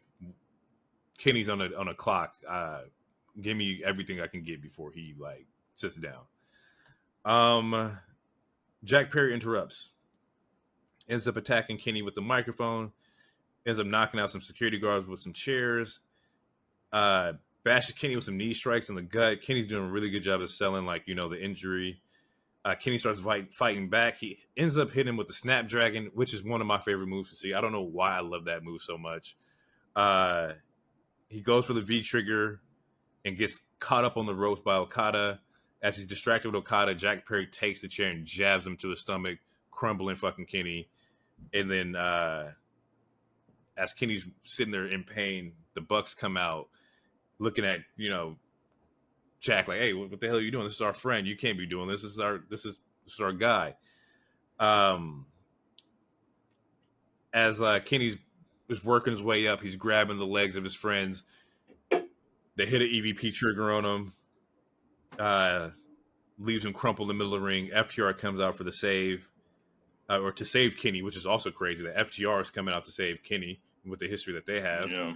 Kenny's on a clock, give me everything I can get before he like sits down. Jack Perry interrupts. Ends up attacking Kenny with the microphone. Ends up knocking out some security guards with some chairs. bashes Kenny with some knee strikes in the gut. Kenny's doing a really good job of selling, like, you know, the injury. Kenny starts fighting back. He ends up hitting him with the Snapdragon, which is one of my favorite moves to see. I don't know why I love that move so much. He goes for the V-trigger and gets caught up on the ropes by Okada. As he's distracted with Okada, Jack Perry takes the chair and jabs him to his stomach, crumbling fucking Kenny. And then as Kenny's sitting there in pain, the Bucks come out looking at, you know, Jack like, hey, what the hell are you doing? This is our friend. You can't be doing this. This is our guy. As Kenny's is working his way up, he's grabbing the legs of his friends. They hit an EVP trigger on him. Leaves him crumpled in the middle of the ring. FTR comes out for the save, or to save Kenny, which is also crazy that FTR is coming out to save Kenny with the history that they have. Yeah.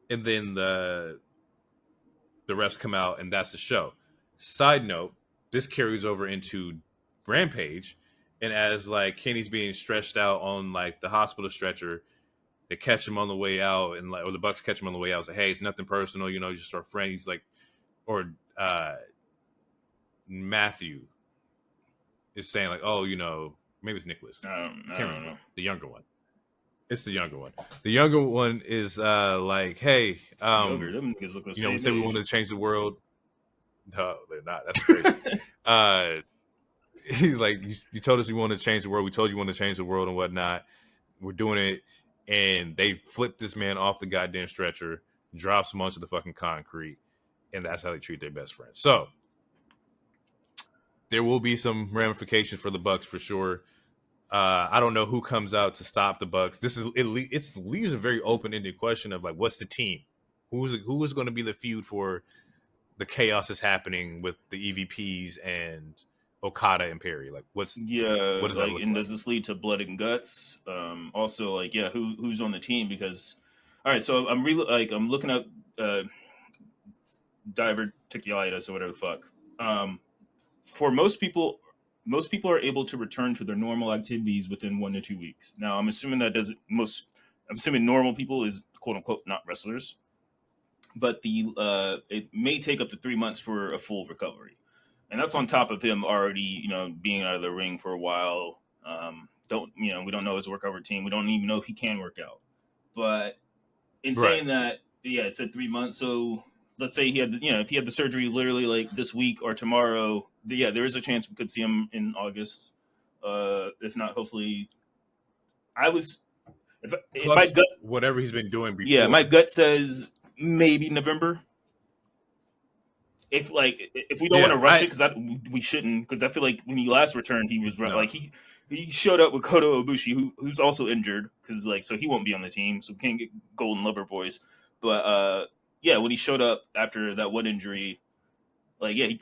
And then the refs come out, and that's the show. Side note, this carries over into Rampage, and as like Kenny's being stretched out on like the hospital stretcher, they catch him on the way out, and like, or the Bucks catch him on the way out. It's like, hey, it's nothing personal, you know, he's just our friend. He's like, or Matthew is saying like, oh, you know, maybe it's Nicholas. I don't know. The younger one. It's the younger one. The younger one is like, hey, Them niggas look the you know, we same said we age. wanted to change the world. No, they're not. That's crazy. He's like, you told us you wanted to change the world. We told you wanted to change the world and whatnot. We're doing it. And they flip this man off the goddamn stretcher, drops him onto the fucking concrete, and that's how they treat their best friend. So there will be some ramifications for the Bucks for sure. I don't know who comes out to stop the Bucks. It leaves a very open-ended question of like, what's the team? Who is going to be the feud for the chaos that's happening with the EVPs and Okada and Perry? Like, what does like, that look like? Does this lead to blood and guts? Also, like, yeah, who's on the team? Because, all right, so I'm looking up diverticulitis or whatever the fuck. For most people are able to return to their normal activities within 1 to 2 weeks. Now, I'm assuming I'm assuming normal people is quote unquote not wrestlers, but it may take up to 3 months for a full recovery. And that's on top of him already, you know, being out of the ring for a while. We don't know his workout routine. We don't even know if he can work out. But in saying that, yeah, it said 3 months. So let's say if he had the surgery literally like this week or tomorrow, yeah, there is a chance we could see him in August. If not, hopefully, my gut, whatever he's been doing before. Yeah, my gut says maybe November. If we don't want to rush it, because we shouldn't, because I feel like when he last returned, he was like he showed up with Kota Ibushi, who's also injured, because so he won't be on the team, so we can't get Golden Lover Boys. But yeah, when he showed up after that one injury, he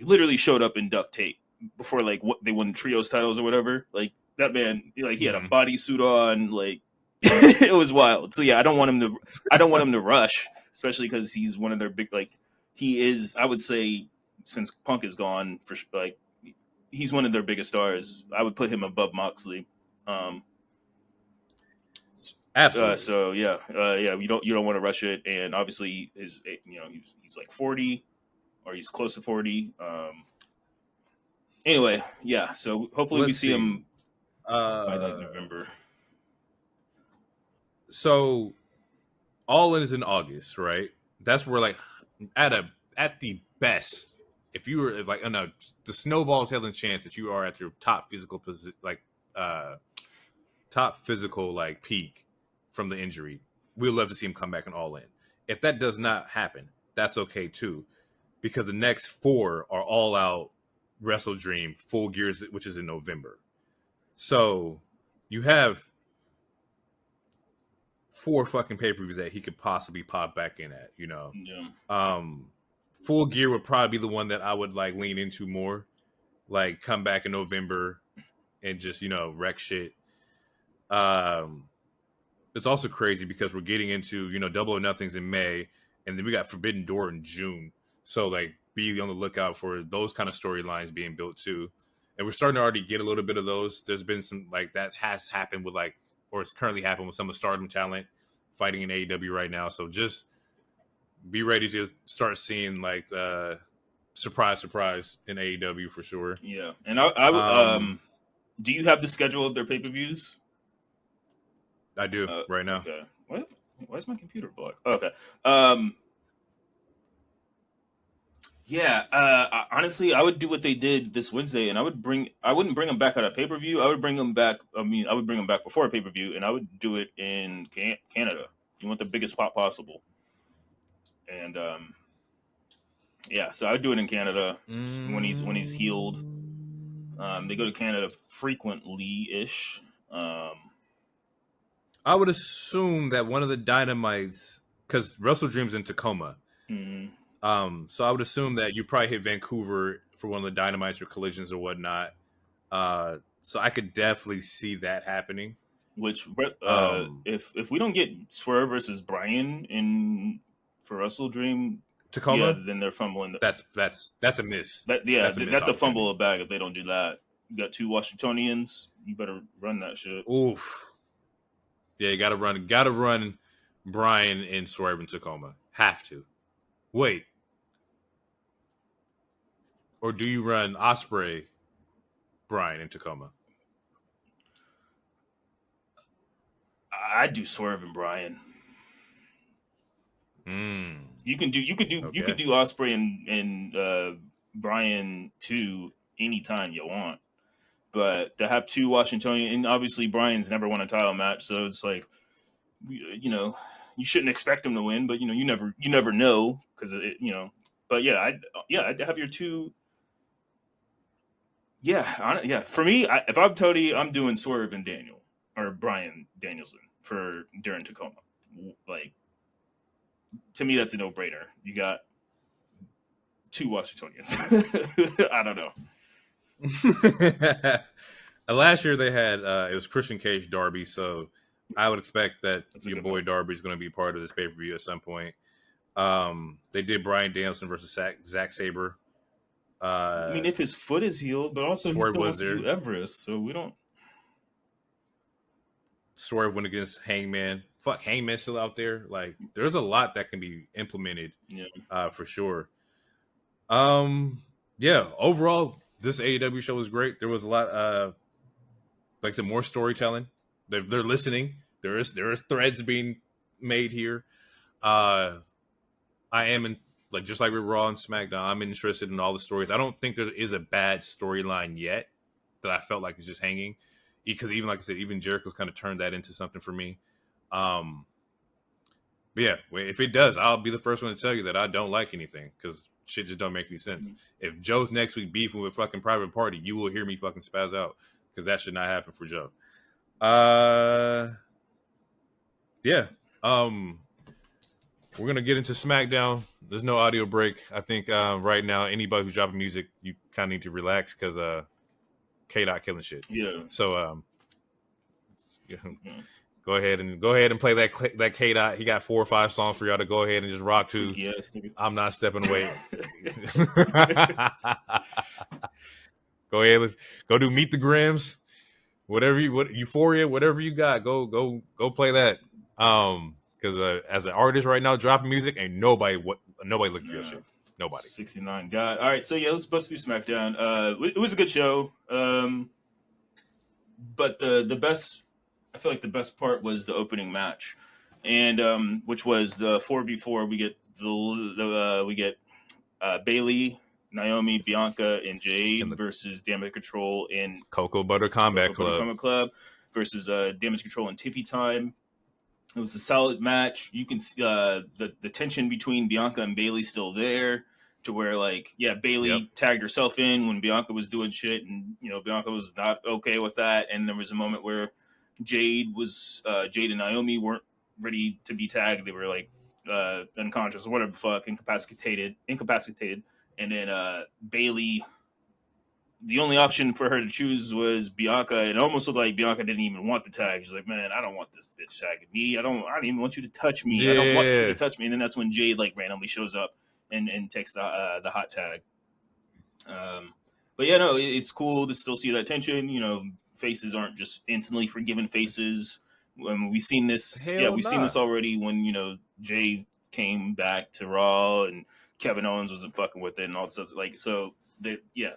literally showed up in duct tape before they won trios titles or whatever. Like that man, he had a bodysuit on, it was wild. So yeah, I don't want him to rush, especially because he's one of their big he is, I would say, since Punk is gone, he's one of their biggest stars. I would put him above Moxley. Absolutely. So yeah, you don't want to rush it, and obviously he's like 40, or he's close to 40. Anyway, yeah. So hopefully we see him by November. So All In is in August, right? That's where at the best, if you were the snowball's held in chance that you are at your top physical peak from the injury. We'd love to see him come back and All In. If that does not happen, that's okay too, because the next 4 are All Out, Wrestle Dream, Full Gears, which is in November. So you have 4 fucking pay-per-views that he could possibly pop back in at, Yeah. Full Gear would probably be the one that I would lean into more, come back in November and just wreck shit. It's also crazy because we're getting into Double or Nothing's in May, and then we got Forbidden Door in June. So be on the lookout for those kind of storylines being built too. And we're starting to already get a little bit of those. There's been some that has happened with or it's currently happened with some of the Stardom talent. fighting in AEW right now. So just be ready to start seeing like surprise in AEW for sure. Yeah, and I do you have the schedule of their pay-per-views? I do right now. Okay. What? Why is my computer blocked? Okay. Um, yeah. Honestly, I would do what they did this Wednesday, and I wouldn't bring them back at a pay-per-view. I would bring them back. I mean, I would bring them back before a pay-per-view, and I would do it in Canada. You want the biggest spot possible, and yeah. So I would do it in Canada when he's healed. They go to Canada frequently ish. I would assume that one of the Dynamites, because Wrestle Dream's in Tacoma. Mm-hmm. So I would assume that you probably hit Vancouver for one of the Dynamites or collisions or whatnot. So I could definitely see that happening. Which if we don't get Swerve versus Bryan for Wrestle Dream Tacoma, then they're fumbling. That's a miss. That's a fumble of bag if they don't do that. You got 2 Washingtonians. You better run that shit. Oof. Yeah, you gotta run Bryan and Swerve in Tacoma. Have to. Wait. Or do you run Ospreay, Bryan in Tacoma? I'd do Swerve and Bryan. You could do Ospreay and Bryan too anytime you want. But to have 2 Washingtonian, and obviously Bryan's never won a title match, so it's like, you shouldn't expect him to win, but you never know because But I'd have your 2. Yeah. For me, if I'm Tony, I'm doing Swerve and Daniel or Bryan Danielson during Tacoma. Like, to me, that's a no-brainer. You got 2 Washingtonians. I don't know. Last year they had it was Christian Cage Darby, so I would expect that your boy Darby is going to be part of this pay-per-view at some point. They did Bryan Danielson versus Zack Sabre. I mean, if his foot is healed, but also he still has to do Everest, so we don't. Swerve went against Hangman. Fuck, Hangman's still out there. Like, there's a lot that can be implemented, for sure. Yeah. Overall, this AEW show was great. There was a lot, like I said, more storytelling. They're listening. There is threads being made here. I am just like with Raw and SmackDown, I'm interested in all the stories. I don't think there is a bad storyline yet that I felt like is just hanging. Because even like I said, even Jericho's kind of turned that into something for me. But yeah, if it does, I'll be the first one to tell you that I don't like anything because shit just don't make any sense. Mm-hmm. If Joe's next week beefing with fucking Private Party, you will hear me fucking spaz out because that should not happen for Joe. Yeah. We're gonna get into SmackDown. There's no audio break. I think right now anybody who's dropping music, you kind of need to relax because K-Dot killing shit. Yeah. So go ahead and play that K-Dot. He got 4 or 5 songs for y'all to go ahead and just rock to. Yes, I'm not stepping away. Go ahead, let's go do Meet the Grims. Euphoria, whatever you got, go play that. Because as an artist right now dropping music, ain't nobody looking for your shit. Nobody. 69 God. All right, so yeah, let's bust through SmackDown. It was a good show. But the best, I feel like the best part was the opening match, and which was the 4v4. We get Bayley, Naomi, Bianca, and Jade versus Damage Control and Cocoa Butter Combat Club versus Damage Control and Tiffy Time. It was a solid match. You can see the tension between Bianca and Bayley still there, to where Bayley tagged herself in when Bianca was doing shit, and Bianca was not okay with that. And there was a moment where Jade and Naomi weren't ready to be tagged. They were unconscious or whatever the fuck, incapacitated. And then Bayley, the only option for her to choose was Bianca. It almost looked like Bianca didn't even want the tag. She's like, man, I don't want this bitch tagging me. I don't even want you to touch me. Yeah. I don't want you to touch me. And then that's when Jade randomly shows up and takes the hot tag. But yeah, no, it's cool to still see that tension. Faces aren't just instantly forgiven faces. We've seen this. Hell Yeah, we've seen nah. this already when Jay came back to Raw and Kevin Owens wasn't fucking with it and all that stuff. Like, so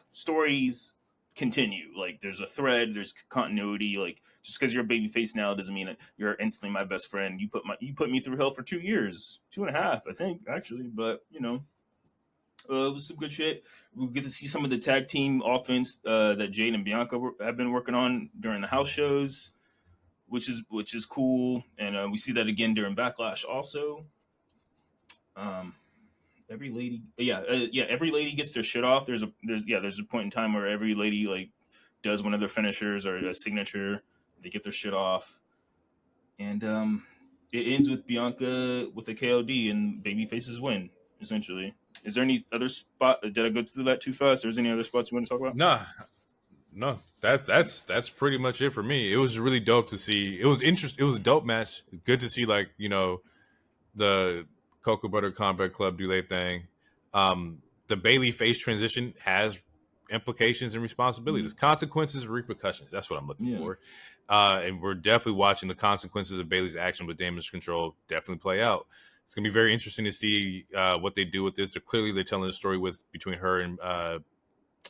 stories continue. Like, there's a thread, there's continuity. Like, just because you're a babyface now doesn't mean that you're instantly my best friend. You put me through hell for 2 years, 2.5, I think, actually. But it was some good shit. We get to see some of the tag team offense that Jade and Bianca have been working on during the house shows, which is cool. And we see that again during Backlash also. Every lady, every lady gets their shit off. There's a point in time where every lady like does one of their finishers or a signature. They get their shit off, and it ends with Bianca with a KOD and babyfaces win. Essentially, is there any other spot? Did I go through that too fast? Or is there any other spots you want to talk about? Nah, no, that's pretty much it for me. It was really dope to see. It was interesting. It was a dope match. Good to see, like, the Cocoa Butter Combat Club do their thing. The Bailey face transition has implications and responsibilities, consequences, repercussions. That's what I'm looking for. And we're definitely watching the consequences of Bailey's action with damage control definitely play out. It's gonna be very interesting to see what they do with this. They're telling a story between her and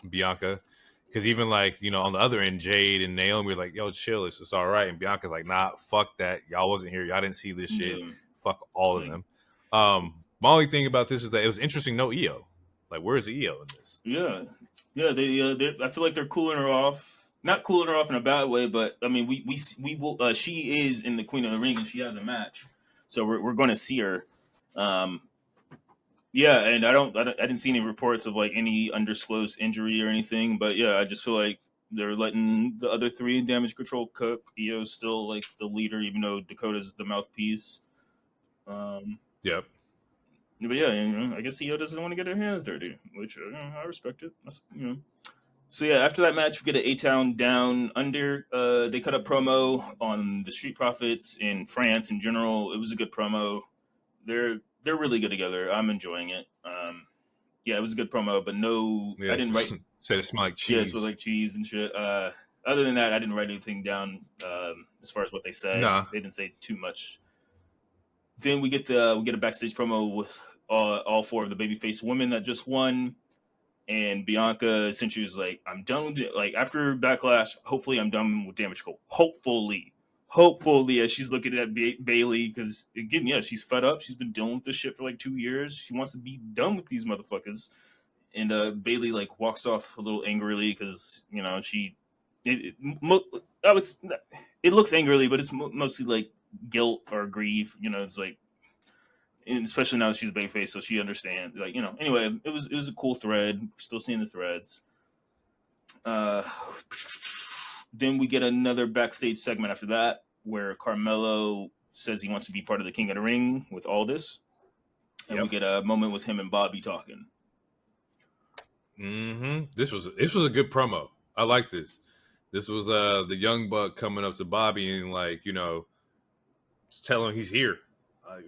Bianca. Because even like, on the other end, Jade and Naomi are like, yo, chill, it's just all right. And Bianca's like, nah, fuck that. Y'all wasn't here. Y'all didn't see this shit. Fuck all of them. My only thing about this is that it was interesting, no EO. Like, where's the EO in this? Yeah. They I feel like they're cooling her off. Not cooling her off in a bad way, but I mean, we will. She is in the Queen of the Ring and she has a match, so we're going to see her. Yeah, and I didn't see any reports of like any undisclosed injury or anything, but yeah, I just feel like they're letting the other three in damage control cook. EO's still like the leader, even though Dakota's the mouthpiece. Yep. But yeah, I guess EO doesn't want to get their hands dirty, which I respect it. So yeah, after that match, we get an A-Town Down Under. They cut a promo on the Street Profits in France in general. It was a good promo. They're really good together. I'm enjoying it. Yeah, it was a good promo, but no, I didn't write. Said it smelled like cheese. Yeah, it smelled like cheese and shit. Other than that, I didn't write anything down as far as what they said. Nah. They didn't say too much. Then we get a backstage promo with all four of the babyface women that just won, and Bianca essentially was like, "I'm done with it. Like, after Backlash, hopefully I'm done with Damage Control. Hopefully, as she's looking at Bailey, because again, yeah, she's fed up. She's been dealing with this shit for like 2 years. She wants to be done with these motherfuckers. And Bailey like walks off a little angrily because it looks angrily, but it's mostly like guilt or grief. It's like, and especially now that she's a babyface, so she understands. Like, anyway, it was a cool thread. We're still seeing the threads. Then we get another backstage segment after that where Carmelo says he wants to be part of the King of the Ring with Aldis. And we get a moment with him and Bobby talking. This was a good promo. I like this. This was the young buck coming up to Bobby and like, just telling him he's here.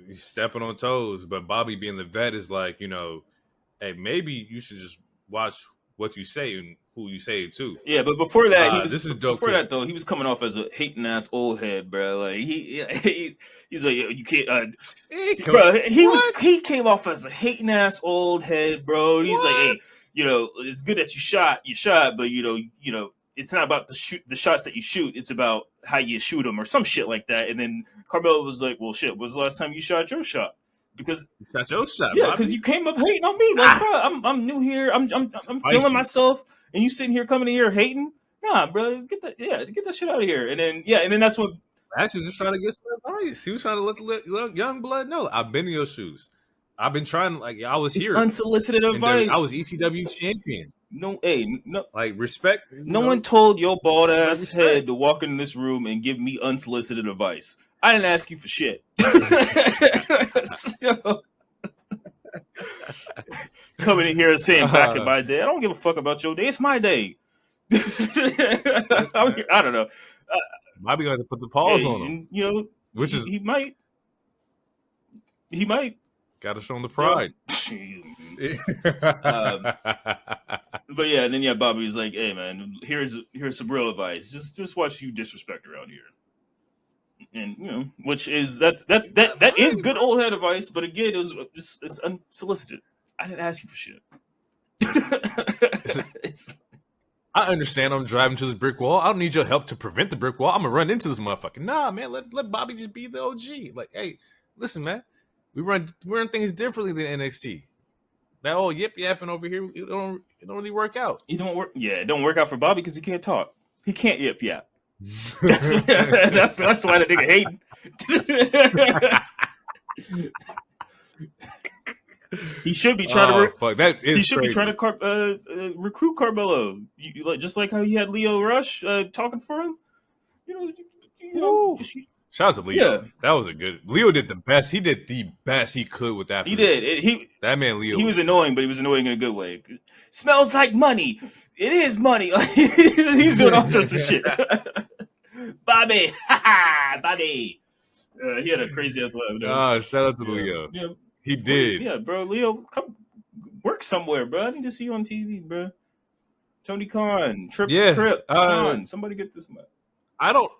He's stepping on toes. But Bobby being the vet is like, hey, maybe you should just watch what you say and who you say it to. Yeah, but before that, that though, he was coming off as a hating ass old head, bro. Like he's like, you can't, he came off as a hating ass old head, bro. And he's like, hey, it's good that you shot, but it's not about the shots that you shoot. It's about how you shoot them or some shit like that. And then Carmelo was like, well, shit, when's the last time you shot your shot? Because you shot your shot, yeah, because you came up hating on me, like, bro, I'm new here, I'm feeling myself. And you sitting here coming in here hating? Nah, bro, get that shit out of here. And then that's what. Actually, just trying to get some advice. He was trying to let the young blood know. I've been in your shoes. I've been trying. Like, I was here. Unsolicited advice. I was ECW champion. No, like, respect. No one told your bald ass head to walk into this room and give me unsolicited advice. I didn't ask you for shit. Coming in here and saying back in my day, I don't give a fuck about your day. It's my day. I don't know. Might be going to put the pause on him. Which is he might. Got to show him the pride. But yeah, and then Bobby's like, "Hey man, here's some real advice. Just watch you disrespect around here." And which is that is good old head advice, but again, it's unsolicited. I didn't ask you for shit. I understand I'm driving to this brick wall. I don't need your help to prevent the brick wall. I'm gonna run into this motherfucker. Nah, man, let Bobby just be the OG. Like, hey, listen, man, we run things differently than NXT. That old yip yapping over here, it don't really work out. It don't work. Yeah, it don't work out for Bobby because he can't talk. He can't yip yap. That's why the nigga hating. He should be trying to recruit Carmelo. Just like how he had Lio Rush talking for him. Shout out to Leo. Yeah. That was a good. Leo did the best. He did the best he could with that. He did. That man Leo. He was annoying, but he was annoying in a good way. Smells like money. It is money. He's doing all sorts of shit. Bobby, Bobby. He had a crazy ass laugh. Shout out to Leo. Yeah, he did. Yeah, bro. Leo, come work somewhere, bro. I need to see you on TV, bro. Tony Khan, Trip, Khan. Somebody get this man. I don't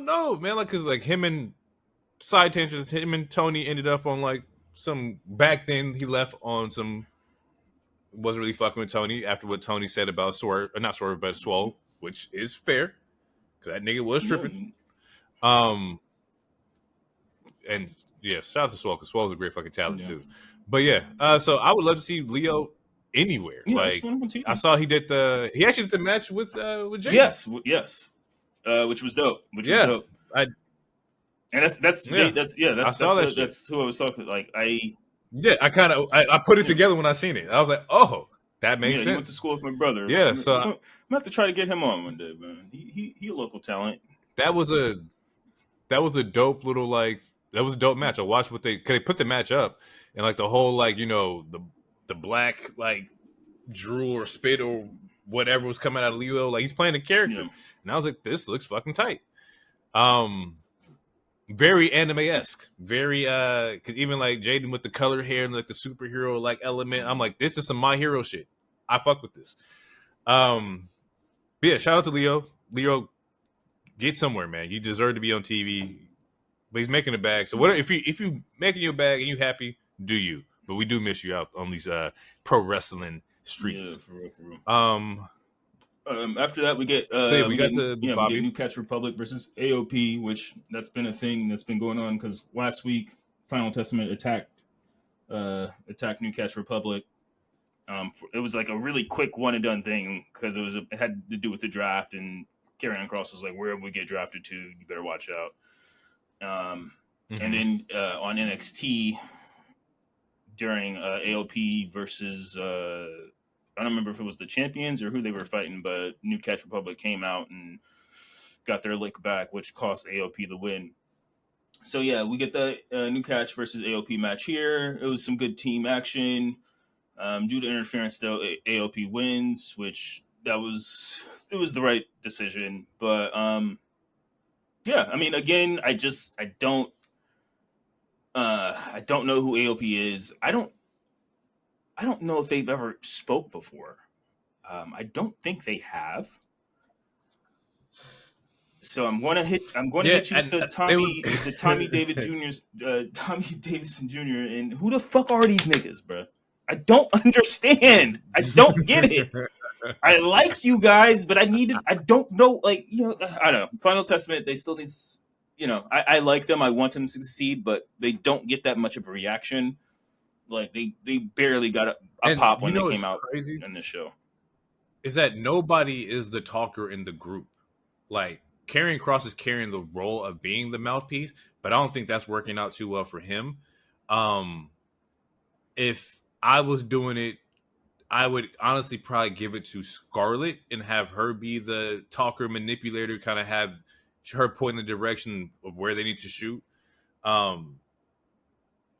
know, man. Like, cause like him and side tangents, him and Tony ended up on like some. Back then, he left on some. Wasn't really fucking with Tony after what Tony said about Swerve, not Swerve, but Swole, which is fair. Cause that nigga was tripping. And yeah, shout out to Swole, cause Swole's a great fucking talent too. But yeah, so I would love to see Leo anywhere. Yeah, like I saw he actually did the match with Jay. Yes, which was dope. And that's Jay, I saw that. That's who I was talking. Like I put it together when I seen it. I was like, oh. That makes sense. He went to school with my brother. Yeah, so I'm gonna have to try to get him on one day, man. He a local talent. That was a dope little that was a dope match. I watched cause they put the match up and like the whole the black drool or spit or whatever was coming out of Leo. Like he's playing a character, and I was like, this looks fucking tight. Very anime-esque, very because even like Jaden with the colored hair and like the superhero element, I'm like, this is some My Hero shit. I fuck with this. But yeah, shout out to Leo. Leo, get somewhere, man. You deserve to be on TV. But he's making a bag. So what if you making your bag and you happy, do you? But we do miss you out on these pro wrestling streets. Yeah, for real. After that, we get we got New Catch Republic versus AOP, which that's been a thing that's been going on because last week Final Testament attacked New Catch Republic. It was like a really quick one and done thing because it had to do with the draft, and Karrion Kross was like, wherever we get drafted to, you better watch out. And then on NXT during AOP versus I don't remember if it was the champions or who they were fighting, but New Catch Republic came out and got their lick back, which cost AOP the win. So yeah, we get the New Catch versus AOP match here. It was some good team action. Due to interference, though, AOP wins, which it was the right decision. But yeah, I mean, again, I don't know who AOP is. I don't know if they've ever spoke before. I don't think they have. So I'm going to hit you with the Tommy Davidson Jr. And who the fuck are these niggas, bro? I don't understand. I don't get it. I like you guys, but I don't know. I don't know. Final Testament, they still need. I like them. I want them to succeed, but they don't get that much of a reaction. Like they barely got a pop when they came out in this show. Is that nobody is the talker in the group? Like Karrion Kross is carrying the role of being the mouthpiece, but I don't think that's working out too well for him. If I was doing it, I would honestly probably give it to Scarlett and have her be the talker manipulator, kind of have her point in the direction of where they need to shoot.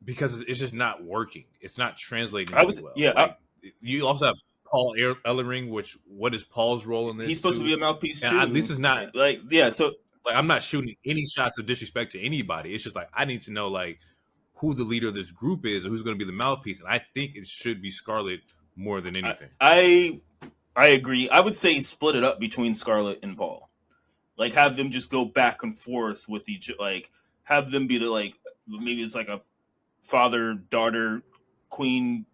Because it's just not working. It's not translating well. Yeah. You also have Paul Ellering, what is Paul's role in this? He's supposed to be a mouthpiece too. This is not So I'm not shooting any shots of disrespect to anybody. It's just I need to know who the leader of this group is and who's going to be the mouthpiece. And I think it should be Scarlett more than anything. I agree. I would say split it up between Scarlett and Paul. Like, have them just go back and forth with each, like, have them be the, like, maybe it's like a father daughter queen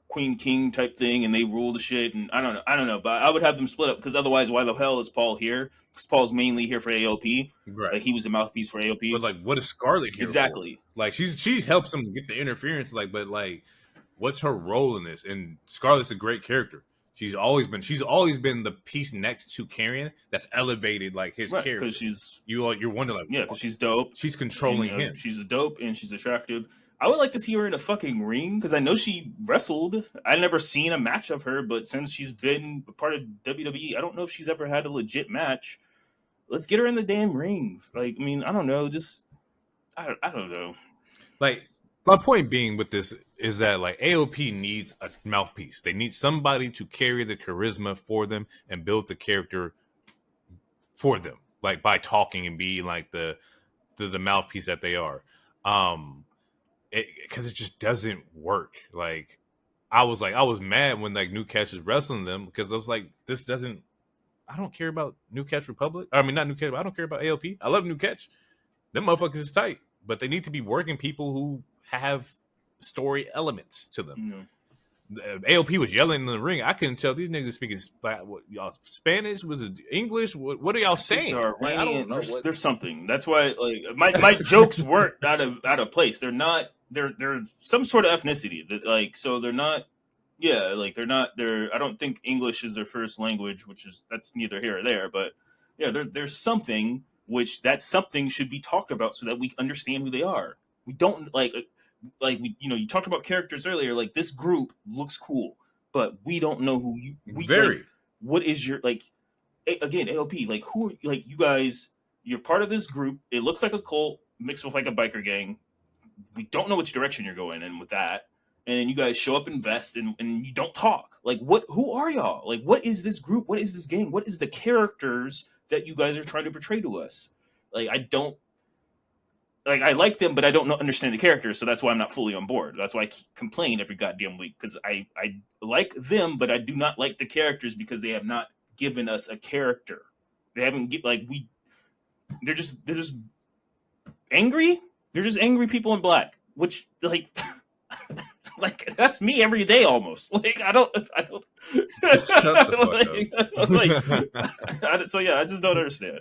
queen king type thing, and they rule the shit. And I don't know, but I would have them split up, because otherwise, why the hell is Paul here? Because Paul's mainly here for AOP. Right. Like, he was the mouthpiece for AOP. But like, what is Scarlett here exactly for? Like, she helps him get the interference. Like, but like, what's her role in this? And Scarlett's a great character. She's always been the piece next to Karrion that's elevated like his character. Because she's you're wondering like, yeah, because she's dope. She's controlling him. She's a dope and she's attractive. I would like to see her in a fucking ring, because I know she wrestled. I've never seen a match of her, but since she's been a part of WWE, I don't know if she's ever had a legit match. Let's get her in the damn ring. Like, I mean, I don't know. Just, I don't know. Like, my point being with this is that, like, AOP needs a mouthpiece. They need somebody to carry the charisma for them and build the character for them, like, by talking and being, like, the mouthpiece that they are. Because it just doesn't work. Like, I was mad when, like, New Catch was wrestling them, because I was like, this doesn't, I don't care about New Catch Republic. I mean, not New Catch, but I don't care about AOP. I love New Catch. Them motherfuckers is tight, but they need to be working people who have story elements to them. AOP was yelling in the ring. I couldn't tell these niggas speaking what y'all Spanish, was it English? What are y'all saying? Like, I don't know. There's something. That's why, like, my jokes weren't out of place. They're not. They're some sort of ethnicity that, like, so they're not. Yeah, like, they're not. I don't think English is their first language, that's neither here or there. But yeah, there's something, which that something should be talked about so that we understand who they are. We don't like we, you talked about characters earlier. Like, this group looks cool, but we don't know who you. Like, what is your, like? Again, AOP. Like, who? Like, you guys, you're part of this group. It looks like a cult mixed with like a biker gang. We don't know which direction you're going in with that. And then you guys show up, invest, and you don't talk. Like, what? Who are y'all? Like, what is this group? What is this gang? What is the characters that you guys are trying to portray to us? Like, I don't. Like, I like them, but I don't understand the characters, so that's why I'm not fully on board. That's why I complain every goddamn week, because I like them, but I do not like the characters, because they have not given us a character. They haven't they're just angry. They're just angry people in black, which, like, like, that's me every day almost. Like, I don't. Shut the fuck up. So yeah, I just don't understand.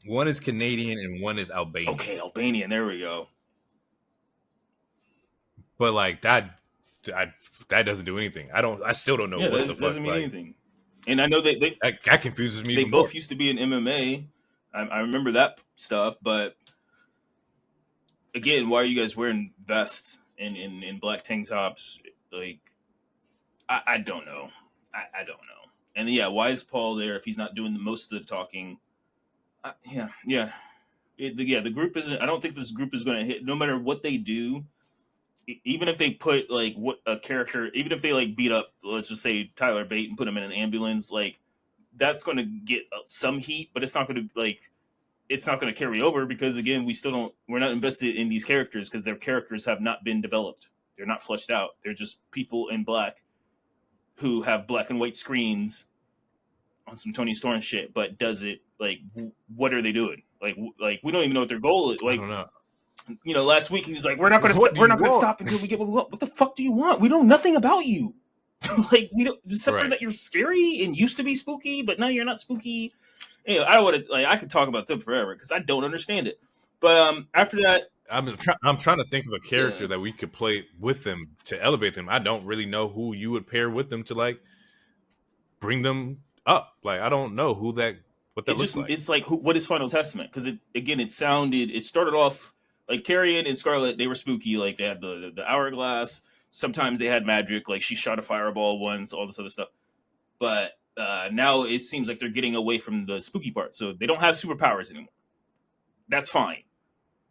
One is Canadian and one is Albanian. Okay, Albanian. There we go. But like that doesn't do anything. I still don't know what the fuck. Doesn't mean anything. And I know that confuses me. They both used to be in MMA. I remember that stuff. But again, why are you guys wearing vests in black tank tops? Like, I don't know. I don't know. And yeah, why is Paul there if he's not doing most of the talking? Yeah. The group isn't. I don't think this group is going to hit. No matter what they do, even if they put like what a character, even if they like beat up, let's just say Tyler Bate and put him in an ambulance, like, that's going to get some heat, but it's not going to it's not going to carry over, because again, we're not invested in these characters, because their characters have not been developed. They're not fleshed out. They're just people in black who have black and white screens on some Tony Storm shit, but does it, like, what are they doing? Like we don't even know what their goal is. Like, I don't know. Last week he was like, we're not going to stop until we get what we want. What the fuck do you want? We know nothing about you. Like, we don't, except that you're scary and used to be spooky, but now you're not spooky. Anyway, I could talk about them forever, because I don't understand it. But after that, I'm trying to think of a character that we could play with them to elevate them. I don't really know who you would pair with them to, like, bring them up. Like, I don't know what that looks like. It's like, what is Final Testament? Because it started off like Karrion and Scarlett. They were spooky. Like, they had the hourglass. Sometimes they had magic. Like, she shot a fireball once. All this other stuff. But now it seems like they're getting away from the spooky part. So they don't have superpowers anymore. That's fine.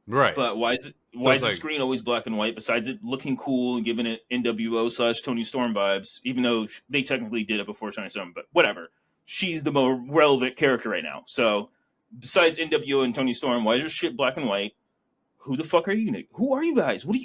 Right. But why is the screen always black and white, besides it looking cool and giving it NWO / Tony Storm vibes, even though they technically did it before Tony Storm, but whatever. She's the more relevant character right now. So besides NWO and Tony Storm, why is your shit black and white? Who the fuck are you? Who are you guys? What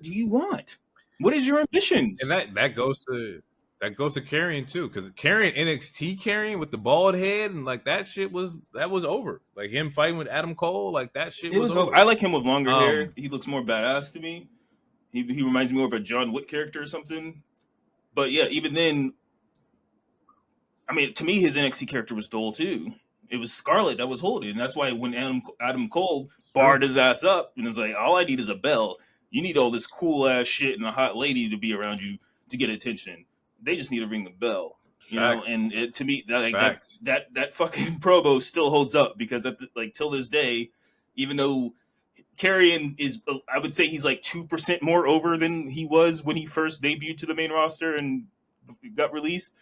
do you want? What is your ambitions? And that goes to That goes to Karrion too, because Karrion NXT Karrion with the bald head and like that shit was over. Like him fighting with Adam Cole, like that shit It was was over. over. I like him with longer hair. He looks more badass to me. He reminds me more of a John Wick character or something. But yeah, even then, I mean, to me, his NXT character was dull too. It was Scarlett that was holding. And that's why when Adam Cole barred his ass up and was like, "All I need is a bell. You need all this cool ass shit and a hot lady to be around you to get attention. They just need to ring the bell." You know, and to me, that fucking promo still holds up because till this day, even though Karrion is, I would say he's like 2% more over than he was when he first debuted to the main roster and got released,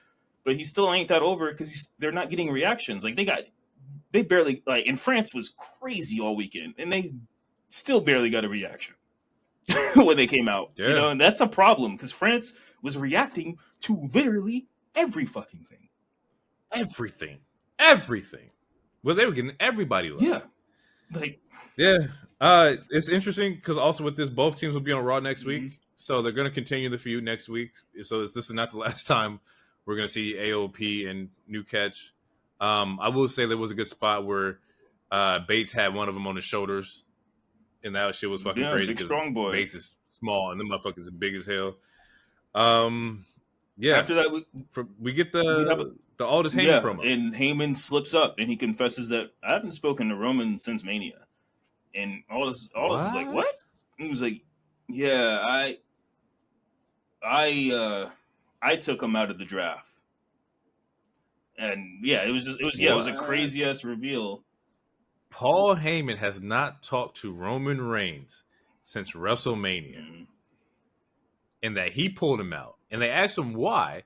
but he still ain't that over because they're not getting reactions. Like they barely, like in France was crazy all weekend and they still barely got a reaction when they came out. Yeah. You know, and that's a problem because France was reacting to literally every fucking thing. Everything. Well, they were getting everybody love. Yeah. It's interesting because also with this, both teams will be on Raw next week. So they're going to continue the feud next week. So this is not the last time we're going to see AOP and New Catch. I will say there was a good spot where Bates had one of them on his shoulders. And that shit was fucking crazy. Big strong boy. Bates is small and the motherfuckers are big as hell. After that, we get the Aldous Heyman promo. And Heyman slips up and he confesses that I haven't spoken to Roman since Mania. And Aldous is like, what? And he was like, yeah, I took him out of the draft. And yeah, it was a crazy ass reveal. Paul Heyman has not talked to Roman Reigns since WrestleMania. And that he pulled him out. And they asked him why.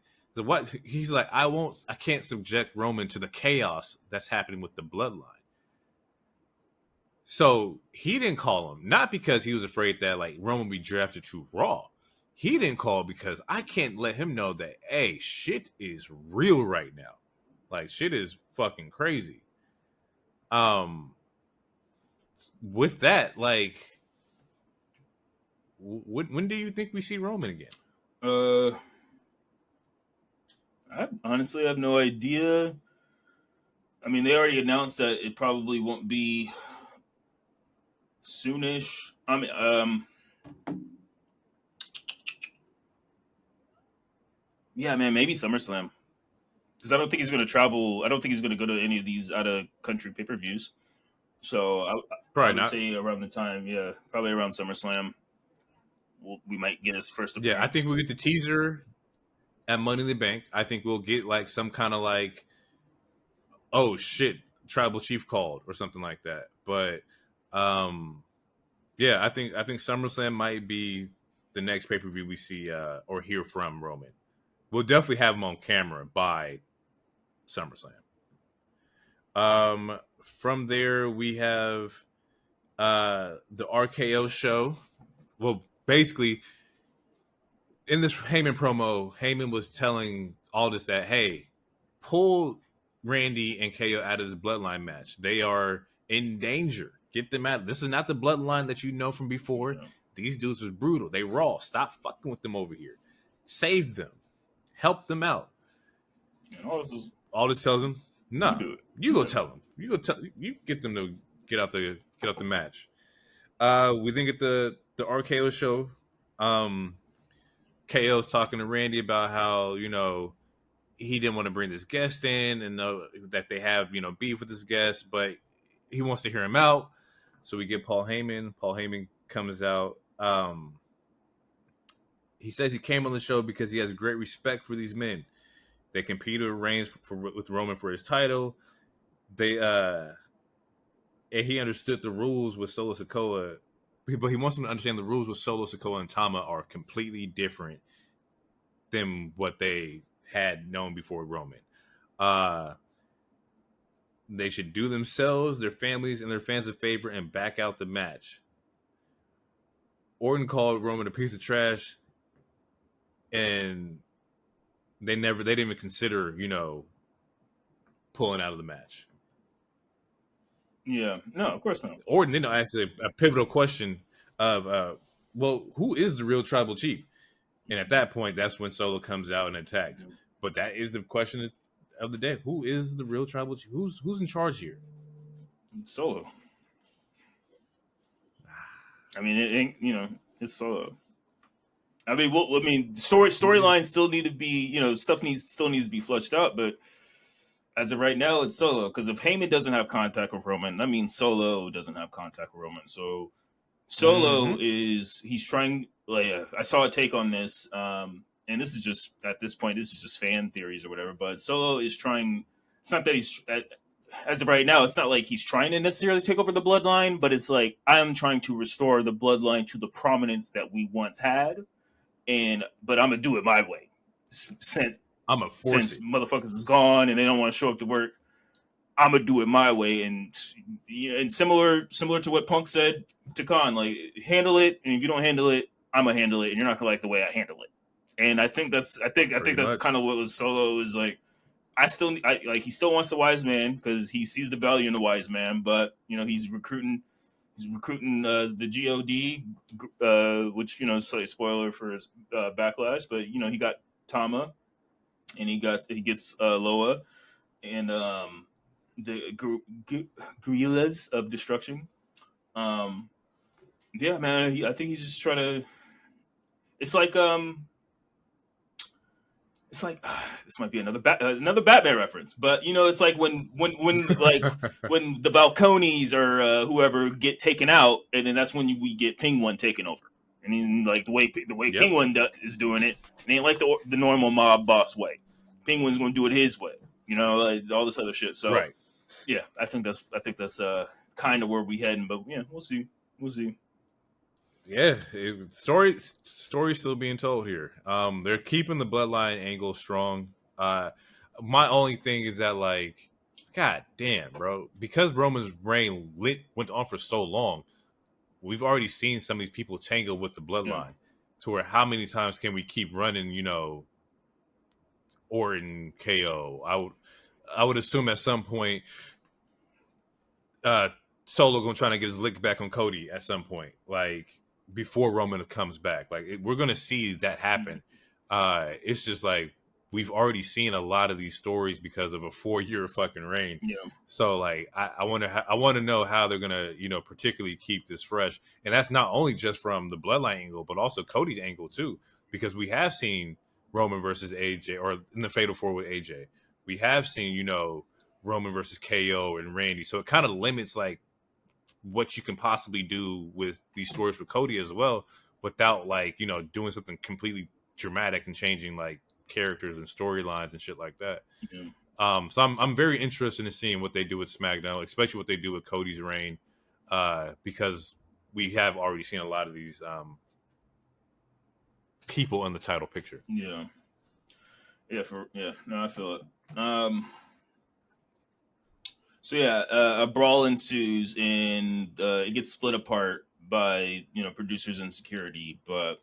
He's like, I can't subject Roman to the chaos that's happening with the bloodline. So he didn't call him, not because he was afraid that like Roman would be drafted to Raw. He didn't call because I can't let him know that, hey, shit is real right now. Like shit is fucking crazy. With that, like, when do you think we see Roman again? I honestly have no idea. I mean, they already announced that it probably won't be soonish. I mean, yeah, man, maybe SummerSlam. Because I don't think he's going to travel. I don't think he's going to go to any of these out of country pay per views. So I would say around the time, probably around SummerSlam, we might get his first appearance. Yeah, I think we'll get the teaser at Money in the Bank. I think we'll get like some kind of like, oh shit, Tribal Chief called or something like that. But yeah, I think SummerSlam might be the next pay per view we see or hear from Roman. We'll definitely have him on camera by SummerSlam. From there, we have the RKO show. Well, basically, in this Heyman promo, Heyman was telling Aldous that, hey, pull Randy and KO out of this bloodline match. They are in danger. Get them out. This is not the bloodline that you know from before. No. These dudes was brutal. They raw. Stop fucking with them over here. Save them. Help them out. And Aldous tells him, "Nah, you go tell them. You go tell. You get them to get out the match." We then get the RKO show. KO's talking to Randy about how he didn't want to bring this guest in and know that they have beef with this guest, but he wants to hear him out. So we get Paul Heyman. Paul Heyman comes out. He says he came on the show because he has great respect for these men. They competed with Roman for his title. And he understood the rules with Solo Sikoa, but he wants them to understand the rules with Solo Sikoa and Tama are completely different than what they had known before Roman. They should do themselves, their families, and their fans a favor and back out the match. Orton called Roman a piece of trash, and they didn't even consider, pulling out of the match. Yeah, no, of course not. Orton didn't ask a pivotal question of, well, who is the real tribal chief? And at that point, that's when Solo comes out and attacks. But that is the question of the day. Who is the real tribal chief? Who's in charge here? Solo. I mean, it ain't, it's Solo. I mean, storylines still need to be, stuff still needs to be fleshed out, but as of right now, it's Solo. Because if Heyman doesn't have contact with Roman, that means Solo doesn't have contact with Roman. So Solo he's trying. Like, I saw a take on this, and this is just at this point, this is just fan theories or whatever. But Solo is trying. It's not that he's as of right now. It's not like he's trying to necessarily take over the bloodline, but it's like I'm trying to restore the bloodline to the prominence that we once had. But I'm gonna do it my way. Since motherfuckers is gone and they don't want to show up to work, I'm gonna do it my way. And similar to what Punk said to Khan, like, handle it, and if you don't handle it, I'm gonna handle it, and you're not gonna like the way I handle it. And I think that's kind of what was Solo is like. He still wants the wise man because he sees the value in the wise man, but he's recruiting. He's recruiting the GOD, which slight spoiler for his Backlash, but he got Tama, and he gets Loa, and the Gorillas of Destruction. Yeah, man, I think he's just trying to. It's like this might be another Batman reference, but it's like when like when the Valconis or whoever get taken out, and then that's when we get Penguin taken over. And then like the way Penguin is doing it ain't like the normal mob boss way. Penguin's going to do it his way, like all this other shit. So right. Yeah, I think that's kind of where we heading, but yeah, we'll see. Yeah, story still being told here. They're keeping the bloodline angle strong. My only thing is that, like, god damn, bro, because Roman's reign went on for so long, we've already seen some of these people tangle with the bloodline. To where how many times can we keep running? Orton, KO. I would assume at some point, Solo gonna try to get his lick back on Cody at some point, like, before Roman comes back. Like, we're going to see that happen. It's just like we've already seen a lot of these stories because of a 4-year fucking reign. Yeah. So like I want to know how they're going to, particularly keep this fresh. And that's not only just from the bloodline angle, but also Cody's angle too, because we have seen Roman versus AJ, or in the Fatal 4 with AJ. We have seen, Roman versus KO and Randy. So it kind of limits like what you can possibly do with these stories with Cody as well, without like, doing something completely dramatic and changing like characters and storylines and shit like that. Yeah. So I'm very interested in seeing what they do with SmackDown, especially what they do with Cody's reign, because we have already seen a lot of these people in the title picture. Yeah. No, I feel it. So yeah, a brawl ensues, and it gets split apart by producers and security, but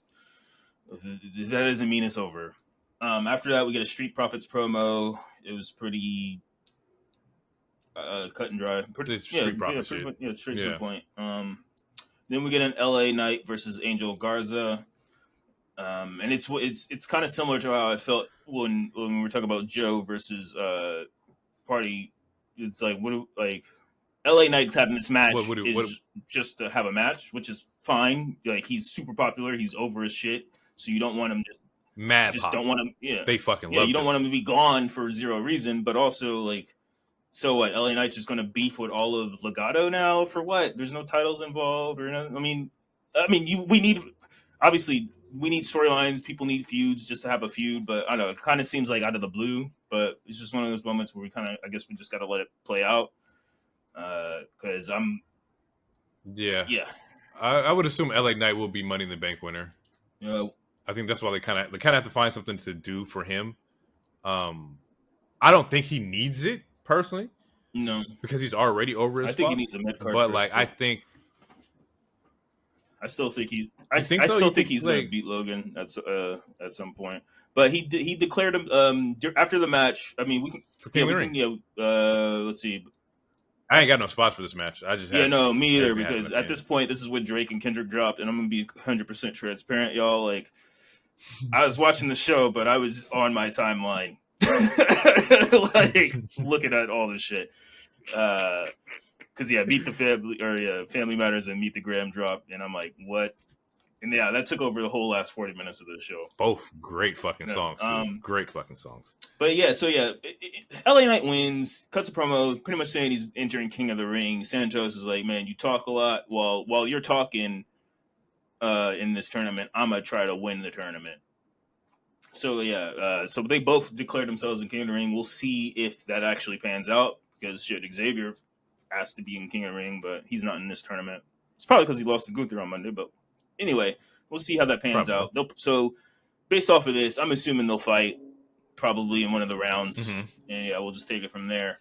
that doesn't mean it's over. After that, we get a Street Profits promo. It was pretty cut and dry. Street Profits straight to the point. Then we get an LA Knight versus Angel Garza, and it's kind of similar to how I felt when we were talking about Joe versus Party. It's like LA Knight's having this match just to have a match, which is fine. Like, he's super popular, he's over his shit, so you don't want him don't want him. Yeah, they fucking love. You don't want him to be gone for zero reason, but also like, so what? LA Knight's just going to beef with all of Legado now for what? There's no titles involved, or I mean, we need storylines. People need feuds just to have a feud, but I don't know. It kind of seems like out of the blue, but it's just one of those moments where I guess we just got to let it play out. Because I would assume LA Knight will be Money in the Bank winner. Yeah, I think that's why they kind of have to find something to do for him. I don't think he needs it personally. No, because he's already over his. I think he needs a mid card. But like, I still think he's going to beat Logan at some point. But he declared him after the match. I mean, let's see. I ain't got no spots for this match. I just me either, because at this point, this is what Drake and Kendrick dropped, and I'm gonna be 100% transparent, y'all. Like, I was watching the show, but I was on my timeline, like looking at all this shit. Because Meet the Family Family Matters and Meet the Graham dropped, and I'm like, what? And yeah, that took over the whole last 40 minutes of the show. Both great fucking songs, too. Great fucking songs. But yeah, so yeah, LA Knight wins, cuts a promo, pretty much saying he's entering King of the Ring. Santos is like, man, you talk a lot. While you're talking in this tournament, I'm gonna try to win the tournament. So yeah, so they both declared themselves in King of the Ring. We'll see if that actually pans out, because Xavier asked to be in King of the Ring, but he's not in this tournament. It's probably because he lost to Gunther on Monday, but anyway, we'll see how that pans out. So based off of this, I'm assuming they'll fight probably in one of the rounds, and yeah, we'll just take it from there.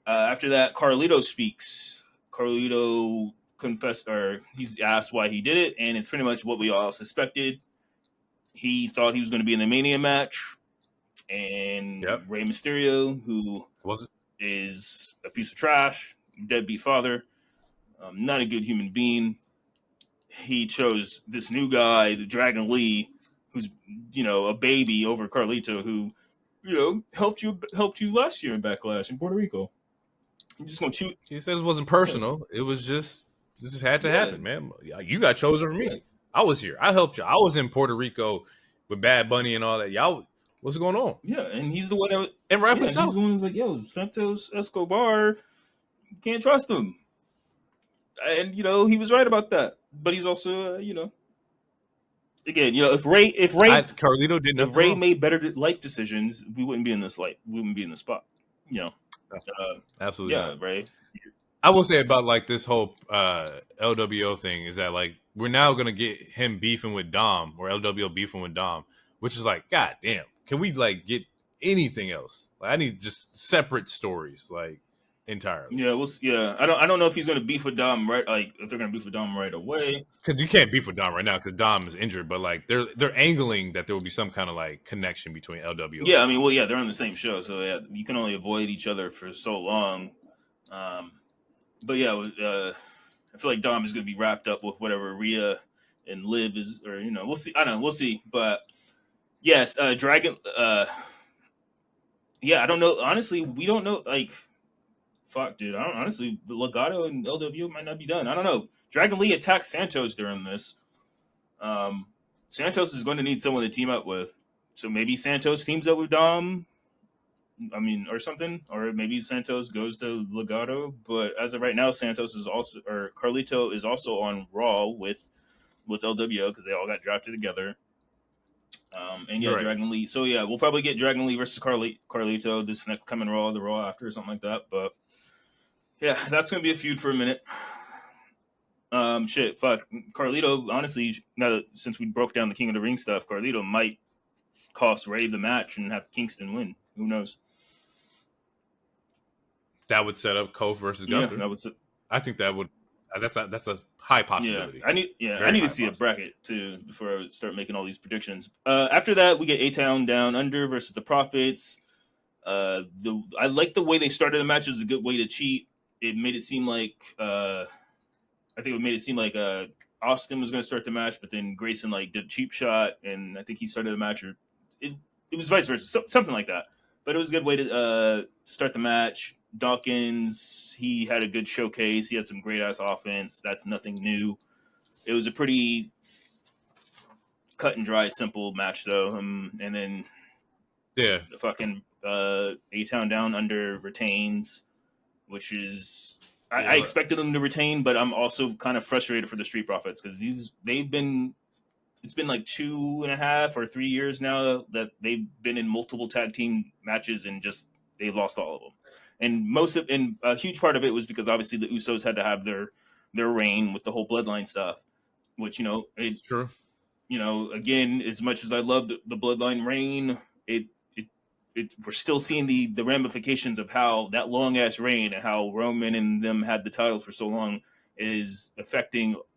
After that, Carlito speaks. Carlito confessed, or he's asked why he did it, and it's pretty much what we all suspected. He thought he was going to be in the Mania match, and Rey Mysterio, who is a piece of trash, deadbeat father, not a good human being. He chose this new guy, the Dragon Lee, who's a baby over Carlito, who helped you last year in Backlash in Puerto Rico. You're just gonna shoot. He says it wasn't personal. It was just had to happen, man. You got chosen for me. Yeah. I was here. I helped you. I was in Puerto Rico with Bad Bunny and all that. Y'all, what's going on? Yeah, and he's the one that and rightfully so. He's the one who's like, yo, Santos Escobar, you can't trust him. And he was right about that. But he's also, again, if Carlito didn't. If Rey made better life decisions, we wouldn't be in this life. We wouldn't be in this spot. Absolutely. Yeah, Rey. I will say about like this whole LWO thing is that like we're now gonna get him beefing with Dom, or LWO beefing with Dom, which is like, god damn, can we like get anything else? Like, I need just separate stories, like entirely. Yeah, I don't know if he's gonna beef with Dom right, like if they're gonna beef with Dom right away. Because you can't beef with Dom right now because Dom is injured, but like they're angling that there will be some kind of like connection between LWO. Yeah, I mean, they're on the same show, so yeah, you can only avoid each other for so long. But yeah, I feel like Dom is going to be wrapped up with whatever Rhea and Liv is, or we'll see. I don't know, we'll see. But yes, Dragon. Yeah, I don't know. Honestly, we don't know. Like, fuck, dude. Honestly, the Legado and LWO might not be done. I don't know. Dragon Lee attacked Santos during this. Santos is going to need someone to team up with, so maybe Santos teams up with Dom. I mean, or something, or maybe Santos goes to Legado. But as of right now, Santos is also, or Carlito is also on Raw with LWO because they all got drafted together. And yeah, right. Dragon Lee. So yeah, we'll probably get Dragon Lee versus Carlito this next coming Raw, the Raw after, or something like that. But yeah, that's gonna be a feud for a minute. Fuck, Carlito. Honestly, now that, since we broke down the King of the Ring stuff, Carlito might cost Rey the match and have Kingston win. Who knows? That would set up Cole versus Gunther. Yeah, that would. I think that would. That's a high possibility. Yeah, I need to see a bracket too before I start making all these predictions. After that, we get A-Town Down Under versus the Profits. I like the way they started the match. It was a good way to cheat. It made it seem like Austin was going to start the match, but then Grayson like did a cheap shot, and I think he started the match, or it was vice versa, something like that. But it was a good way to start the match. Dawkins, he had a good showcase. He had some great-ass offense. That's nothing new. It was a pretty cut-and-dry, simple match, though. And then the fucking A-Town Down Under retains, which is... I expected them to retain, but I'm also kind of frustrated for the Street Profits because it's been like 2.5 or 3 years now that they've been in multiple tag team matches and just they lost all of them. And a huge part of it was because obviously the Usos had to have their reign with the whole bloodline stuff, which it's true. Again, as much as I love the bloodline reign, we're still seeing the ramifications of how that long ass reign and how Roman and them had the titles for so long is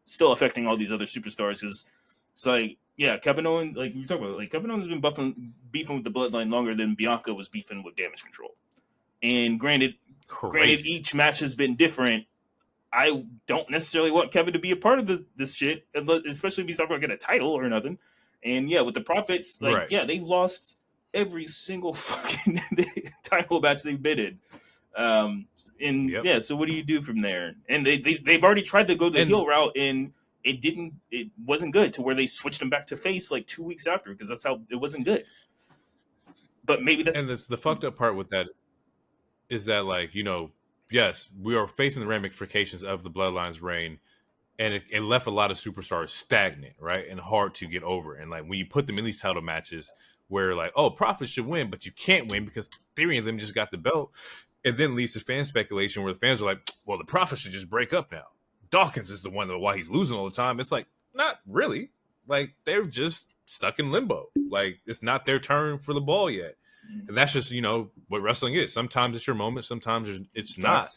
still affecting all these other superstars. Because it's like, yeah, Kevin Owens, like we talked about, like Kevin Owens has been beefing with the bloodline longer than Bianca was beefing with Damage Control. And granted, each match has been different. I don't necessarily want Kevin to be a part of this shit, especially if he's not going to get a title or nothing. And yeah, with the Profits, like, Right. yeah, they've lost every single fucking title match they've been in. And Yep. yeah, so what do you do from there? And they've already tried to go the And heel route, and it wasn't good, to where they switched them back to face like 2 weeks after, because that's how it wasn't good. But maybe that's it's the fucked up part with that is that, like, yes, we are facing the ramifications of the Bloodlines reign, and it left a lot of superstars stagnant, right, and hard to get over. And like when you put them in these title matches where like, oh, Profits should win, but you can't win because three of them just got the belt, it then leads to fan speculation where the fans are like, well, the Profits should just break up now. Dawkins is the one why he's losing all the time. It's like, not really. Like, they're just stuck in limbo. Like, it's not their turn for the ball yet. And that's just, what wrestling is. Sometimes it's your moment, sometimes it's not.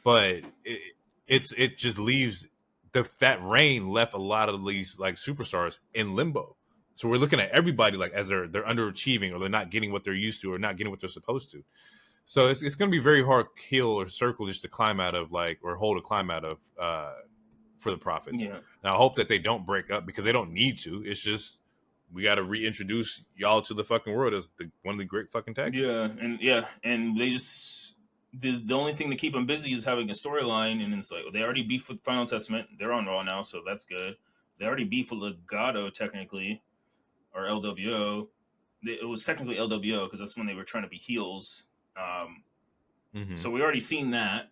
But it just leaves that reign left a lot of these like superstars in limbo. So we're looking at everybody like as they're underachieving, or they're not getting what they're used to, or not getting what they're supposed to. So it's going to be very hard hill or circle just to climb out of, like, or hold a climb out of for the Profits. Yeah. And I hope that they don't break up, because they don't need to. It's just we got to reintroduce y'all to the fucking world as one of the great fucking tag teams. And they just the only thing to keep them busy is having a storyline, and it's like, they already beefed with Final Testament. They're on Raw now, so that's good. They already beefed with Legado technically, or LWO. It was technically LWO because that's when they were trying to be heels. So we already seen that.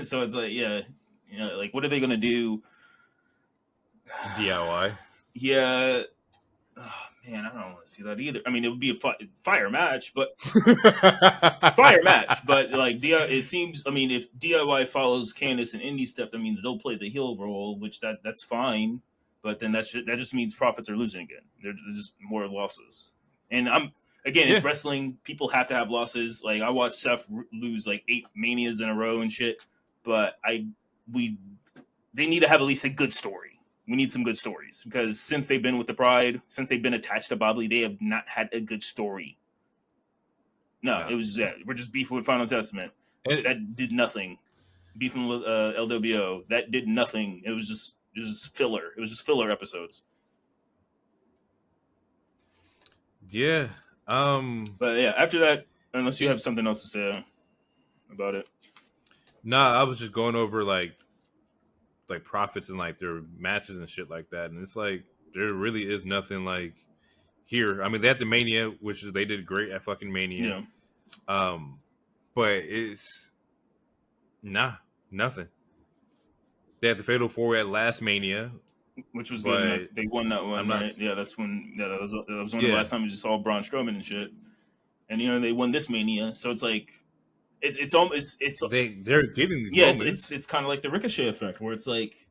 So it's like, like, what are they gonna do? DIY. Yeah. Oh, man, I don't want to see that either. I mean, it would be a fire match, but like, it seems. I mean, if DIY follows Candice and Indy Step, that means they'll play the heel role, which that's fine. But then that just means Profits are losing again. They're just more losses. And it's wrestling. People have to have losses. Like, I watched Seth lose like 8 Manias in a row and shit. But they need to have at least a good story. We need some good stories, because since they've been with the Pride, since they've been attached to Bob Lee, they have not had a good story. No. It was we're just beefing with Final Testament. That did nothing. Beefing with LWO, that did nothing. It was just filler. It was just filler episodes. Yeah. But yeah, after that, unless you have something else to say about it. Nah, I was just going over like Profits and like their matches and shit like that, and it's like there really is nothing like here. I mean, they had the Mania, which is, they did great at fucking Mania. Yeah. But it's nothing. They had the Fatal 4 at last Mania, which was good. They won that one, right? Yeah, that's when. Yeah, that was one of the last time we just saw Braun Strowman and shit. And they won this Mania, so it's like it's almost they're getting these moments. It's kind of like the Ricochet effect, where it's like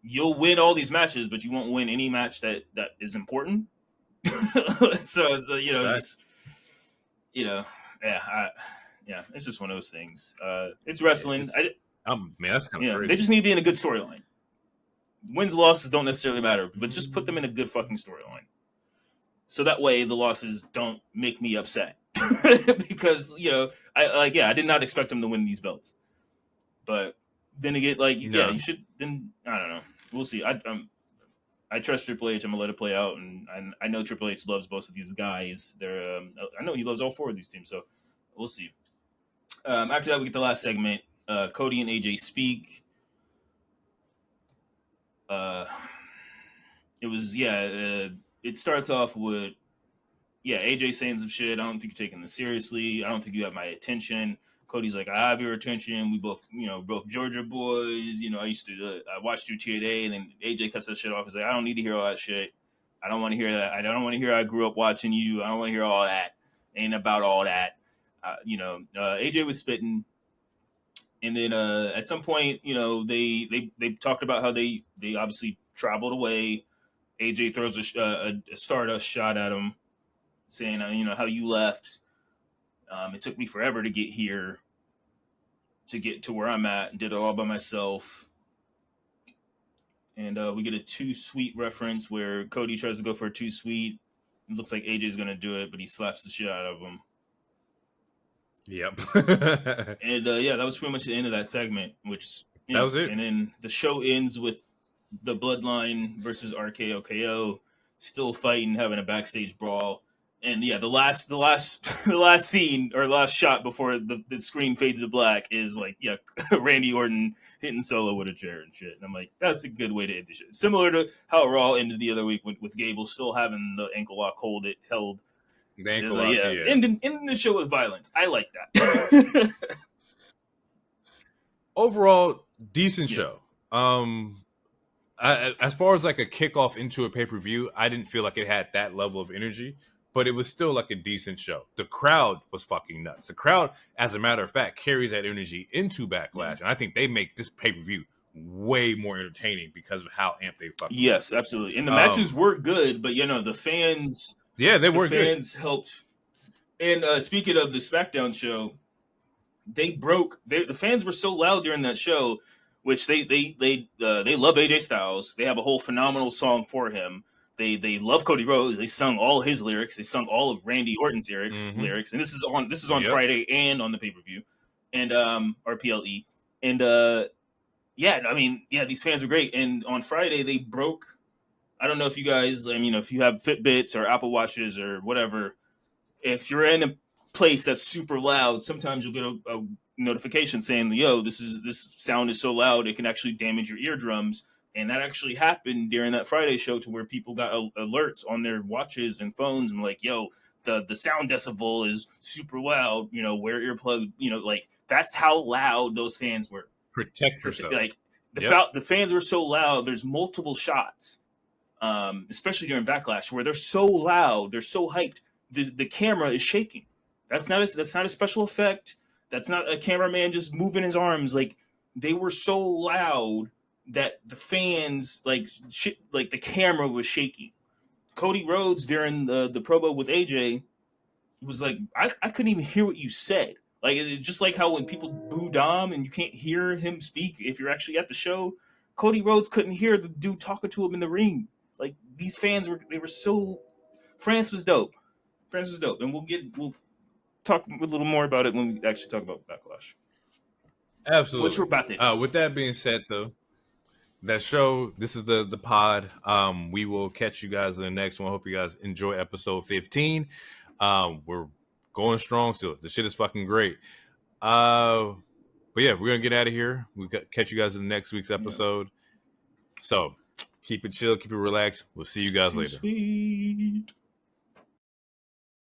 you'll win all these matches, but you won't win any match that is important. So it's just it's just one of those things. It's wrestling. Man, that's kind of crazy. They just need to be in a good storyline. Wins and losses don't necessarily matter, but just put them in a good fucking storyline. So that way the losses don't make me upset. Because, I did not expect them to win these belts. But then again, you should, then, I don't know. We'll see. I trust Triple H. I'm going to let it play out. And I know Triple H loves both of these guys. I know he loves all 4 of these teams, so we'll see. After that, we get the last segment. Cody and AJ speak. It starts off with AJ saying some shit. I don't think you're taking this seriously. I don't think you have my attention. Cody's like, I have your attention. We both Georgia boys. I watched you TNA, and then AJ cuts that shit off. He's like, I don't need to hear all that shit. I don't want to hear that. I don't want to hear I grew up watching you. I don't want to hear all that. Ain't about all that. AJ was spitting. And then at some point, they talked about how they obviously traveled away. AJ throws a Stardust shot at him, saying, how you left. It took me forever to get here, to get to where I'm at, and did it all by myself. And we get a Too Sweet reference where Cody tries to go for a Too Sweet. It looks like AJ's going to do it, but he slaps the shit out of him. Yep. And that was pretty much the end of that segment, which that was it. And then the show ends with the Bloodline versus RKO KO. still fighting, having a backstage brawl. And yeah, the last scene or last shot before the screen fades to black is like, yeah, Randy Orton hitting Solo with a chair and shit. And I'm like, that's a good way to end the shit. Similar to how Raw ended the other week with Gable still having the ankle lock held. The ankle like, lock, yeah. Ending the show with violence. I like that. Overall, decent show. As far as like a kickoff into a pay-per-view, I didn't feel like it had that level of energy, but it was still like a decent show. The crowd was fucking nuts. The crowd, as a matter of fact, carries that energy into Backlash, and I think they make this pay-per-view way more entertaining because of how amped they fucking yes, absolutely. And the matches were good, but the fans, they were good. The fans helped. And speaking of the Smackdown show, the fans were so loud during that show, which they love AJ Styles. They have a whole phenomenal song for him. They love Cody Rhodes. They sung all his lyrics. They sung all of Randy Orton's lyrics. And this is on Friday and on the pay-per-view, and or PLE. And these fans are great. And on Friday they broke. I don't know if you guys, if you have Fitbits or Apple Watches or whatever, if you're in a place that's super loud, sometimes you'll get a notification saying, yo, this sound is so loud it can actually damage your eardrums. And that actually happened during that Friday show, to where people got alerts on their watches and phones and like, yo, the sound decibel is super loud, wear earplug, like that's how loud those fans were. Protect yourself. Like the fans were so loud. There's multiple shots, especially during Backlash, where they're so loud, they're so hyped, the camera is shaking. That's not a special effect. That's not a cameraman just moving his arms. Like, they were so loud that the fans, like the camera was shaking. Cody Rhodes during the promo with AJ was like, I couldn't even hear what you said. Like, it's just like how when people boo Dom and you can't hear him speak if you're actually at the show, Cody Rhodes couldn't hear the dude talking to him in the ring. Like, these fans were so. France was dope. And we'll talk a little more about it when we actually talk about Backlash. Absolutely. Which we're about to. With that being said, though, that show, this is the pod. We will catch you guys in the next one. I hope you guys enjoy episode 15. We're going strong still. The shit is fucking great. But yeah, we're gonna get out of here. We'll catch you guys in the next week's episode. Yeah. So keep it chill, keep it relaxed. We'll see you guys later. Sweet.